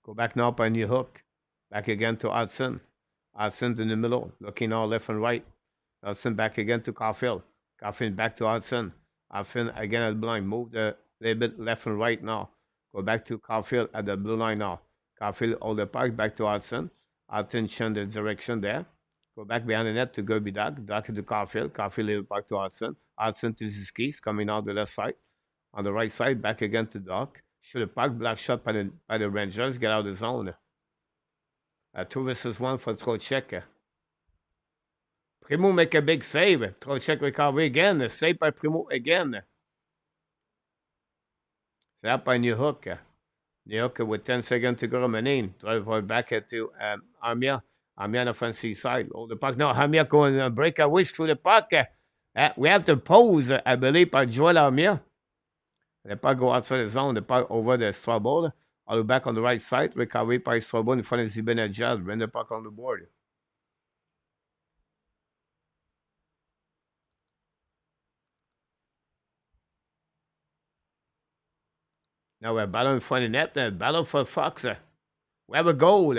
Go back now by New Hook. Back again to Hudson. Hudson in the middle, looking all left and right. Hudson back again to Caulfield. Caulfield back to Hudson. Hudson again at the blind. Move the little bit left and right now. Go back to Caulfield at the blue line now. Caulfield hold the puck back to Hudson. Hudson change the direction there. Go back behind the net to Gerby Doc. Doc to Caulfield. Caulfield leave back to Hudson. Hudson to his skis coming out the left side. On the right side, back again to Doc. Shoot a puck, black shot by the Rangers. Get out of the zone. 2 versus 1 for Trocheck. Primo make a big save. Trocheck recover again. Save by Primo again. Set by New Hook. New Hook with 10 seconds to go remaining. Drive back to Armia. Armia on the offensive side. Hold the puck. No, Armia going to break a wish through the puck. We have to pose, I believe, by Joel Armia. The puck go outside the zone. The puck over the Strabo. All back on the right side. Recovery by Strabo in front of Zibanejad. Bring the puck on the board. Now we're battling in front of the net. Battle for Fox. We have a goal.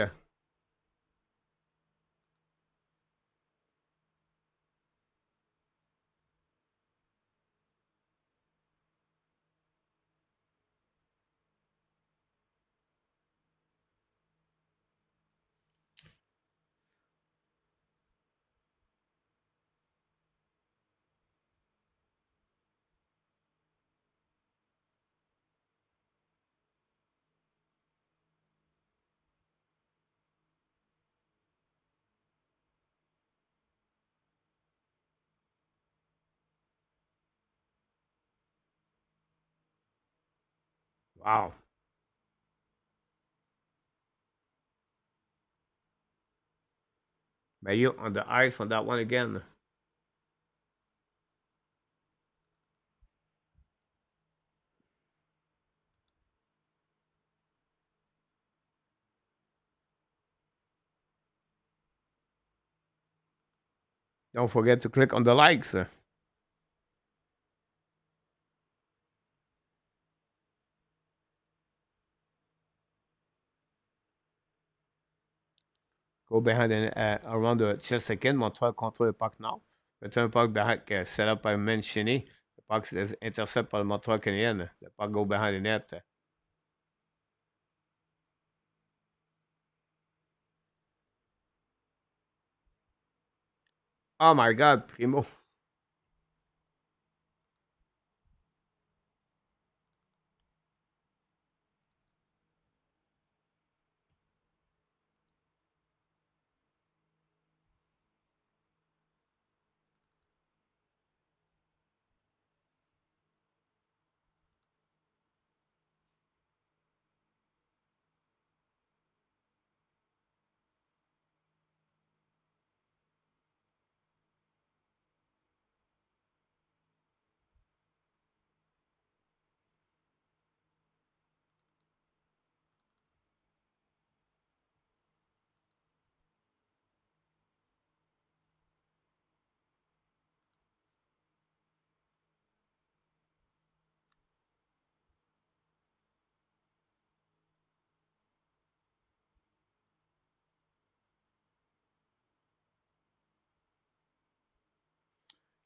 Wow. Mayu on the ice on that one again. Don't forget to click on the likes. Go behind and around the Chesterkin. Montreal contrôle le puck now. Return puck behind, set up by Mancini. The puck is intercepted par le Montreal Canadiens. The puck go behind the net. Oh my God, Primo.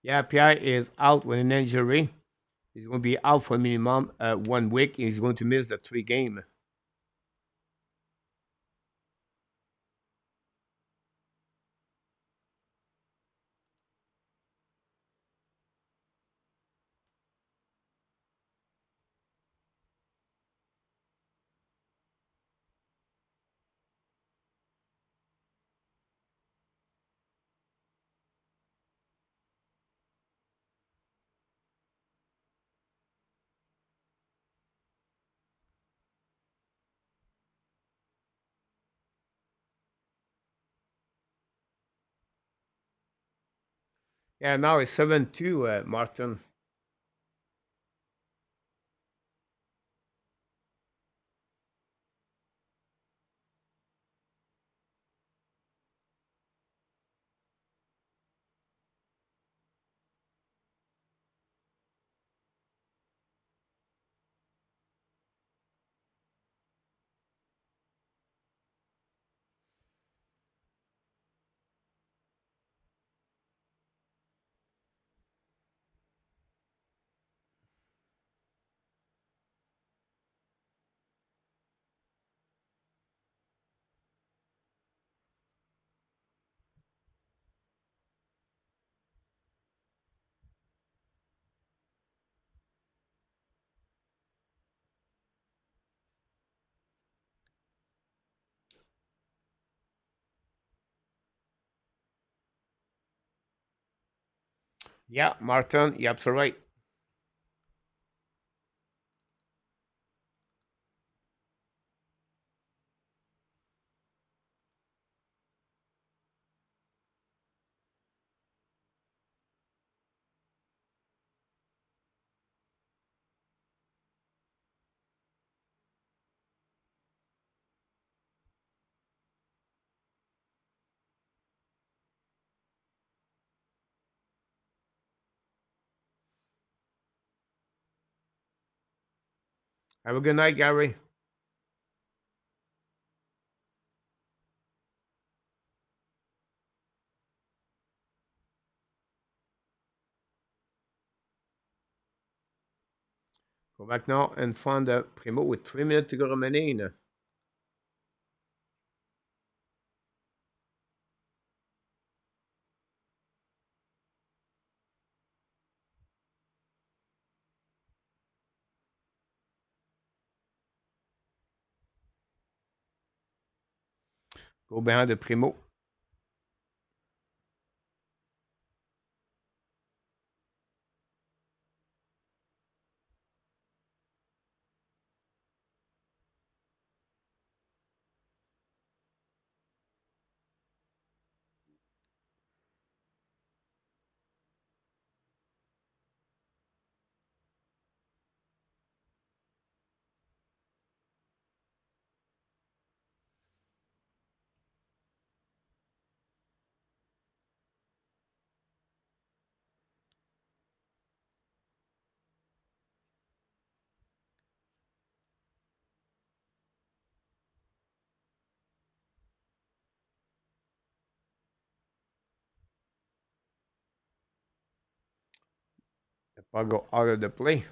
Yeah, Pierre is out with an injury. He's going to be out for minimum 1 week. He's going to miss the 3 game. Yeah, now it's 7-2, Martin. Yeah, Martin, you're absolutely right. Have a good night, Gary. Go back now and find the Primo with 3 minutes to go remaining. Go behind the Primo. The puck go out of the play.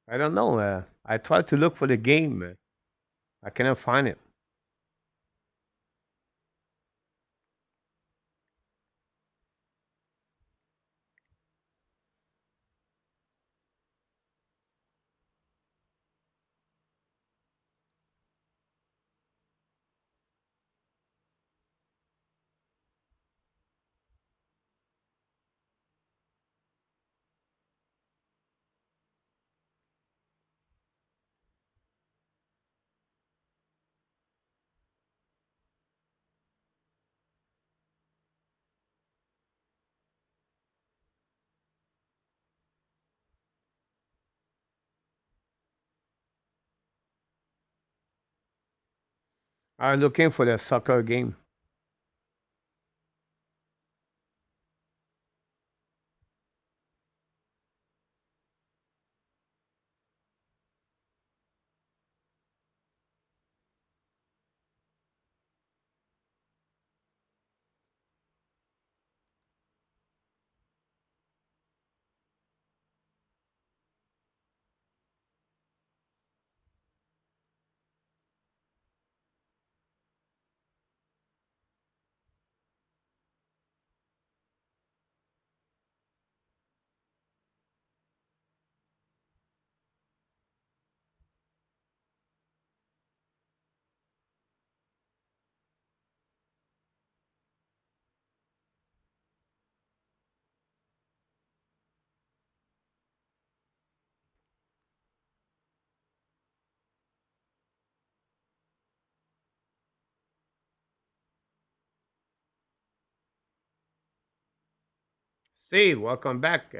I don't know. I tried to look for the game. I cannot find it. I'm looking for the soccer game. Steve, welcome back.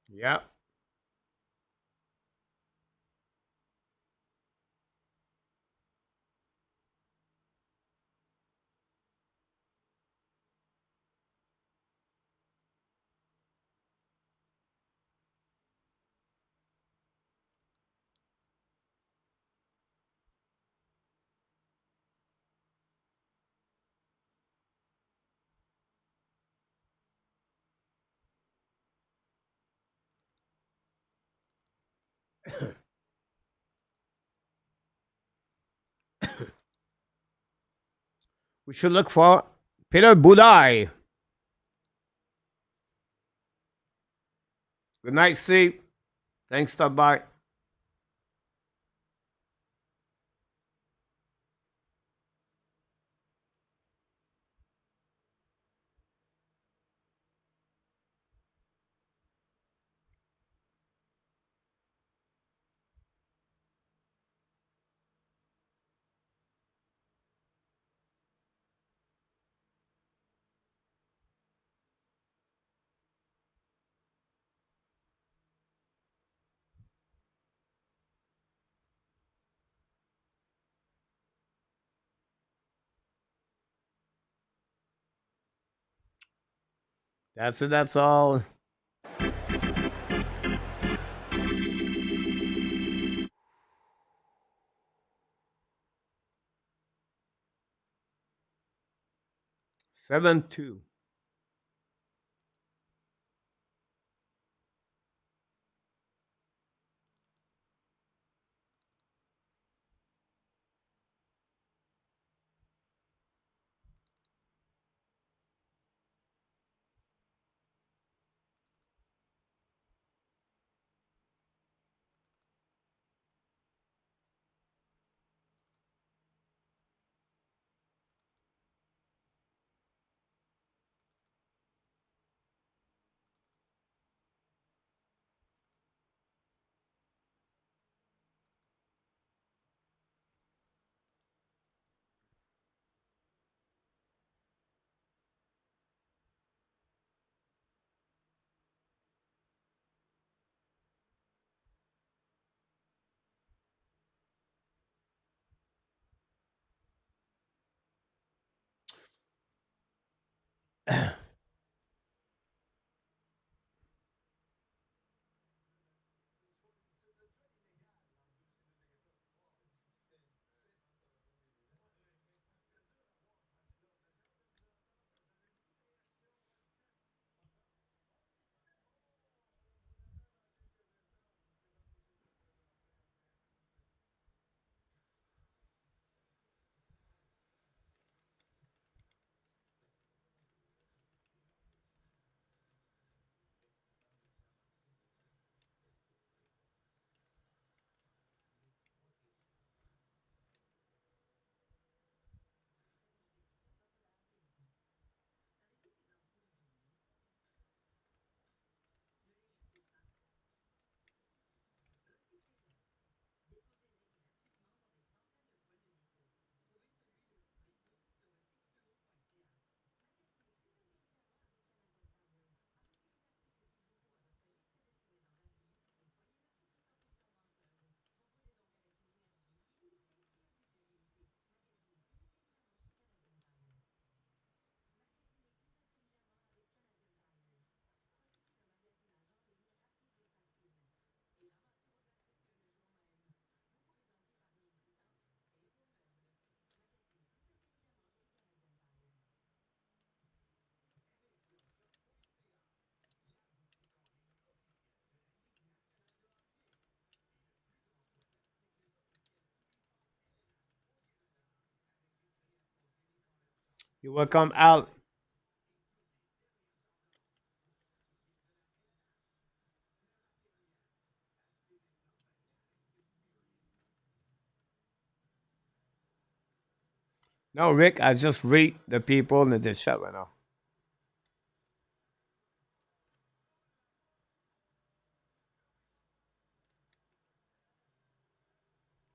Yep. We should look for Peter Budai. Good night, Steve. Thanks, stop by. That's it. That's all. 7-2. You're welcome, Al. No, Rick, I just read the people in the chat right now.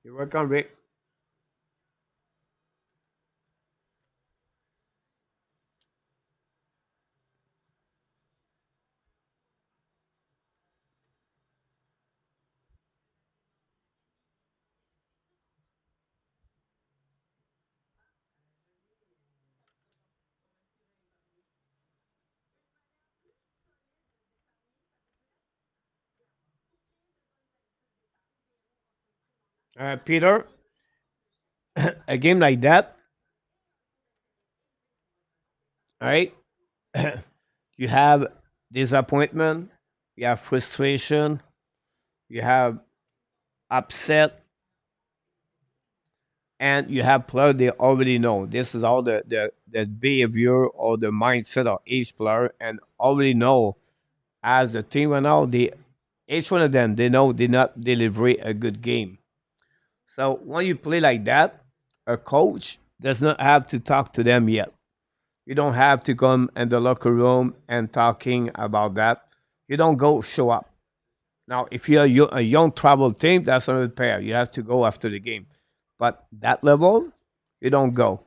You're welcome, Rick. Peter, a game like that, all right? You have disappointment, you have frustration, you have upset, and you have players they already know. This is all the behavior or the mindset of each player, and already know as the team right now, they each one of them they know they not deliver a good game. So when you play like that, a coach does not have to talk to them yet. You don't have to come in the locker room and talking about that. You don't go show up. Now, if you're a young travel team, that's another pair. You have to go after the game. But that level, you don't go.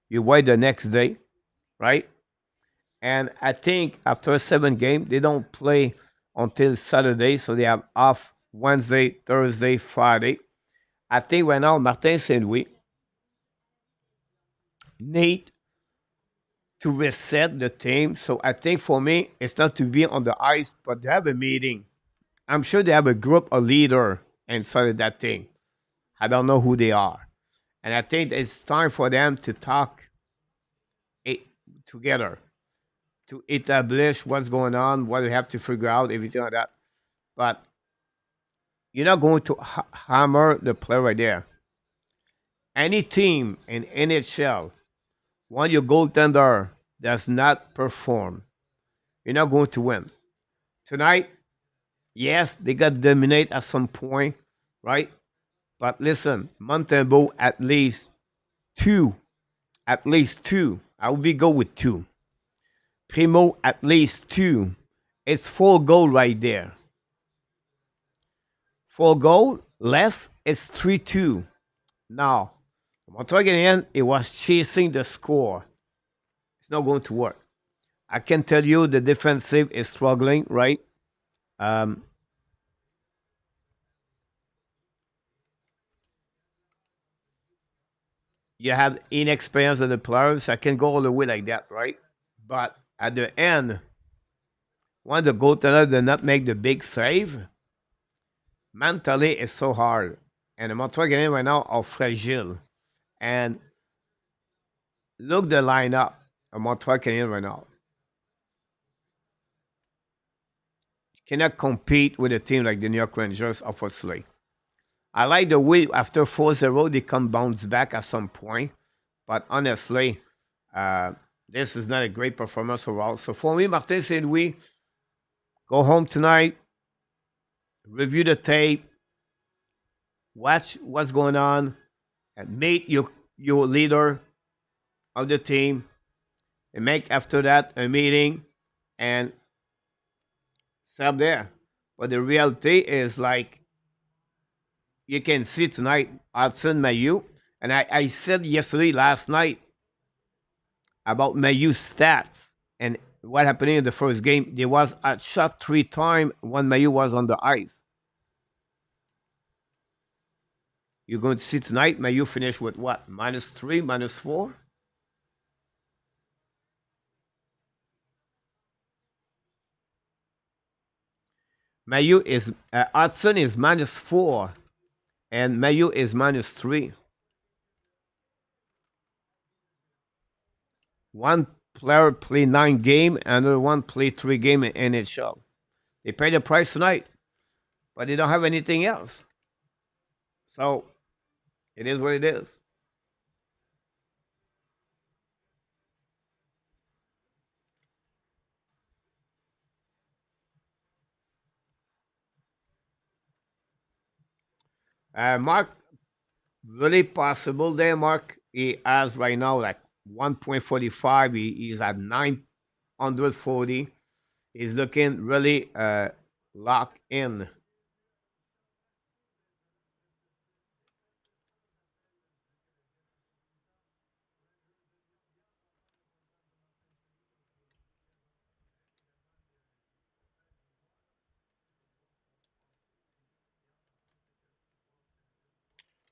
You wait the next day, right? And I think after a 7 game, they don't play until Saturday, so they have off Wednesday, Thursday, Friday. I think right now Martin Saint Louis need to reset the team. So I think for me, it's not to be on the ice, but to have a meeting. I'm sure they have a group, a leader inside of that thing. I don't know who they are. And I think it's time for them to talk it together to establish what's going on, what we have to figure out, everything like that. But you're not going to hammer the player right there. Any team in NHL, when your goaltender does not perform, you're not going to win. Tonight, yes, they got dominate at some point, right? But listen, Montembeau two, at least two. I will be go with two. Primo at least two. It's 4 goal right there. 4 goal less. It's 3-2. Now, Montreal Canadiens, it was chasing the score. It's not going to work. I can tell you the defensive is struggling, right? Um, you have inexperience of the players. I can go all the way like that, right? But at the end, when the goaltender did not make the big save, mentally it's so hard. And the Montreal Canadiens right now are fragile. And look the lineup of Montreal Canadiens right now. Cannot compete with a team like the New York Rangers, obviously. I like the way after 4-0 they come bounce back at some point. But honestly, uh, this is not a great performance overall. So for me, Martin Saint Louis, go home tonight, review the tape, watch what's going on, and meet your leader of the team, and make after that a meeting and stop there. But the reality is like you can see tonight, Hudson Mayu, and I said yesterday, last night about Mayu's stats and what happened in the first game. There was a shot 3 times when Mayu was on the ice. You're going to see tonight, Mayu finished with what? -3, -4? Mayu is, Hudson is -4, and Mayu is -3. One player play 9 game, another one play 3 game in NHL. They pay the price tonight, but they don't have anything else. So it is what it is. Mark, really possible there, Mark. He has right now like 1.45. He's at 940. He's looking really locked in.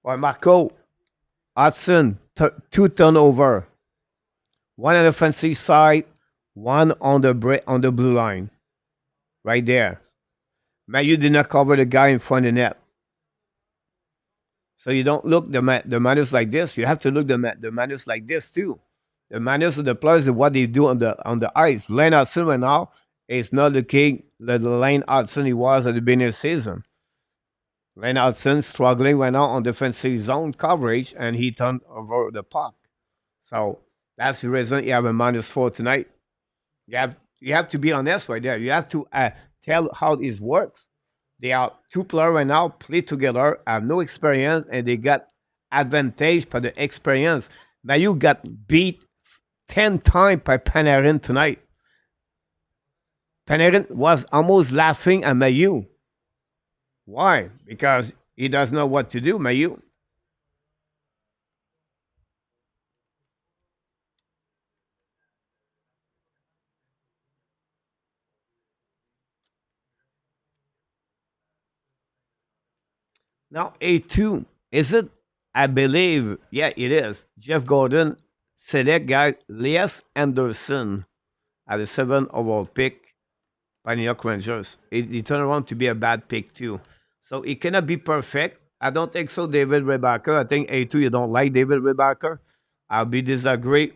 Or Marco Hudson, two turnover, one on the offensive side, one on the on the blue line, right there. Mayu did not cover the guy in front of the net. So you don't look the minus like this. You have to look the minus like this too. The minus of the players is what they do on the ice. Lane Hudson right now is not looking the Lane Hudson he was at the beginning of the season. Lane Hudson struggling right now on defensive zone coverage, and he turned over the puck. So that's the reason you have a -4 tonight. You have to be honest right there. You have to tell how this works. They are two players right now, play together, have no experience, and they got advantage for the experience. Now you got beat 10 times by Panarin tonight. Panarin was almost laughing at Mayu. Why? Because he doesn't know what to do, Mayu. Now, A2, is it? I believe, yeah, it is. Jeff Gordon select guy Elias Anderson at the 7th overall pick by New York Rangers. It turned around to be a bad pick, too. So it cannot be perfect. I don't think so, David Rebacker. I think A2, you don't like David Rebacker. I'll be disagree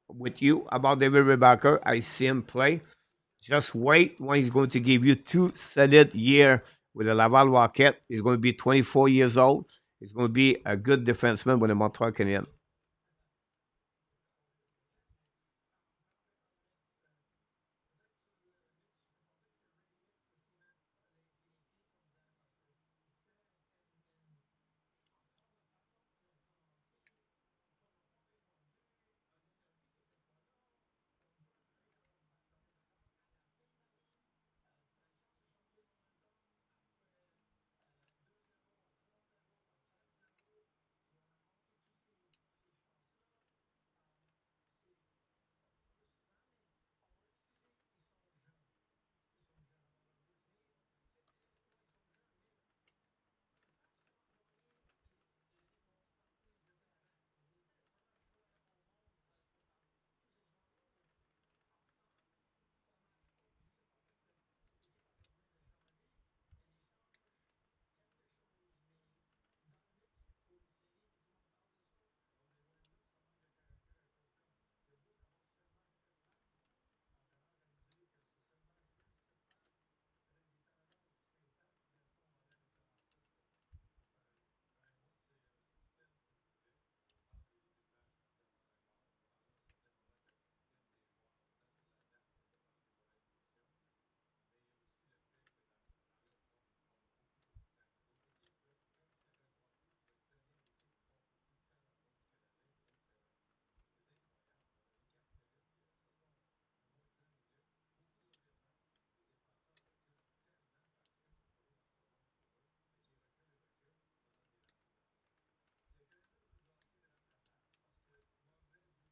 with you about David Rebacker. I see him play. Just wait when he's going to give you two solid year with the Laval Rocket. He's going to be 24 years old. He's going to be a good defenseman with the Montreal Canadiens.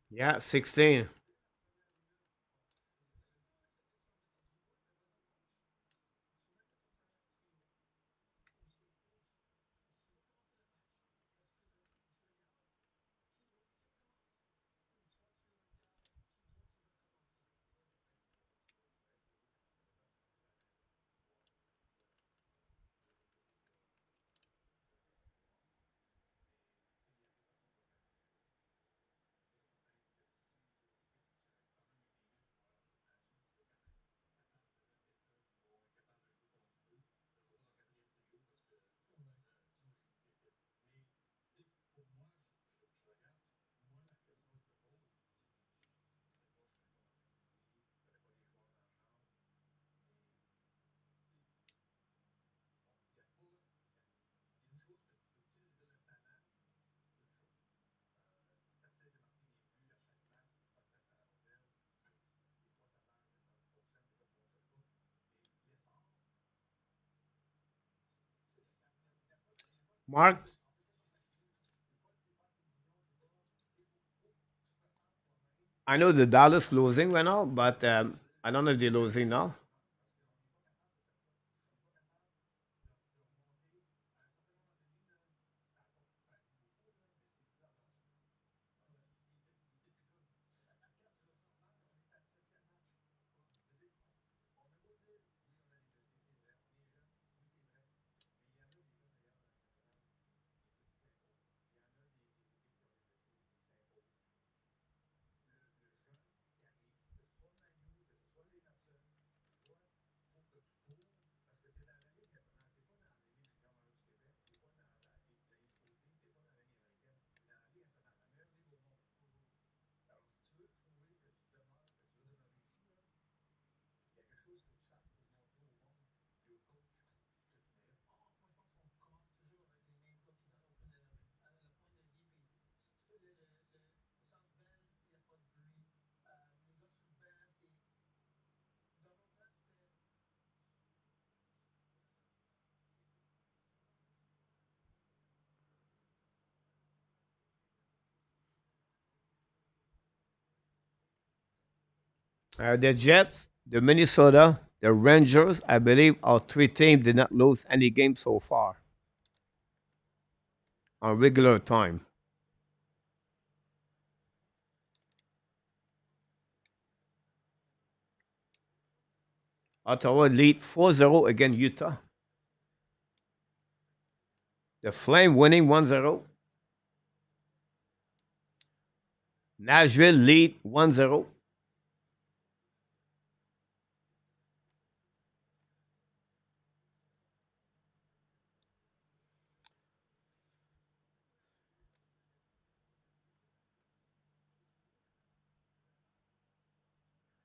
Yeah, 16. Mark, I know the Dallas losing right now, but I don't know if they're losing now. The Jets, the Minnesota, the Rangers, I believe, our three teams did not lose any game so far on regular time. Ottawa lead 4-0 against Utah. The Flame winning 1-0. Nashville lead 1-0.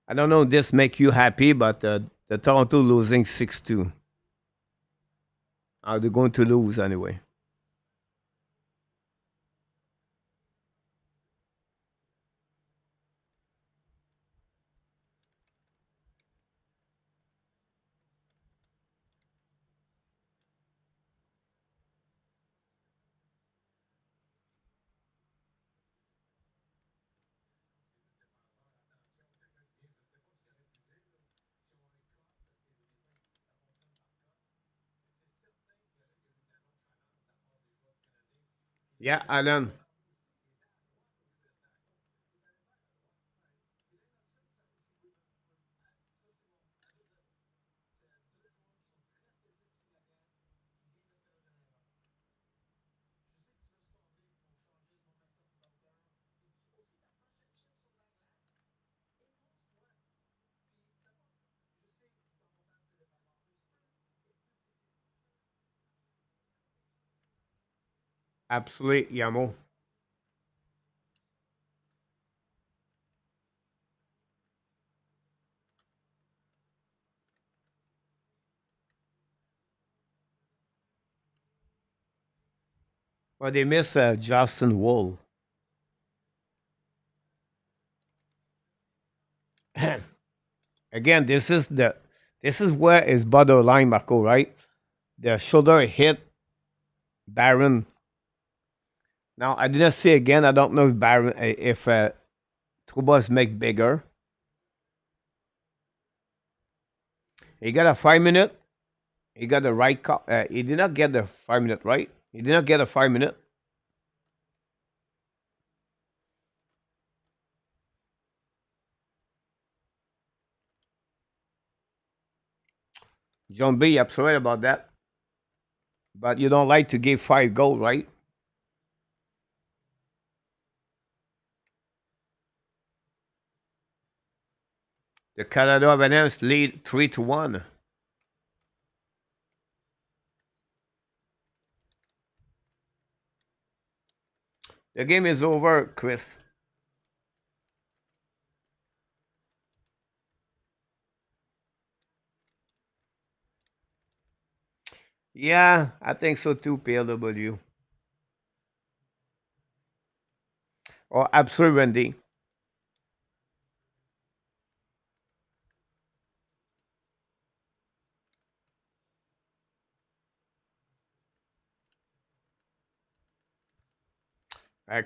I don't know if this make you happy, but the Toronto losing 6-2. Are they going to lose anyway? Yeah, Alan. Absolutely, Yamo. But they miss Justin Wall. Again, this is where is borderline, Marco, right? The shoulder hit Baron. Now I didn't see again. I don't know if Baron if Trubos make bigger. He got a 5 minute. He got the right call. He did not get the 5 minute, right? He did not get a 5 minute. John B, absolutely about that. But you don't like to give 5 goals, right? The Canada Avalanche lead 3-1. The game is over, Chris. Yeah, I think so too, PLW. Or absolutely, Wendy.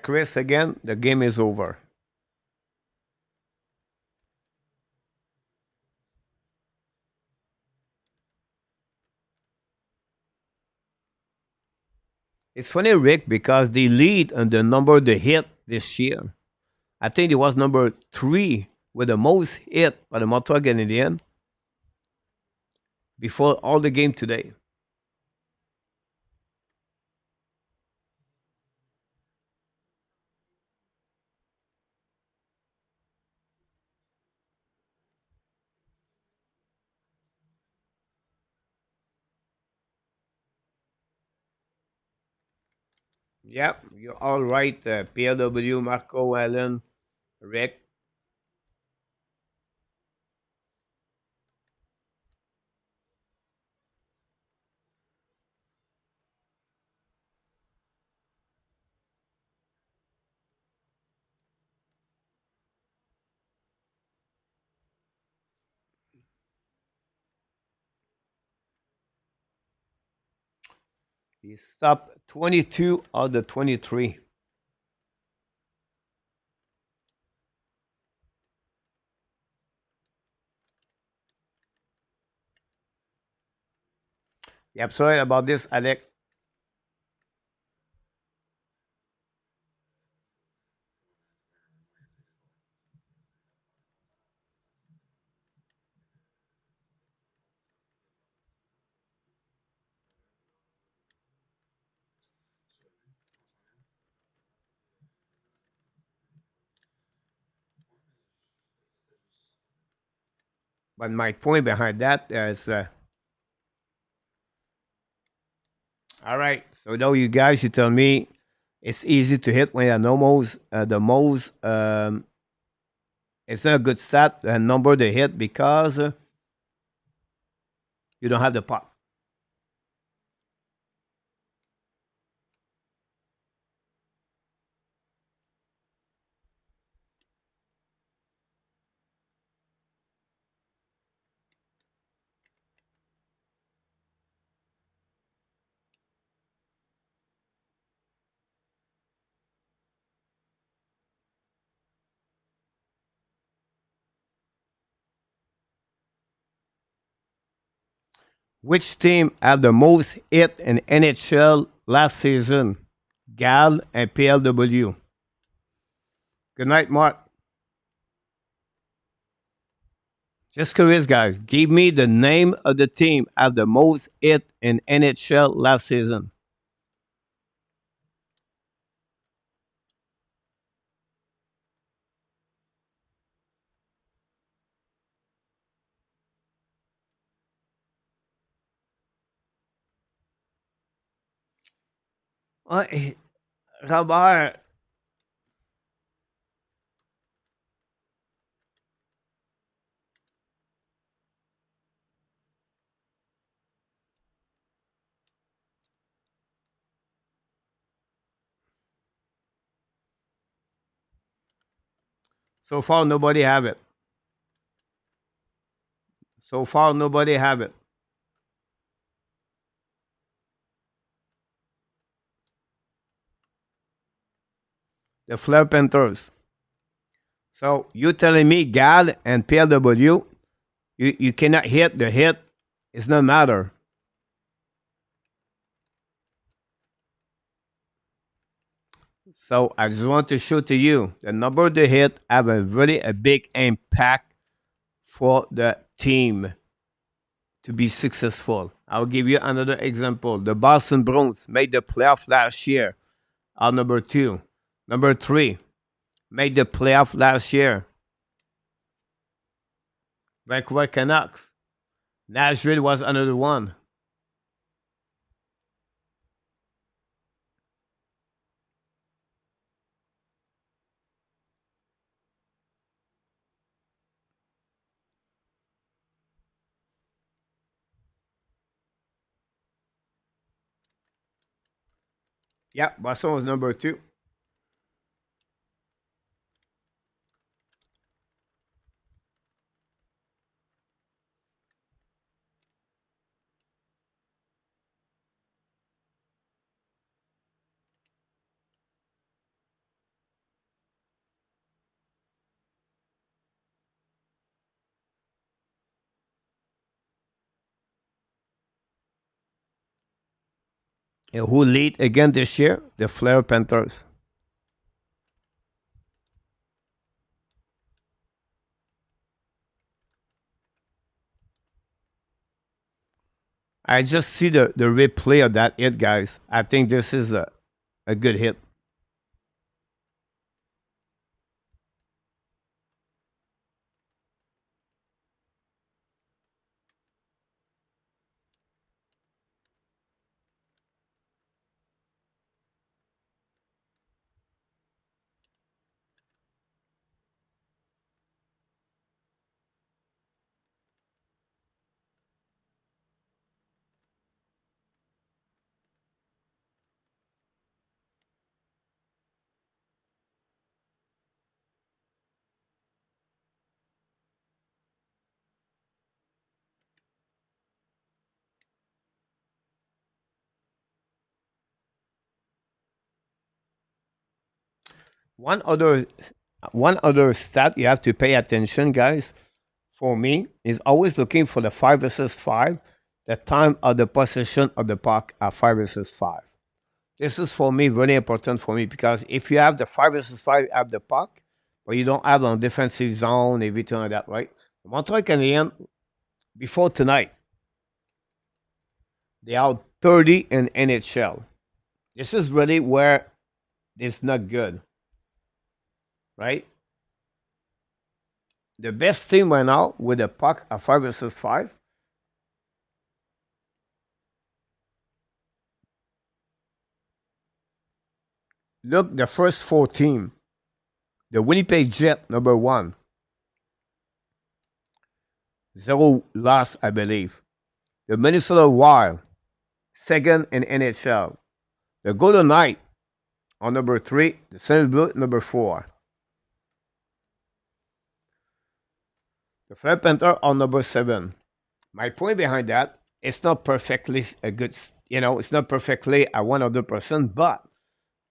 Chris, again, the game is over. It's funny, Rick, because the lead and the number they hit this year, I think it was number 3 with the most hit by the Montreal Canadiens before all the game today. Yep, you're all right, PLW, Marco, Allen, Rick. He's up 22 out of the 23. You absolutely about this, Alec. But my point behind that is, all right. So now you guys, you tell me it's easy to hit when you know most, the most. It's not a good stat number to hit because you don't have the puck. Which team had the most hit in NHL last season? Gal and PLW. Good night, Mark. Just curious, guys. Give me the name of the team had the most hit in NHL last season. Uh, Robert, so far nobody have it. So far nobody have it. The Fleur Panthers. So you telling me Gal and PLW, you cannot hit the hit. It's not matter. So I just want to show to you the number of the hit have a really a big impact for the team to be successful. I'll give you another example. The Boston Bruins made the playoff last year. Are number two. Number three made the playoff last year. Vancouver Canucks. Nashville was another one. Yeah, Boston was number two. And who lead again this year? The Fleur Panthers. I just see the replay of that hit, guys. I think this is a good hit. One other one other stat you have to pay attention, guys, for me is always looking for the 5 versus 5. the time of the possession of the puck at 5 versus 5. This is for me really important for me because if you have the 5 versus 5 at the puck, but you don't have on defensive zone, everything like that, right? Montreal Canadiens, before tonight, they are 30 in NHL. This is really where it's not good, right? The best team right now with the puck at 5 versus 5. Look, the first four team, the Winnipeg Jet, number one, zero loss, I believe. The Minnesota Wild, second in NHL. The Golden Knight on number three, the St. Louis number four. The Florida Panther on number seven. My point behind that, it's not perfectly a good, it's not perfectly a 100%, but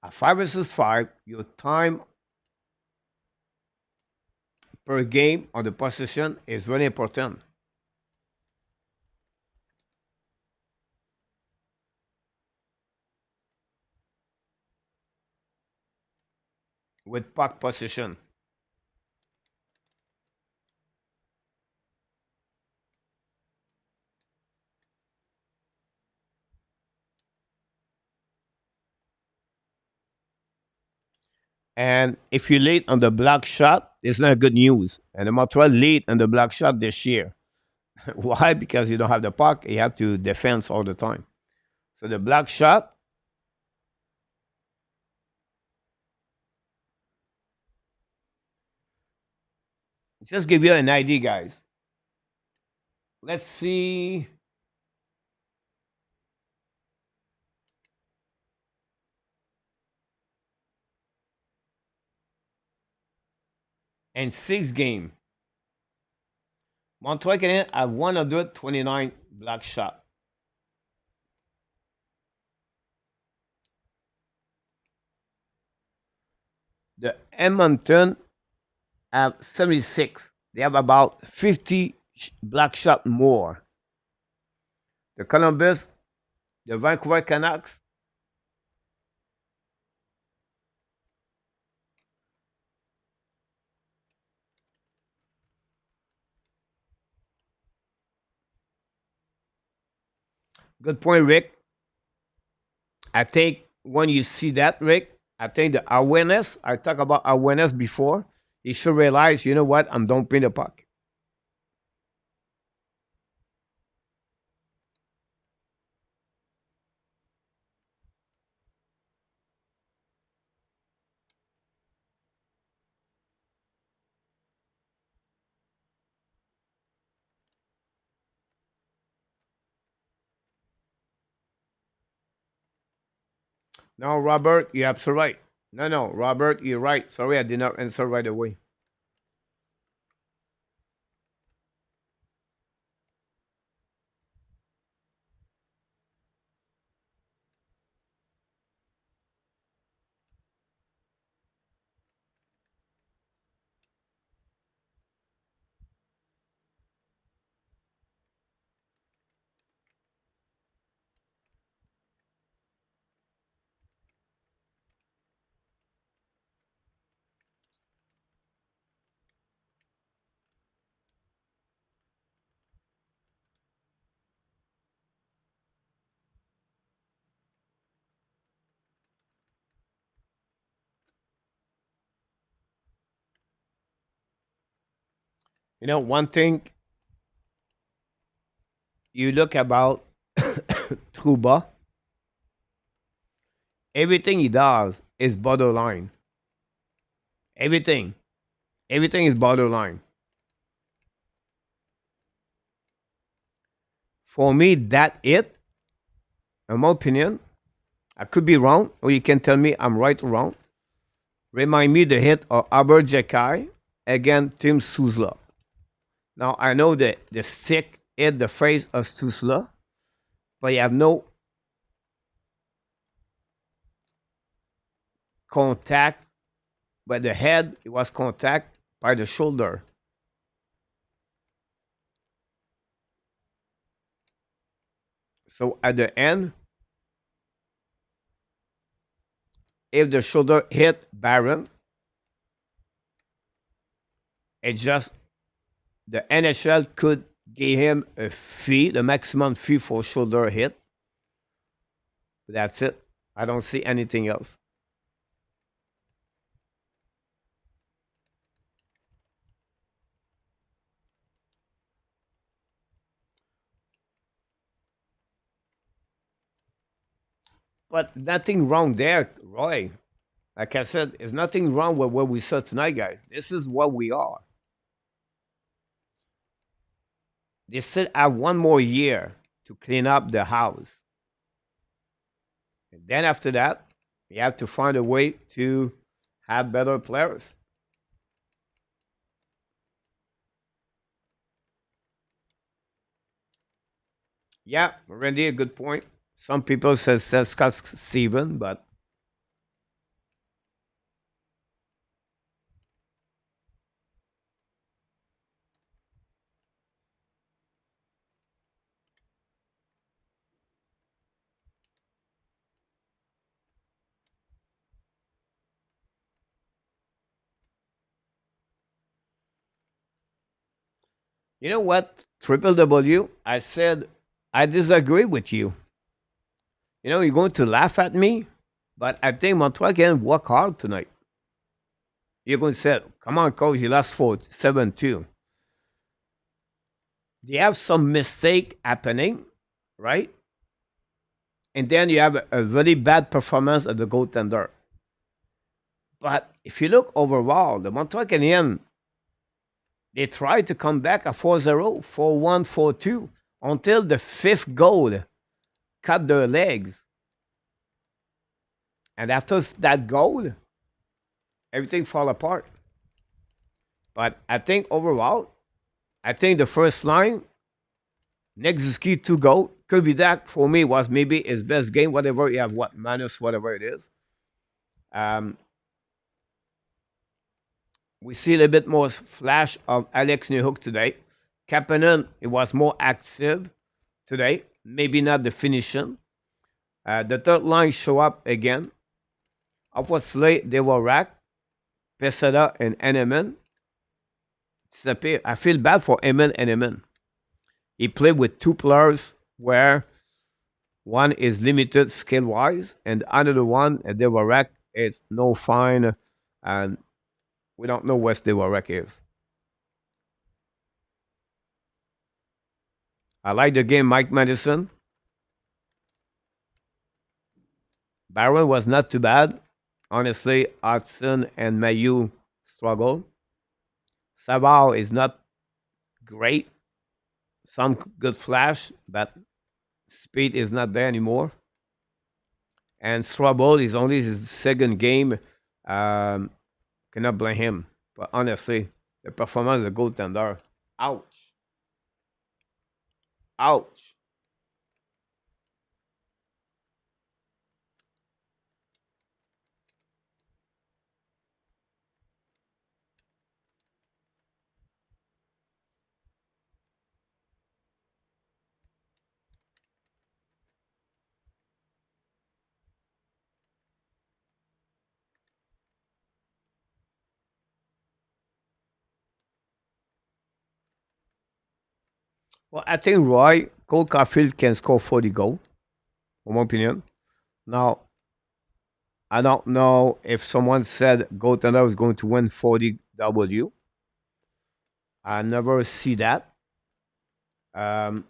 at 5 versus 5, your time per game on the possession is very important with puck possession. And if you lead on the block shot, it's not good news. And the Montreal lead on the block shot this year. Why? Because you don't have the puck. You have to defense all the time. So the block shot, just give you an idea, guys. Let's see. In 6 games, Montreal Canadiens have 129 block shot. The Edmonton have 76. They have about 50 block shot more. The Columbus, the Vancouver Canucks, good point, Rick. I think when you see that, Rick, I think the awareness, I talked about awareness before, you should realize, you know what, I'm dumping the puck. No, Robert, you're absolutely right. No, Robert, you're right. Sorry, I did not answer right away. You know, one thing you look about Truba, everything he does is borderline. Everything. Everything is borderline. For me, that it, in my opinion, I could be wrong, or you can tell me I'm right or wrong. Remind me the hit of Albert Jekai against Tim Suzla. Now I know that the stick hit the face of Suzla, but you have no contact. But the head it was contact by the shoulder. So at the end, if the shoulder hit Barron, it just the NHL could give him a fee, the maximum fee for shoulder hit. That's it. I don't see anything else. But nothing wrong there, Roy. Like I said, there's nothing wrong with what we saw tonight, guys. This is what we are. They still have one more year to clean up the house. And then after that, you have to find a way to have better players. Yeah, Randy, a good point. Some people says Scott Steven, but you know what? Triple W, I said I disagree with you. You know, you're going to laugh at me, but I think Montreal can work hard tonight. You're going to say, come on, coach, you lost 7-2. They have some mistake happening, right? And then you have a very bad performance of the goaltender. But if you look overall, the Montreal Canadiens, they tried to come back at 4-0, 4-1, 4-2 until the fifth goal cut their legs. And after that goal, everything fall apart. But I think overall, I think the first line, Nick Suzuki 2 goal, could be that for me was maybe his best game, whatever you have, what, minus whatever it is. Um, we see a little bit more flash of Alex Newhook today. Kapanen, it was more active today. Maybe not the finishing. The third line show up again. Obviously, they were racked. Pesada and Eneman. I feel bad for Emil Eneman. He played with two players where one is limited skill wise, and another one, they were racked. It's no fine, and we don't know what they were racked is. I like the game, Mike Madison. Barron was not too bad. Honestly, Hudson and Mayu struggle. Savard is not great. Some good flash, but speed is not there anymore. And Strubble is only his second game. Um, cannot blame him. But honestly, the performance of the goaltender, ouch. Ouch. Well, I think Cole Caufield can score 40 goals, in my opinion. Now, I don't know if someone said goaltender was going to win 40 W. I never see that. Um,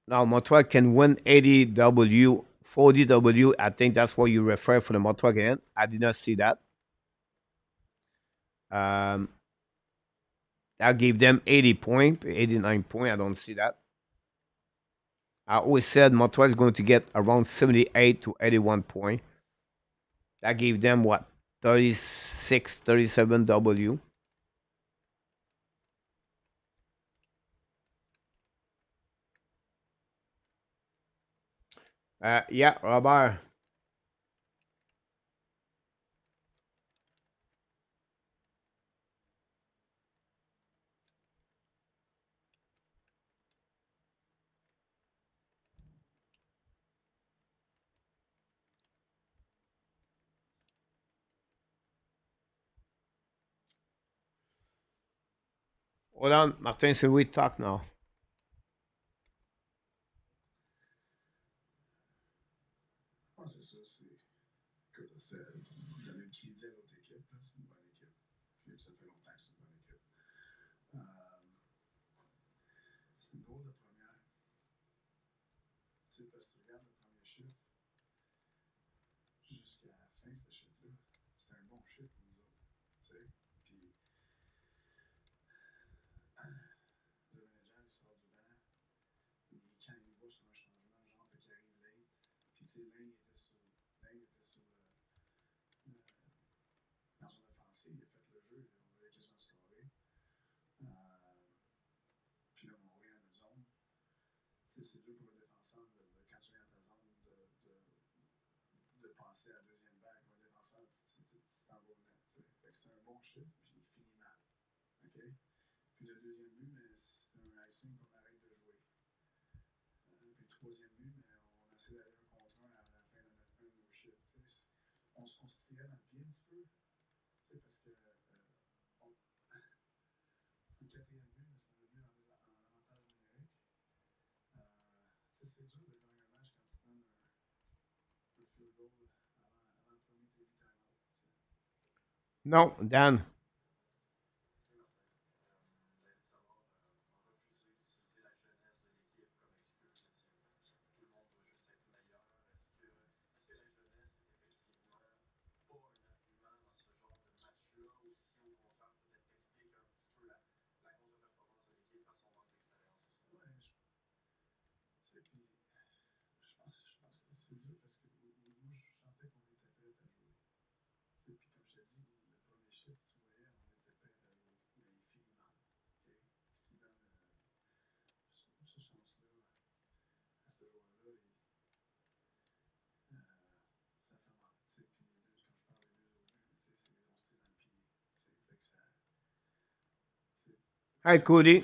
Now, Montreal can win 80 W, 40 W. I think that's what you refer for the Montreal game. I did not see that. Um, I gave them 80 point, 89 point. I don't see that. I always said Montreal is going to get around 78 to 81 point. That gave them what? 36, 37 W. Yeah, Robert. Hold on, Martin, so we talk now. Non, Dan. Hi, Cody.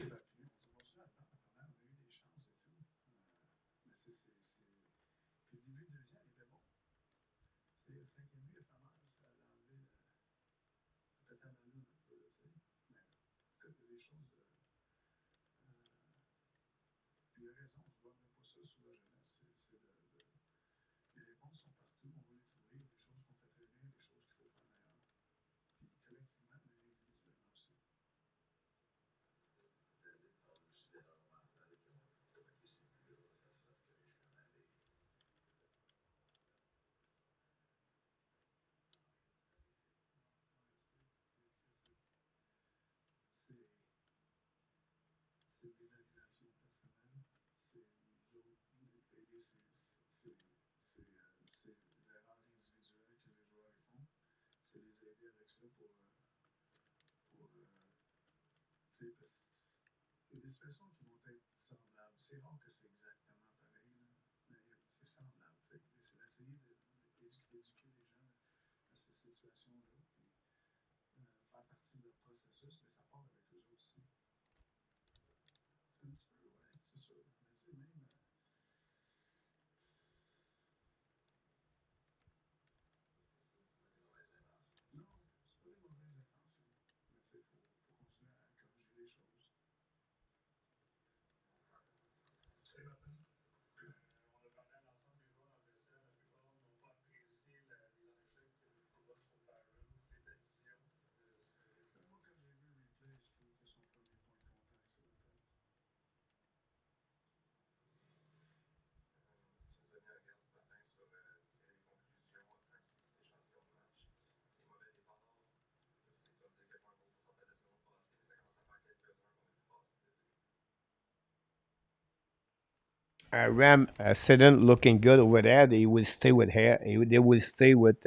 Ram Sidon looking good over there. They will stay with hair. They will stay with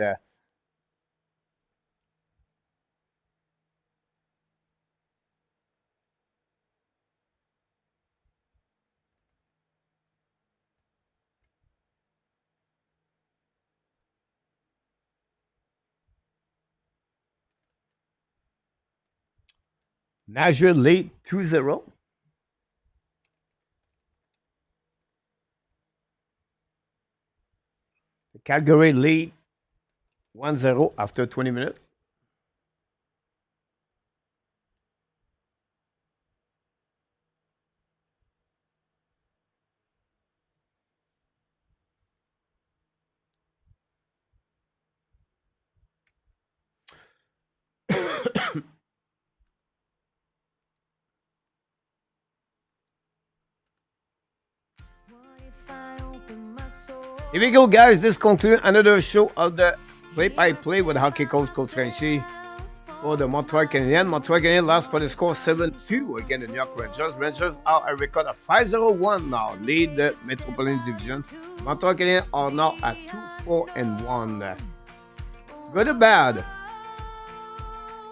Nashville lead 2-0. Calgary lead 1-0 after 20 minutes. Here we go, guys. This concludes another show of the play-by-play with hockey coach Coach Frenchy for the Montreal Canadiens. Montreal Canadiens lost by the score 7-2 against the New York Rangers. Rangers are a record of 5-0-1 now, lead the Metropolitan Division. Montreal Canadiens are now at 2-4-1. Good or bad?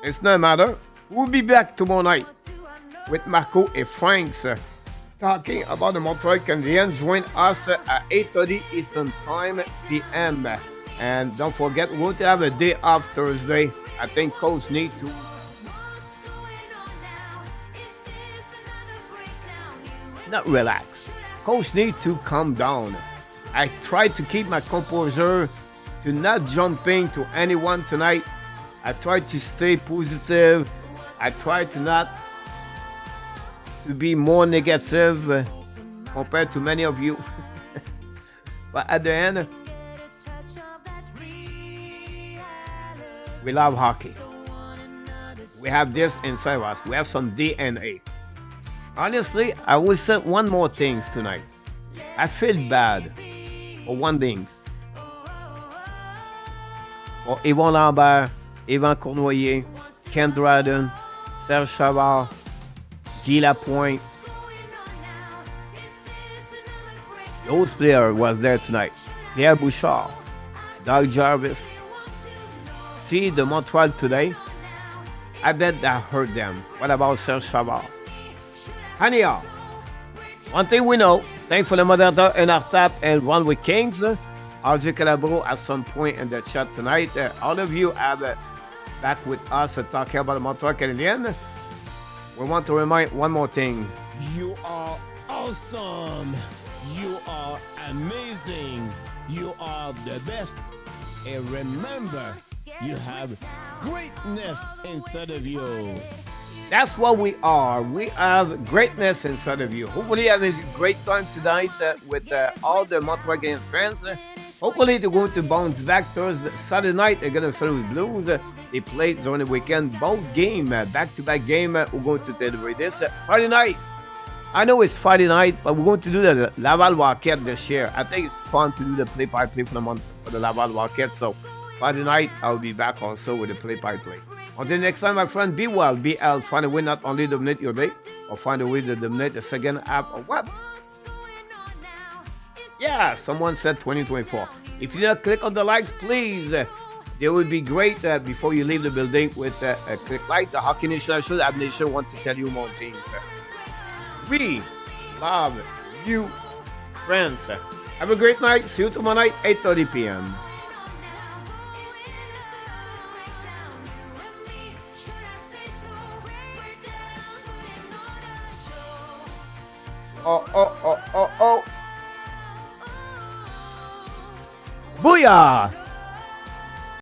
It's no matter. We'll be back tomorrow night with Marco and Franks talking about the Montreal Canadiens. Join us at 8:30 Eastern Time p.m. And don't forget, we're going to have a day off Thursday. I think Coach need to not relax. Coach need to calm down. I try to keep my composure, to not jumping to anyone tonight. I try to stay positive. I try to not to be more negative compared to many of you. But at the end, we love hockey. We have this inside us. We have some DNA. Honestly, I will say one more thing tonight. I feel bad for one thing. For Yvon Lambert, Yvan Cournoyer, Ken Dryden, Serge Chavard, Guy Lapointe. Those players was there tonight. Pierre Bouchard, Doug Jarvis. See the Montreal today? I bet that hurt them. What about Serge Chavard? Anyhow, one thing we know, thanks for the moderator and our tap and One with Kings. RJ Calabro at some point in the chat tonight. All of you have back with us talking about the Montreal Canadiens. We want to remind one more thing. You are awesome. You are amazing. You are the best. And remember, you have greatness inside of you. That's what we are. We have greatness inside of you. Hopefully, you have a great time tonight with all the Montreal Canadiens fans. Hopefully, they're going to bounce back Thursday, Saturday night. They're going to start with Blues. They played during the weekend. Both game, back-to-back game. We're going to celebrate this Friday night. I know it's Friday night, but we're going to do the Laval Wildcat this year. I think it's fun to do the play-by-play for the month for the Laval Wildcat. So Friday night, I'll be back also with the play-by-play. Until next time, my friend, be well, be healthy. Find a way not only dominate your day, or find a way to dominate the second half of what? Yeah, someone said 2024. If you not click on the likes, please. They would be great before you leave the building with a click like. The Hockey Nation, Ab Nation want to tell you more things. We love you, friends. Have a great night. See you tomorrow night, 8:30 p.m. Oh. Booyah!